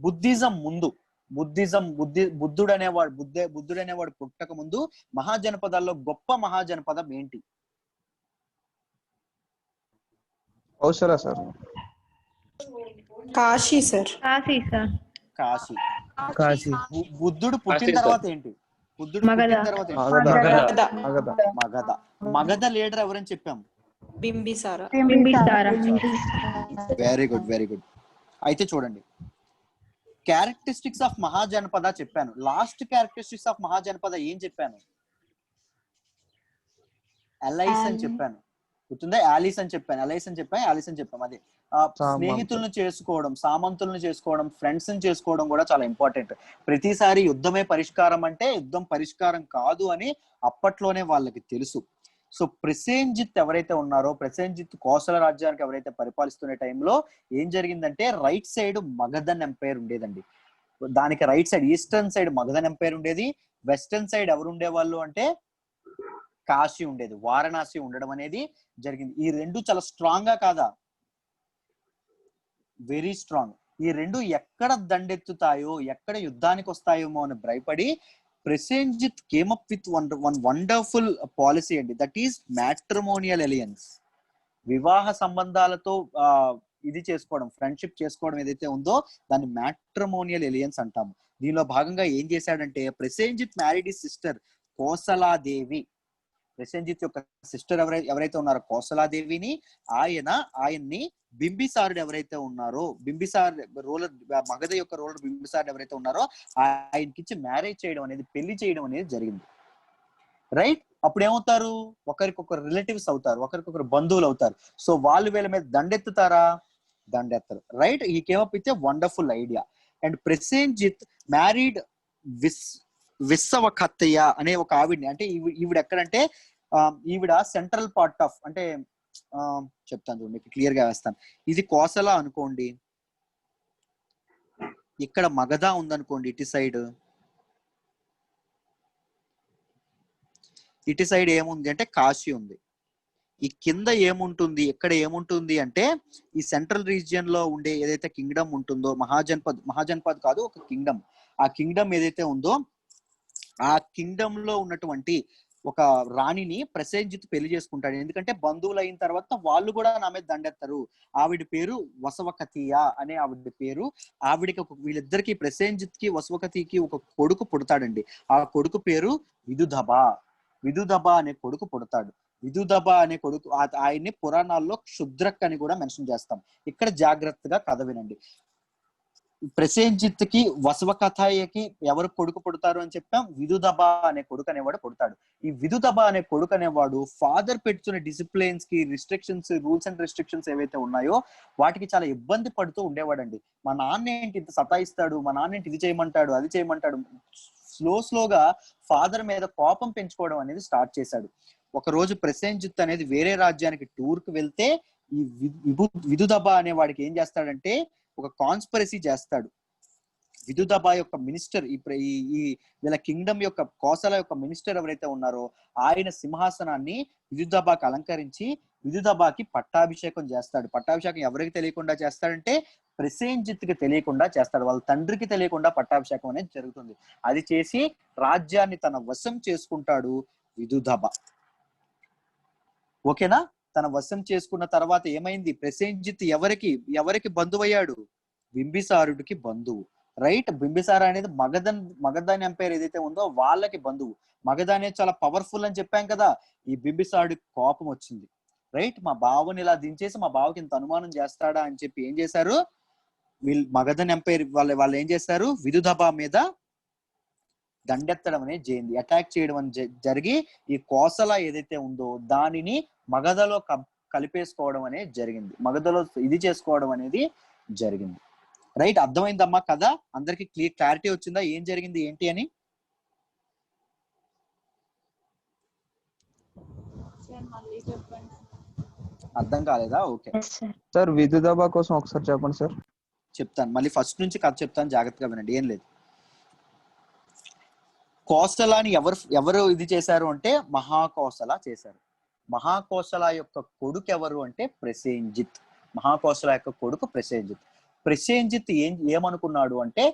బుద్ధుడు అనేవాడు పుట్టక ముందు మహాజనపదాల్లో గొప్ప మహాజనపదం ఏంటి? కౌశల సార్. కాశీ సార్. కాశీ. బుద్ధుడు పుట్టిన తర్వాత ఏంటి? మగధ లీడర్ ఎవరని చెప్పాము? బింబిసార. Very good. అయితే చూడండి, క్యారెక్టరిస్టిక్స్ ఆఫ్ మహాజనపద చెప్పాను. లాస్ట్ క్యారెక్టరిస్టిక్స్ ఆఫ్ మహాజనపద ఏం చెప్పాను? అలైస్ అని చెప్పాను. గుర్తుందా? యాలీస్ అని చెప్పాను. అదే స్నేహితులను చేసుకోవడం, సామంతులను చేసుకోవడం, ఫ్రెండ్స్ ని చేసుకోవడం కూడా చాలా ఇంపార్టెంట్. ప్రతిసారి యుద్ధమే పరిష్కారం అంటే యుద్ధం పరిష్కారం కాదు అని అప్పట్లోనే వాళ్ళకి తెలుసు. సో ప్రసేంజిత్ ఎవరైతే ఉన్నారో, ప్రసేంజిత్ కోసల రాజ్యానికి ఎవరైతే పరిపాలిస్తున్న టైంలో ఏం జరిగిందంటే, రైట్ సైడ్ మగధన్ ఎంపైర్ ఉండేదండి. దానికి right side eastern side Magadhan empire ఉండేది. వెస్టర్న్ సైడ్ ఎవరు ఉండేవాళ్ళు అంటే కాశీ ఉండేది, వారణాసి ఉండడం అనేది జరిగింది. ఈ రెండు చాలా స్ట్రాంగ్ గా కాదా? Very strong. ఈ రెండు ఎక్కడ దండెత్తుతాయో, ఎక్కడ యుద్ధానికి వస్తాయేమో అని భయపడి Prasenjit came up with one wonderful policy అండి. That is matrimonial alliances. వివాహ సంబంధాలతో ఇది చేసుకోవడం, ఫ్రెండ్షిప్ చేసుకోవడం ఏదైతే ఉందో దాన్ని మ్యాట్రిమోనియల్ ఎలియన్స్ అంటాము. దీనిలో భాగంగా ఏం చేశాడంటే, ప్రసేంజిత్ మ్యారీడ్ హిస్ సిస్టర్ కోసలాదేవి. ప్రసేంజిత్ యొక్క సిస్టర్ ఎవరైతే ఉన్నారో కోసలాదేవిని, ఆయన్ని బింబిసారుడు ఎవరైతే ఉన్నారో, మగధ యొక్క రూలర్ బింబిసారుడు ఎవరైతే ఉన్నారో ఆయనకిచ్చి మ్యారేజ్ చేయడం అనేది, పెళ్లి చేయడం అనేది జరిగింది. రైట్? అప్పుడు ఏమవుతారు? ఒకరికొకరు రిలేటివ్స్ అవుతారు, ఒకరికొకరు బంధువులు అవుతారు. సో వాళ్ళు వీళ్ళ మీద దండెత్తుతారా? దండెత్తరు. రైట్? ఈ came up with a wonderful idea. And Prasenjit married విశ్వవఖత్తయ్య అనే ఒక ఆవిడ్ని. అంటే ఈవిడ ఎక్కడంటే, ఈవిడ సెంట్రల్ పార్ట్ ఆఫ్, అంటే చెప్తాను చూడండి, క్లియర్ గా వేస్తాను. ఇది కోసల అనుకోండి, ఇక్కడ మగధ ఉందనుకోండి, ఇటు సైడ్ ఏముంది అంటే కాశీ ఉంది. ఈ కింద ఏముంటుంది, ఎక్కడ ఏముంటుంది అంటే ఈ సెంట్రల్ రీజియన్ లో ఉండే ఏదైతే కింగ్డమ్ ఉంటుందో, మహాజనపద్ కాదు, ఒక కింగ్డమ్. ఆ కింగ్డమ్ ఏదైతే ఉందో ఆ కింగ్డమ్ లో ఉన్నటువంటి ఒక రాణిని ప్రసేంజిత్ పెళ్లి చేసుకుంటాడు. ఎందుకంటే బంధువులు అయిన తర్వాత వాళ్ళు కూడా నా మీద దండెత్తారు. ఆవిడ పేరు వసవకతీయ అనే ఆవిడ పేరు. ఆవిడకి వీళ్ళిద్దరికి, ప్రసేంజిత్ కి వసవకతికి ఒక కొడుకు పుడతాడండి. ఆ కొడుకు పేరు విదుదబ అనే కొడుకు పుడతాడు. విదుదబ అనే కొడుకు, ఆయన్ని పురాణాల్లో క్షుద్రక్ అని కూడా మెన్షన్ చేస్తాం. ఇక్కడ జాగ్రత్తగా కథ వినండి. ప్రసేంజిత్ కి వసవకథయ్యకి ఎవరు కొడుకు పుడతారు అని చెప్పాం? విదుదబ అనే కొడుకు అనేవాడు పుడతాడు. ఈ విదుదబ అనే కొడుకు అనేవాడు ఫాదర్ పెట్టుకున్న డిసిప్లిన్స్ కి రిస్ట్రిక్షన్స్, రూల్స్ అండ్ రిస్ట్రిక్షన్స్ ఏవైతే ఉన్నాయో వాటికి చాలా ఇబ్బంది పడుతూ ఉండేవాడండి. మా నాన్న ఏంటి ఇంత సతాయిస్తాడు, మా నాన్న ఏంటి ఇది చేయమంటాడు, అది చేయమంటాడు. స్లోగా ఫాదర్ మీద కోపం పెంచుకోవడం అనేది స్టార్ట్ చేశాడు. ఒక రోజు ప్రసేంజిత్ అనేది వేరే రాజ్యానికి టూర్ కు వెళ్తే ఈ విదుదబ అనే వాడికి ఏం చేస్తాడంటే ఒక కాన్స్పిరసీ చేస్తాడు. విదుదబ యొక్క మినిస్టర్, ఈ వీళ్ళ కింగ్డమ్ యొక్క కోసల యొక్క మినిస్టర్ ఎవరైతే ఉన్నారో ఆయన సింహాసనాన్ని విదుదబాకి అలంకరించి విదుదబాకి పట్టాభిషేకం చేస్తాడు. పట్టాభిషేకం ఎవరికి తెలియకుండా చేస్తాడంటే ప్రసేంజిత్కి తెలియకుండా చేస్తాడు. వాళ్ళ తండ్రికి తెలియకుండా పట్టాభిషేకం అనేది జరుగుతుంది. అది చేసి రాజ్యాన్ని తన వశం చేసుకుంటాడు విదుదబ. ఓకేనా? తన వశం చేసుకున్న తర్వాత ఏమైంది? ప్రసేంజిత్ ఎవరికి బంధువయ్యాడు? బింబిసారుడికి బంధువు. రైట్? బింబిసార అనేది మగధన్ ఎంపైర్ ఏదైతే ఉందో వాళ్ళకి బంధువు. మగధ అనేది చాలా పవర్ఫుల్ అని చెప్పాం కదా. ఈ బింబిసారుడికి కోపం వచ్చింది. రైట్? మా బావని ఇలా దించేసి మా బావకి ఇంత అనుమానం చేస్తాడా అని చెప్పి ఏం చేశారు? వీళ్ళు మగధన్ ఎంపైర్ వాళ్ళు ఏం చేశారు? విదుదబ మీద దండెత్తడం అనేది జరిగింది. అటాక్ చేయడం అని జరిగి ఈ కోసల ఏదైతే ఉందో దానిని మగధలో కలిపేసుకోవడం అనేది జరిగింది. మగధలో ఇది చేసుకోవడం అనేది జరిగింది. రైట్? అర్థమైందమ్మా కదా? అందరికి క్లారిటీ వచ్చిందా ఏం జరిగింది ఏంటి అని? అర్థం కాలేదా? ఓకే సార్ విదుదబ కోసం ఒకసారి చెప్పండి సార్. చెప్తాను. మళ్ళీ ఫస్ట్ నుంచి కథ చెప్తాను, జాగ్రత్తగా వినండి. ఏం లేదు, కోసలాని ఎవరు ఇది చేశారు అంటే మహాకోసల చేశారు. మహాకోసల యొక్క కొడుకు ఎవరు అంటే ప్రసేంజిత్. మహాకోసల యొక్క కొడుకు ప్రసేంజిత్. ప్రసేంజిత్ ఏమనుకున్నాడు అంటే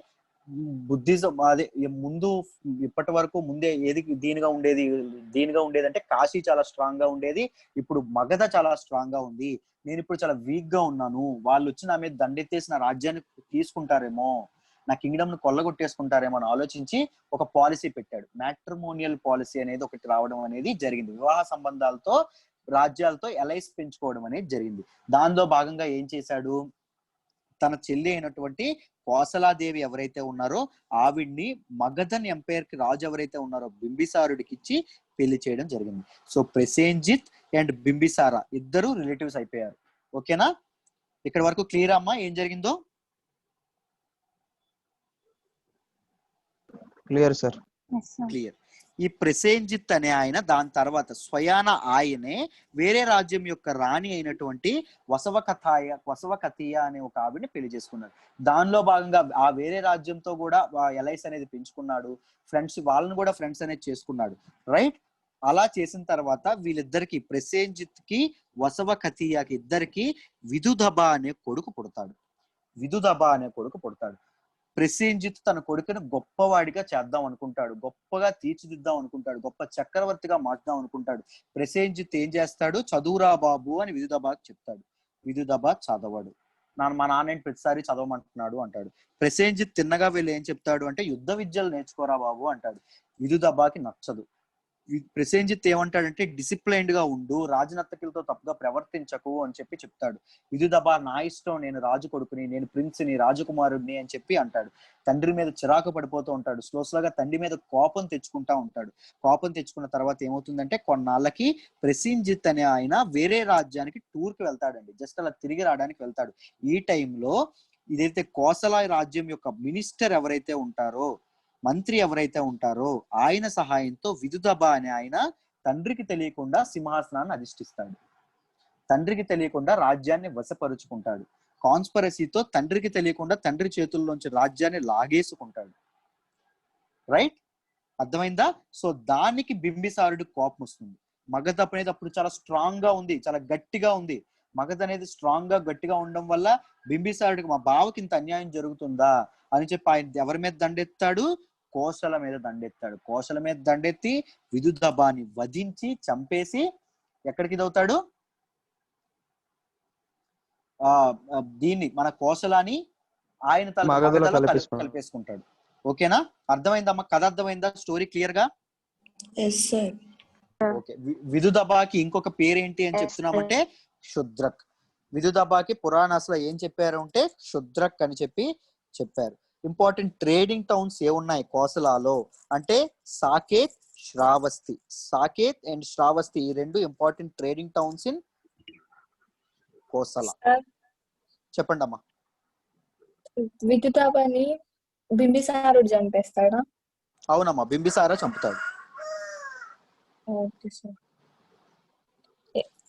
బుద్ధిజం అదే ముందు ఇప్పటి వరకు ముందే ఏది దీనిగా ఉండేది అంటే కాశీ చాలా స్ట్రాంగ్ గా ఉండేది. ఇప్పుడు మగధ చాలా స్ట్రాంగ్ గా ఉంది. నేను ఇప్పుడు చాలా వీక్ గా ఉన్నాను. వాళ్ళు వచ్చి నా మీద దండెత్తేసి నా రాజ్యాన్ని తీసుకుంటారేమో, నా కింగ్డమ్ ను కొల్లగొట్టేసుకుంటారేమో అని ఆలోచించి ఒక పాలసీ పెట్టాడు. మ్యాట్రిమోనియల్ పాలసీ అనేది ఒకటి రావడం అనేది జరిగింది. వివాహ సంబంధాలతో రాజ్యాలతో ఎలైస్ పెంచుకోవడం అనేది జరిగింది. దానిలో భాగంగా ఏం చేశాడు? తన చెల్లి అయినటువంటి కోసలాదేవి ఎవరైతే ఉన్నారో ఆవిడ్ని మగధన్ ఎంపైర్ కి రాజు ఎవరైతే ఉన్నారో బింబిసారుడికి ఇచ్చి పెళ్లి చేయడం జరిగింది. సో ప్రసేంజిత్ అండ్ బింబిసార ఇద్దరు రిలేటివ్స్ అయిపోయారు. ఓకేనా? ఇక్కడ వరకు క్లియర్ అమ్మా ఏం జరిగిందో? Clear sir. క్లియర్. ఈ ప్రసేంజిత్ అనే ఆయన దాని తర్వాత స్వయాన ఆయనే వేరే రాజ్యం యొక్క రాణి అయినటువంటి వసవకతీయ అనే ఒక ఆవిడని పెళ్లి చేసుకున్నాడు. దానిలో భాగంగా ఆ వేరే రాజ్యంతో కూడా ఎలైస్ అనేది పెంచుకున్నాడు. ఫ్రెండ్స్ వాళ్ళని కూడా ఫ్రెండ్స్ అనేది చేసుకున్నాడు. రైట్? అలా చేసిన తర్వాత వీళ్ళిద్దరికి ప్రసేంజిత్ కి వసవకతీయకి ఇద్దరికి విదుదబ అనే కొడుకు పుడతాడు. ప్రసేంజిత్ తన కొడుకుని గొప్పవాడిగా చేద్దాం అనుకుంటాడు, గొప్పగా తీర్చిదిద్దాం అనుకుంటాడు, గొప్ప చక్రవర్తిగా మార్చుదాం అనుకుంటాడు. ప్రసేంజిత్ ఏం చేస్తాడు? చదువురా బాబు అని విదుదబాకి చెప్తాడు. విదుదబ చదవడు. మా నాన్న ప్రతిసారి చదవమంటున్నాడు అంటాడు. ప్రసేంజిత్ తిన్నగా వీళ్ళు ఏం చెప్తాడు అంటే యుద్ధ విద్యలు నేర్చుకోరా బాబు అంటాడు. విదుదబాకి నచ్చదు. ప్రసేంజిత్ ఏమంటాడంటే డిసిప్లైన్డ్ గా ఉండు, రాజనర్తకులతో తప్పుగా ప్రవర్తించకు అని చెప్పి చెప్తాడు. విదుదబ నా ఇష్టం, నేను రాజు కొడుకుని, నేను ప్రిన్స్ని, రాజకుమారుడిని అని చెప్పి అంటాడు. తండ్రి మీద చిరాకు పడిపోతూ ఉంటాడు. స్లోగా తండ్రి మీద కోపం తెచ్చుకుంటా ఉంటాడు. కోపం తెచ్చుకున్న తర్వాత ఏమవుతుందంటే కొన్నాళ్ళకి ప్రసేంజిత్ అనే ఆయన వేరే రాజ్యానికి టూర్ కి వెళ్తాడండి. జస్ట్ అలా తిరిగి రావడానికి వెళ్తాడు. ఈ టైంలో ఇదైతే కోసల రాజ్యం యొక్క మినిస్టర్ ఎవరైతే ఉంటారో, మంత్రి ఎవరైతే ఉంటారో ఆయన సహాయంతో విదుదబ అనే ఆయన తండ్రికి తెలియకుండా సింహాసనాన్ని అధిష్ఠిస్తాడు. తండ్రికి తెలియకుండా రాజ్యాన్ని వశపరుచుకుంటాడు. కాన్స్పరసీతో తండ్రికి తెలియకుండా తండ్రి చేతుల్లోంచి రాజ్యాన్ని లాగేసుకుంటాడు. రైట్? అర్థమైందా? సో దానికి బింబిసారుడి కోపం వస్తుంది. మగధ అనేది అప్పుడు చాలా స్ట్రాంగ్ గా ఉంది, చాలా గట్టిగా ఉంది. మగధ అనేది స్ట్రాంగ్ గా గట్టిగా ఉండడం వల్ల బింబిసారుడికి మా బావకి ఇంత అన్యాయం జరుగుతుందా అని చెప్పి ఆయన ఎవరి మీద దండెత్తాడు? కోసల మీద దండెత్తాడు. కోసల మీద దండెత్తి విదుదబాని వధించి చంపేసి ఎక్కడికి దవుతాడు? దీన్ని మన కోసలాని ఆయన మగధలో కలిపేసుకుంటాడు. ఓకేనా? అర్థమైందమ్మా? కథ అర్థమైందా? స్టోరీ క్లియర్ గా? ఓకే. విదుదబాకి ఇంకొక పేరేంటి అని చెప్తున్నామంటే శుద్రక్. విదుదబాకి పురాణాస్లో ఏం చెప్పారు అంటే శుద్రక్ అని చెప్పి చెప్పారు. ఇంపార్టెంట్ ట్రేడింగ్ టౌన్స్ ఏమున్నాయి కోసలాలో అంటే సాకేత్, శ్రావస్తి. సాకేత్ అండ్ శ్రావస్తి ఈ రెండు important trading towns in Kosala. చెప్పండి అమ్మా. విదుదబాని బింబిసారుడు చంపేస్తాడా? అవునమ్మా, బింబిసార చంపుతాడు.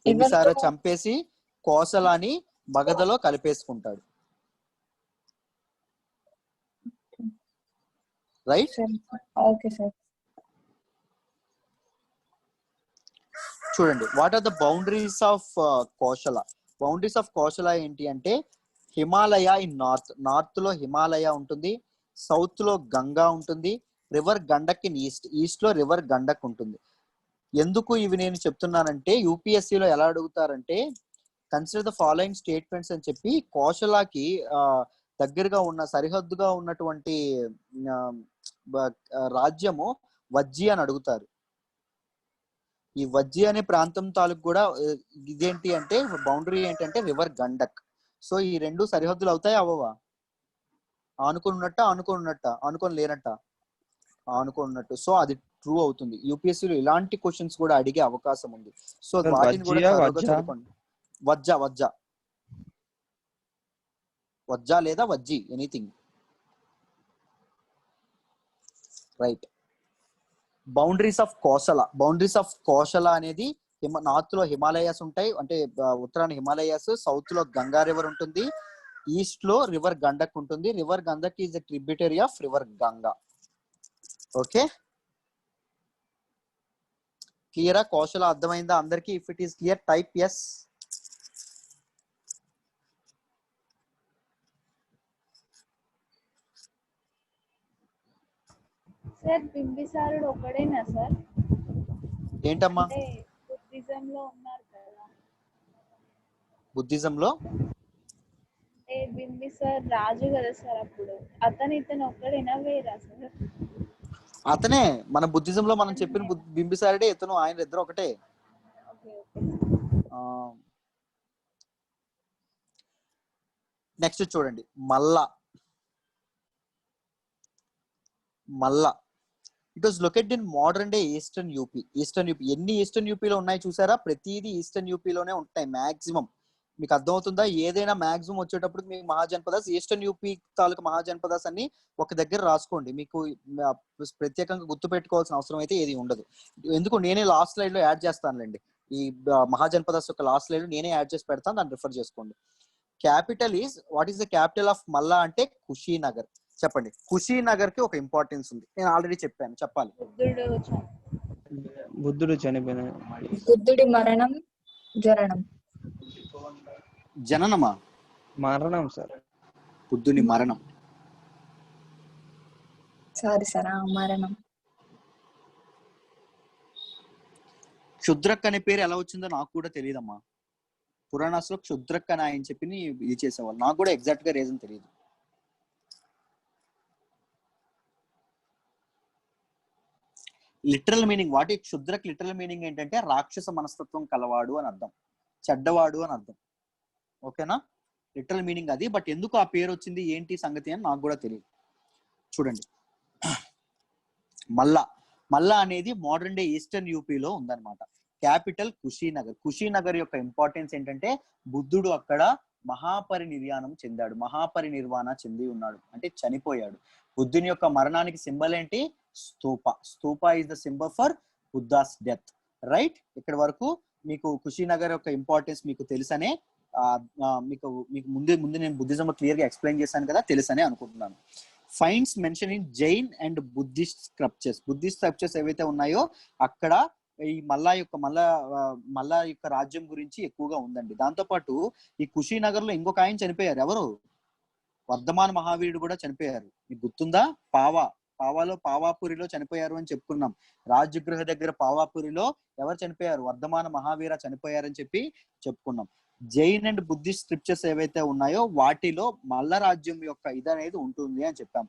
బింబిసార చంపేసి కోసలాని మగధలో కలిపేసుకుంటాడు. రైట్? Okay sir. చూడండి, what are the boundaries of Koshala. Boundaries of Koshala ఏంటి అంటే హిమాలయ ఇన్ నార్త్ లో హిమాలయ ఉంటుంది, సౌత్ లో గంగా ఉంటుంది, రివర్ గండక్ ఇన్ ఈస్ట్ లో రివర్ గండక్ ఉంటుంది. ఎందుకు ఇవి నేను చెప్తున్నానంటే యూపీఎస్సీలో ఎలా అడుగుతారంటే కన్సిడర్ ద ఫాలోయింగ్ స్టేట్మెంట్స్ అని చెప్పి కోశలాకి దగ్గరగా ఉన్న సరిహద్దుగా ఉన్నటువంటి రాజ్యము వజ్జి అని అడుగుతారు. ఈ వజ్జి అనే ప్రాంతం తాలూకు కూడా ఇదేంటి అంటే బౌండరీ ఏంటంటే రివర్ గండక్. సో ఈ రెండు సరిహద్దులు అవుతాయి అవ్వవా? ఆనుకున్నట్ట ఆనుకొని లేనట్ట ఆనుకున్నట్టు. సో అది ట్రూ అవుతుంది. యూపీఎస్సీలో ఇలాంటి క్వశ్చన్స్ కూడా అడిగే అవకాశం ఉంది. సో వాటిని కూడా చదువుకోండి. వజ్జా లేదా Vajji, anything. Right. Boundaries of Kosala అనేది నార్త్ లో హిమాలయాస్ ఉంటాయి, అంటే ఉత్తరాన హిమాలయాస్, సౌత్ లో గంగా రివర్ ఉంటుంది, ఈస్ట్ లో రివర్ గండక్ ఉంటుంది. River Gandak is the tributary of river Ganga. Okay, క్లియరా? కోశల అర్థమైందా అందరికి? If it is clear type yes. Sir బింబిసారుడు ఒకడేనా సార్? ఏంటమ్మా? అంటే బుద్ధిజంలో ఉన్నారు కదా. బుద్ధిజంలో అంటే బింబిసార్ రాజు కదా సార్ అప్పుడు. ఇతను ఒక్కడేనా వేరా సార్? అతనే మన బుద్ధిజంలో మనం చెప్పిన బింబిసారుడే ఇతను, ఆయన ఇద్దరు ఒకటే. నెక్స్ట్ చూడండి, మల్లా. It was located in modern day eastern UP. ఎన్ని ఈస్టర్న్ యూపీలో ఉన్నాయి చూసారా? ప్రతిదీ ఈస్టర్న్ యూపీలోనే ఉంటాయి మాక్సిమం. మీకు అర్థమవుతుందా? ఏదైనా మాక్సిమం వచ్చేటప్పుడు మీకు మహాజనపదాస్, ఈస్టర్న్ యూపీ తాలూకు మహాజనపదాస్ అన్ని ఒక దగ్గర రాసుకోండి. మీకు ప్రత్యేకంగా గుర్తు పెట్టుకోవాల్సిన అవసరం అయితే ఏది ఉండదు. ఎందుకు నేనే లాస్ట్ స్లైడ్ లో యాడ్ చేస్తానులేండి. ఈ మహాజనపదాస్ యొక్క లాస్ట్ స్లైడ్ నేనే యాడ్ చేసి పెడతాను, దాన్ని రిఫర్ చేసుకోండి. Capital is, what is the capital of మల్లా అంటే కుషీనగర్. చెప్పండి. కుషీనగర్ కి ఒక ఇంపార్టెన్స్ ఉంది, నేను ఆల్రెడీ చెప్పాను, చెప్పాలి. బుద్ధుడు చనిపోయిన బుద్ధుడి మరణం జననమా? మరణం సార్. బుద్ధుని మరణం. సారీ సార్, మరణం. క్షుద్రక్ అనే పేరు ఎలా వచ్చిందో నాకు కూడా తెలియదమ్మా. పురాణాస్ లో క్షుద్రక్ అని ఆయన చెప్పి ఇది చేసేవాళ్ళు. నాకు కూడా ఎగ్జాక్ట్ గా రీజన్ తెలియదు. లిటరల్ మీనింగ్, వాటి క్షుద్రక్ లిటరల్ మీనింగ్ ఏంటంటే రాక్షస మనస్తత్వం కలవాడు అని అర్థం, చెడ్డవాడు అని అర్థం. ఓకేనా? లిటరల్ మీనింగ్ అది. బట్ ఎందుకు ఆ పేరు వచ్చింది ఏంటి సంగతి అని నాకు కూడా తెలియదు. చూడండి, మల్లా అనేది మోడర్న్ డే ఈస్టర్న్ యూపీలో ఉందన్నమాట. క్యాపిటల్ కుషీనగర్. కుషీనగర్ యొక్క ఇంపార్టెన్స్ ఏంటంటే బుద్ధుడు అక్కడ మహాపరినిర్వాణ చెంది ఉన్నాడు, అంటే చనిపోయాడు. బుద్ధుని యొక్క మరణానికి సింబల్ ఏంటి? Stupa is the symbol for Buddha's death. Right? ఇక్కడ వరకు మీకు కుషీనగర్ యొక్క ఇంపార్టెన్స్ మీకు తెలుసనే, మీకు ముందు నేను బుద్ధిజం క్లియర్ గా ఎక్స్ప్లెయిన్ చేశాను కదా, తెలుసనే అనుకుంటున్నాను. Finds mention in Jain and Buddhist scriptures ఏవైతే ఉన్నాయో అక్కడ ఈ మల్లా యొక్క రాజ్యం గురించి ఎక్కువగా ఉందండి. దాంతో పాటు ఈ కుషీనగర్ లో ఇంకొక ఆయన చనిపోయారు. ఎవరు? వర్ధమాన మహావీరుడు కూడా చనిపోయారు. మీకు గుర్తుందా? పావాపురిలో చనిపోయారు అని చెప్పుకున్నాం. రాజగృహ దగ్గర పావాపురిలో ఎవరు చనిపోయారు? వర్ధమాన మహావీర చనిపోయారని చెప్పి చెప్పుకున్నాం. జైన్ అండ్ బుద్ధిస్ట్ స్క్రిప్చర్స్ ఏవైతే ఉన్నాయో వాటిలో మల్ల రాజ్యం యొక్క ఇదనేది ఉంటుంది అని చెప్పాం.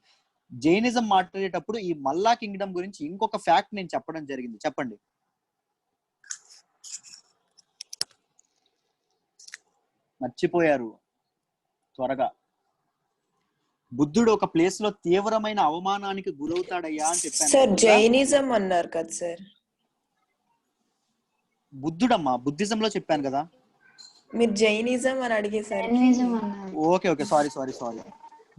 జైనిజం మాట్లాడేటప్పుడు ఈ మల్లా కింగ్డమ్ గురించి ఇంకొక ఫ్యాక్ట్ నేను చెప్పడం జరిగింది. చెప్పండి. మర్చిపోయారు త్వరగా. బుద్ధుడు ఒక ప్లేస్ లో తీవ్రమైన అవమానానికి గురవుతాడయ్యా అని చెప్పాను సార్. జైనిజం అన్నారు కదా సార్. బుద్ధుడమ్మా, బుద్ధిజం లో చెప్పాను కదా. మీరు జైనిజం అని అడిగేసారు. Okay sorry.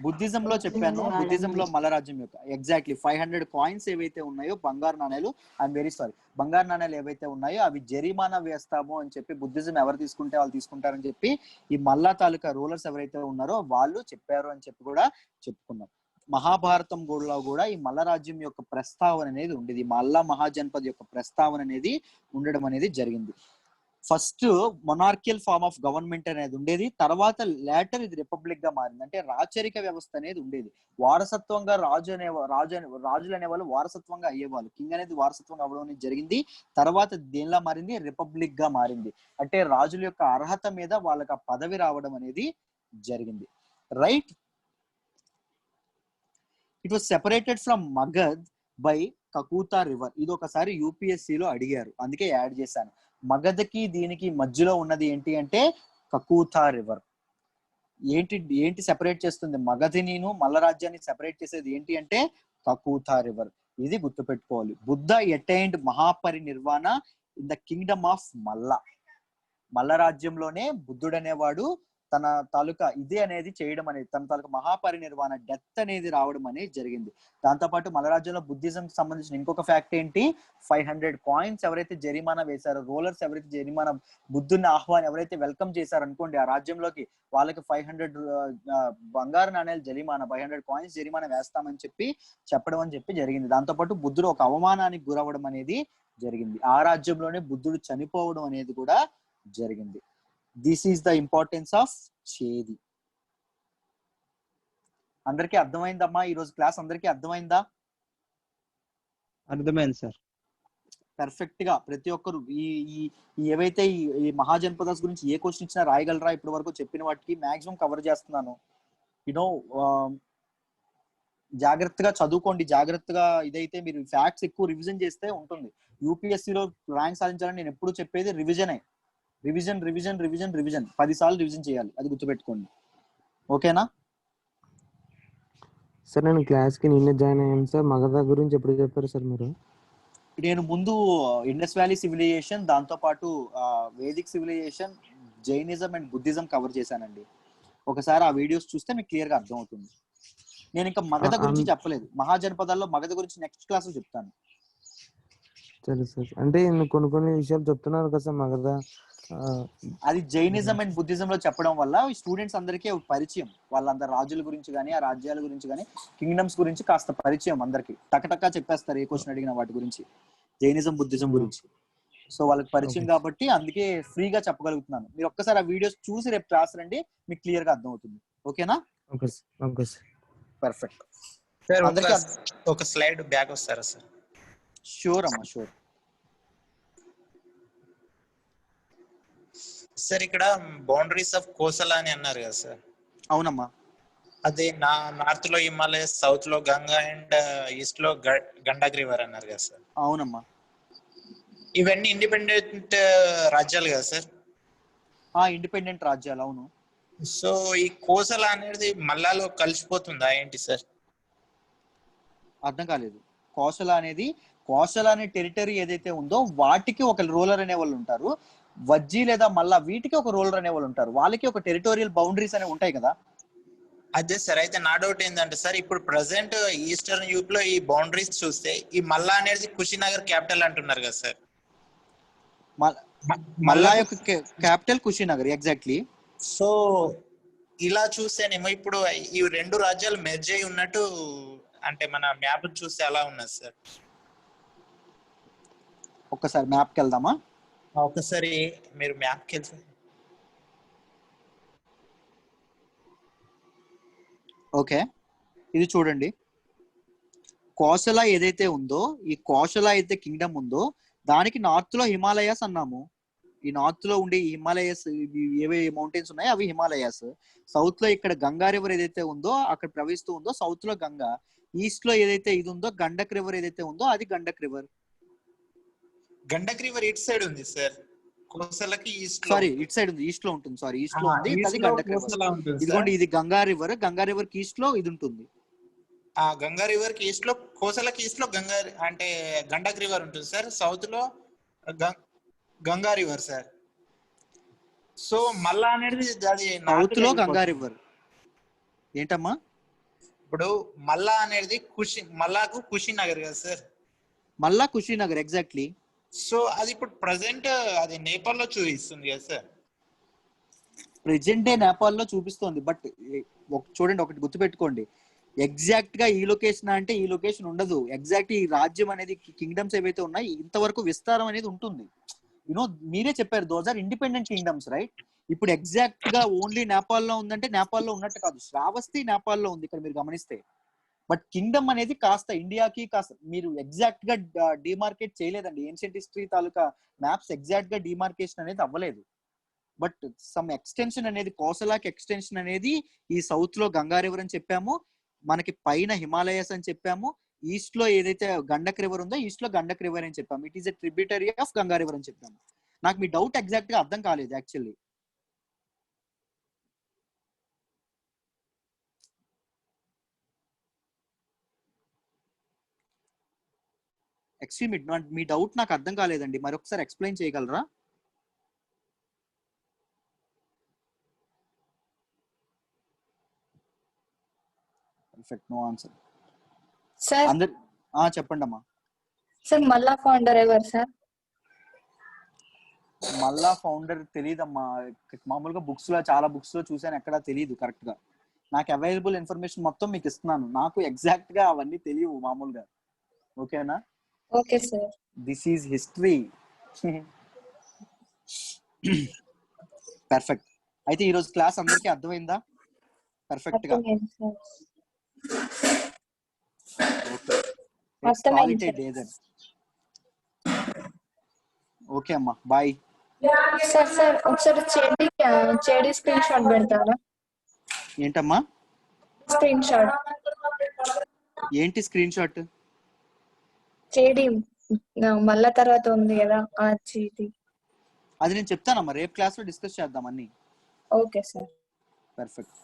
బుద్ధిజం లో చెప్పాను. బుద్ధిజం లో మల్లరాజ్యం యొక్క ఎగ్జాక్ట్లీ 500 కాయిన్స్ ఏవైతే ఉన్నాయో బంగారు నాణేలు, ఐఎమ్ వెరీ సారీ, బంగారు నాణేలు ఏవైతే ఉన్నాయో అవి జరిమానా వేస్తాము అని చెప్పి బుద్ధిజం ఎవరు తీసుకుంటే వాళ్ళు తీసుకుంటారని చెప్పి ఈ మల్లా తాలూకా రూలర్స్ ఎవరైతే ఉన్నారో వాళ్ళు చెప్పారు అని చెప్పి కూడా చెప్పుకున్నాం. మహాభారతం కూడా ఈ మల్ల రాజ్యం యొక్క ప్రస్తావన అనేది ఉండేది, మల్ల మహాజనపద్ యొక్క ప్రస్తావన అనేది ఉండడం అనేది జరిగింది. ఫస్ట్ మొనార్కియల్ ఫార్మ్ ఆఫ్ గవర్నమెంట్ అనేది ఉండేది, తర్వాత లేటర్ ఇది రిపబ్లిక్ గా మారింది. అంటే రాచరిక వ్యవస్థ అనేది ఉండేది, వారసత్వంగా రాజులు అనేవాళ్ళు వారసత్వంగా అయ్యేవాళ్ళు, కింగ్ అనేది వారసత్వంగా అవ్వడం అనేది జరిగింది. తర్వాత దేనిలా మారింది, రిపబ్లిక్ గా మారింది. అంటే రాజుల యొక్క అర్హత మీద వాళ్ళకి ఆ పదవి రావడం అనేది జరిగింది. Right. It was separated from Magadh by Kakutha river. ఇది ఒకసారి యూపీఎస్సీలో అడిగారు, అందుకే యాడ్ చేశాను. మగధకి దీనికి మధ్యలో ఉన్నది ఏంటి అంటే కకూతా రివర్. ఏంటి సెపరేట్ చేస్తుంది మగధిని మల్ల రాజ్యాన్ని సెపరేట్ చేసేది ఏంటి అంటే కకూతా రివర్. ఇది గుర్తుపెట్టుకోవాలి. Buddha attained Mahaparinirvana in the Kingdom of మల్ల రాజ్యంలోనే బుద్ధుడు అనేవాడు తన తాలూకా ఇది అనేది చేయడం అనేది, తన తాలూకా మహాపరినిర్వాణ డెత్ అనేది రావడం అనేది జరిగింది. దాంతోపాటు మల్ల రాజ్యంలో బుద్ధిజం కి సంబంధించిన ఇంకొక ఫ్యాక్ట్ ఏంటి, 500 కాయిన్స్ ఎవరైతే జరిమానా వేశారో, రోలర్స్ ఎవరైతే జరిమానా బుద్ధుని ఎవరైతే వెల్కమ్ చేశారు అనుకోండి ఆ రాజ్యంలోకి, వాళ్ళకి 500 బంగారు నాణ్యాలు జరిమానా, 500 కాయిన్స్ జరిమానా వేస్తామని చెప్పడం అని జరిగింది. దాంతోపాటు బుద్ధుడు ఒక అవమానానికి గురవడం అనేది జరిగింది. ఆ రాజ్యంలోనే బుద్ధుడు చనిపోవడం అనేది కూడా జరిగింది. This is the importance of Chedi. అందరికీ అర్థమైందమ్మా? ఈరోజు క్లాస్ అందరికీ అర్థమైందా? అర్థమైంది సార్. పర్ఫెక్ట్ గా ప్రతి ఒక్కరు ఏవైతే ఈ మహాజనపదాస్ గురించి ఏ క్వశ్చన్ ఇచ్చినా రాయగలరా? ఇప్పటి వరకు చెప్పిన వాటికి మాక్సిమం కవర్ చేస్తున్నాను. యూనో జాగ్రత్తగా చదువుకోండి, జాగ్రత్తగా ఇదైతే మీరు ఫ్యాక్ట్స్ ఎక్కువ రివిజన్ చేస్తే ఉంటుంది. యూపీఎస్సీలో ర్యాంక్ సాధించాలని నేను ఎప్పుడు చెప్పేది రివిజన్ 10 సార్లు రివిజన్ చేయాలి, అది గుర్తుపెట్టుకోండి. ఓకేనా సార్? నేను క్లాస్ కి నిన్నే జాయిన్ అయ్యాను సార్. మగధ గురించి ఎప్పుడు చెప్పారు సార్ మీరు? నేను ముందు ఇండస్ వ్యాలీ సివిలైజేషన్, దాంతో పాటు Vedic civilization, Jainism and Buddhism cover చేశానండి. ఒకసారి ఆ వీడియోస్ చూస్తే మీకు క్లియర్ గా అర్థం అవుతుంది. నేను ఇంకా మగధ గురించి చెప్పలేదు, మహాజనపదాల్లో మగధ గురించి నెక్స్ట్ క్లాస్ లో చెప్తాను. సరే సార్. అంటే కొన్ని విషయాలు చెప్తున్నారు కదా సార్ మగధ, అది జైనిజం అండ్ బుద్ధిజం లో చెప్పడం వల్ల స్టూడెంట్స్ అందరికీ పరిచయం, వాళ్ళందరు రాజుల గురించి కానీ, ఆ రాజ్యాల గురించి కానీ, కింగ్డమ్స్ గురించి కాస్త పరిచయం, అందరికి టకటకా చెప్పేస్తారు ఏ క్వశ్చన్ అడిగిన వాటి గురించి, జైనిజం బుద్ధిజం గురించి. సో వాళ్ళకి పరిచయం కాబట్టి అందుకే ఫ్రీగా చెప్పగలుగుతున్నాను. మీరు ఒక్కసారి ఆ వీడియోస్ చూసి రేపు క్లాస్ రండి, మీకు క్లియర్ గా అర్థం అవుతుంది. ఓకేనా? Okay sir. పర్ఫెక్ట్. ఒక స్లైడ్ బ్యాక్ వస్తారా సార్? షూర్ అమ్మా, షూర్. సార్ ఇక్కడ బౌండరీస్ ఆఫ్ కోసల అని అన్నారు కదా సార్? అవునమ్మా. అదే నార్త్ లో హిమాలయస్, సౌత్ లో గంగా అండ్ ఈస్ట్ లో గండక్ రివర్ అన్నారు కదా సార్? అవునమ్మా. ఇవన్నీ ఇండిపెండెంట్ రాజ్యాలు కదా సార్? ఇండిపెండెంట్ రాజ్యాలు, అవును. సో ఈ కోసల అనేది మల్లాలో కలిసిపోతుందా ఏంటి సార్? అర్థం కాలేదు. కోసల అనే టెరిటరీ ఏదైతే ఉందో వాటికి ఒక రూలర్ అనే వాళ్ళు ఉంటారు, వజ్జీ లేదా మల్లా వీటికి ఒక రూలర్ అనే వాళ్ళు ఉంటారు, వాళ్ళకి ఒక టెరిటోరియల్ బౌండరీస్ అనేవి ఉంటాయి కదా. అదే సార్. అయితే నా డౌట్ ఏంటంటే సార్, ఇప్పుడు ప్రెసెంట్ ఈస్టర్న్ యూప్ లో ఈ బౌండరీస్ చూస్తే ఈ మల్లా అనేది కుషినగర్ క్యాపిటల్ అంటున్నారు కదా సార్? మల్లా యొక్క క్యాపిటల్ కుషినగర్, ఎగ్జాక్ట్లీ. సో ఇలా చూస్తేనేమో ఇప్పుడు ఈ రెండు రాజ్యాలు మెర్జ్ అయి ఉన్నట్టు, అంటే మన మ్యాప్ చూస్తే అలా ఉన్నది సార్. ఒక్కసారి మ్యాప్కి వెళ్దామా? ఒకసారి మీరు మ్యాప్కి వెళ్తే. ఓకే, ఇది చూడండి. కోసల ఏదైతే ఉందో, ఈ కోసల అయితే కింగ్డమ్ ఉందో దానికి నార్త్ లో హిమాలయాస్ అన్నాము. ఈ నార్త్ లో ఉండే ఈ హిమాలయస్, ఏవే మౌంటైన్స్ ఉన్నాయో అవి హిమాలయాస్. సౌత్ లో ఇక్కడ గంగా రివర్ ఏదైతే ఉందో అక్కడ ప్రవహిస్తూ ఉందో సౌత్ లో గంగా. ఈస్ట్ లో ఏదైతే ఇది ఉందో గండక్ రివర్ ఏదైతే ఉందో అది Gandak river. Gandak river it side ఉంది సార్, కోసలకి ఈస్ట్. సారీ, ఇట్ సైడ్ ఉంది, ఈస్ట్ లో ఉంటుంది. సారీ, ఈస్ట్ లో ఉంది, అది గండక్ రివర్. ఇదిగోండి, ఇది గంగా రివర్. గంగా రివర్ కి ఈస్ట్ లో ఇది ఉంటుంది. ఆ గంగా రివర్ కి ఈస్ట్ లో, కోసలకి ఈస్ట్ లో గంగా అంటే గండక్ రివర్ ఉంటుంది సార్. సౌత్ లో గంగా రివర్ సార్. సో మల్లా అనేది అది సౌత్ లో గంగా రివర్. ఏంటమ్మా? ఇప్పుడు మల్లా అనేది మల్లాకు కుషినగర్ కదా సార్? మల్లా కుషినగర్, ఎగ్జాక్ట్లీ. సో అది ఇప్పుడు ప్రెసెంట్ అది నేపాల్ లో చూపిస్తుంది కదా సార్? ప్రెసెంట్ డే నేపాల్ లో చూపిస్తుంది. బట్ చూడండి, ఒకటి గుర్తుపెట్టుకోండి, ఎగ్జాక్ట్ గా ఈ లొకేషన్ అంటే ఈ లొకేషన్ ఉండదు. ఎగ్జాక్ట్ ఈ రాజ్యం అనేది కింగ్డమ్స్ ఏవైతే ఉన్నాయి ఇంతవరకు విస్తారం అనేది ఉంటుంది. యూనో మీరే చెప్పారు those are independent kingdoms right. ఇప్పుడు ఎగ్జాక్ట్ గా ఓన్లీ నేపాల్లో ఉందంటే నేపాల్లో ఉన్నట్టు కాదు, శ్రావస్తి నేపాల్లో ఉంది ఇక్కడ మీరు గమనిస్తే. బట్ కింగ్డమ్ అనేది కాస్త ఇండియాకి కాస్త మీరు ఎగ్జాక్ట్ గా డిమార్కేట్ చేయలేదండి. ఏన్షియంట్ హిస్టరీ తాలూకా మ్యాప్స్ ఎగ్జాక్ట్ గా డిమార్కేషన్ అనేది అవ్వలేదు. బట్ సమ్ ఎక్స్టెన్షన్ అనేది కోసలాకి ఎక్స్టెన్షన్ అనేది ఈ సౌత్ లో గంగా రివర్ అని చెప్పాము, మనకి పైన హిమాలయస్ అని చెప్పాము, ఈస్ట్ లో ఏదైతే గండక్ రివర్ ఉందో ఈస్ట్ లో గండక్ రివర్ అని చెప్పాము. It is a tributary of Ganga river అని చెప్పాము. నాకు మీ డౌట్ ఎగ్జాక్ట్ గా అర్థం కాలేదు యాక్చువల్లీ. మీ డౌట్ నాకు అర్థం కాలేదండి, మరి ఒకసారి ఎక్స్ప్లెయిన్ చేయగలరా? Perfect, no answer. సార్ అందరు చెప్పండి అమ్మా. సార్ మల్లా ఫౌండర్ ఎవరు సార్? మల్లా ఫౌండర్ తెలియదమ్మా. మామూలుగా బుక్స్ లో చాలా బుక్స్ లో చూసాను, ఎక్కడా తెలియదు కరెక్ట్ గా. నాకు అవైలబుల్ ఇన్ఫర్మేషన్ మొత్తం మీకు ఇస్తున్నాను, నాకు ఎగ్జాక్ట్ గా అవన్నీ తెలియవు మామూలుగా. ఓకేనా? Okay sir. This is history. Perfect. అయితే ఈరోజు క్లాస్ అందరికీ అర్థమైందా పర్ఫెక్ట్ గా? ఓకే అమ్మా, బాయ్. సార్ సార్ ఒకసారి చేడి స్క్రీన్ షాట్ పెడతారా? ఏంటమ్మా స్క్రీన్ షాట్? ఏంటి స్క్రీన్ షాట్? చేడి మళ్ళా తర్వాత ఉంది కదా ఆ చీటి. అది నేను చెప్తానమ్మా, రేపు క్లాస్ లో డిస్కస్ చేద్దాం అన్ని. Okay sir. పర్ఫెక్ట్.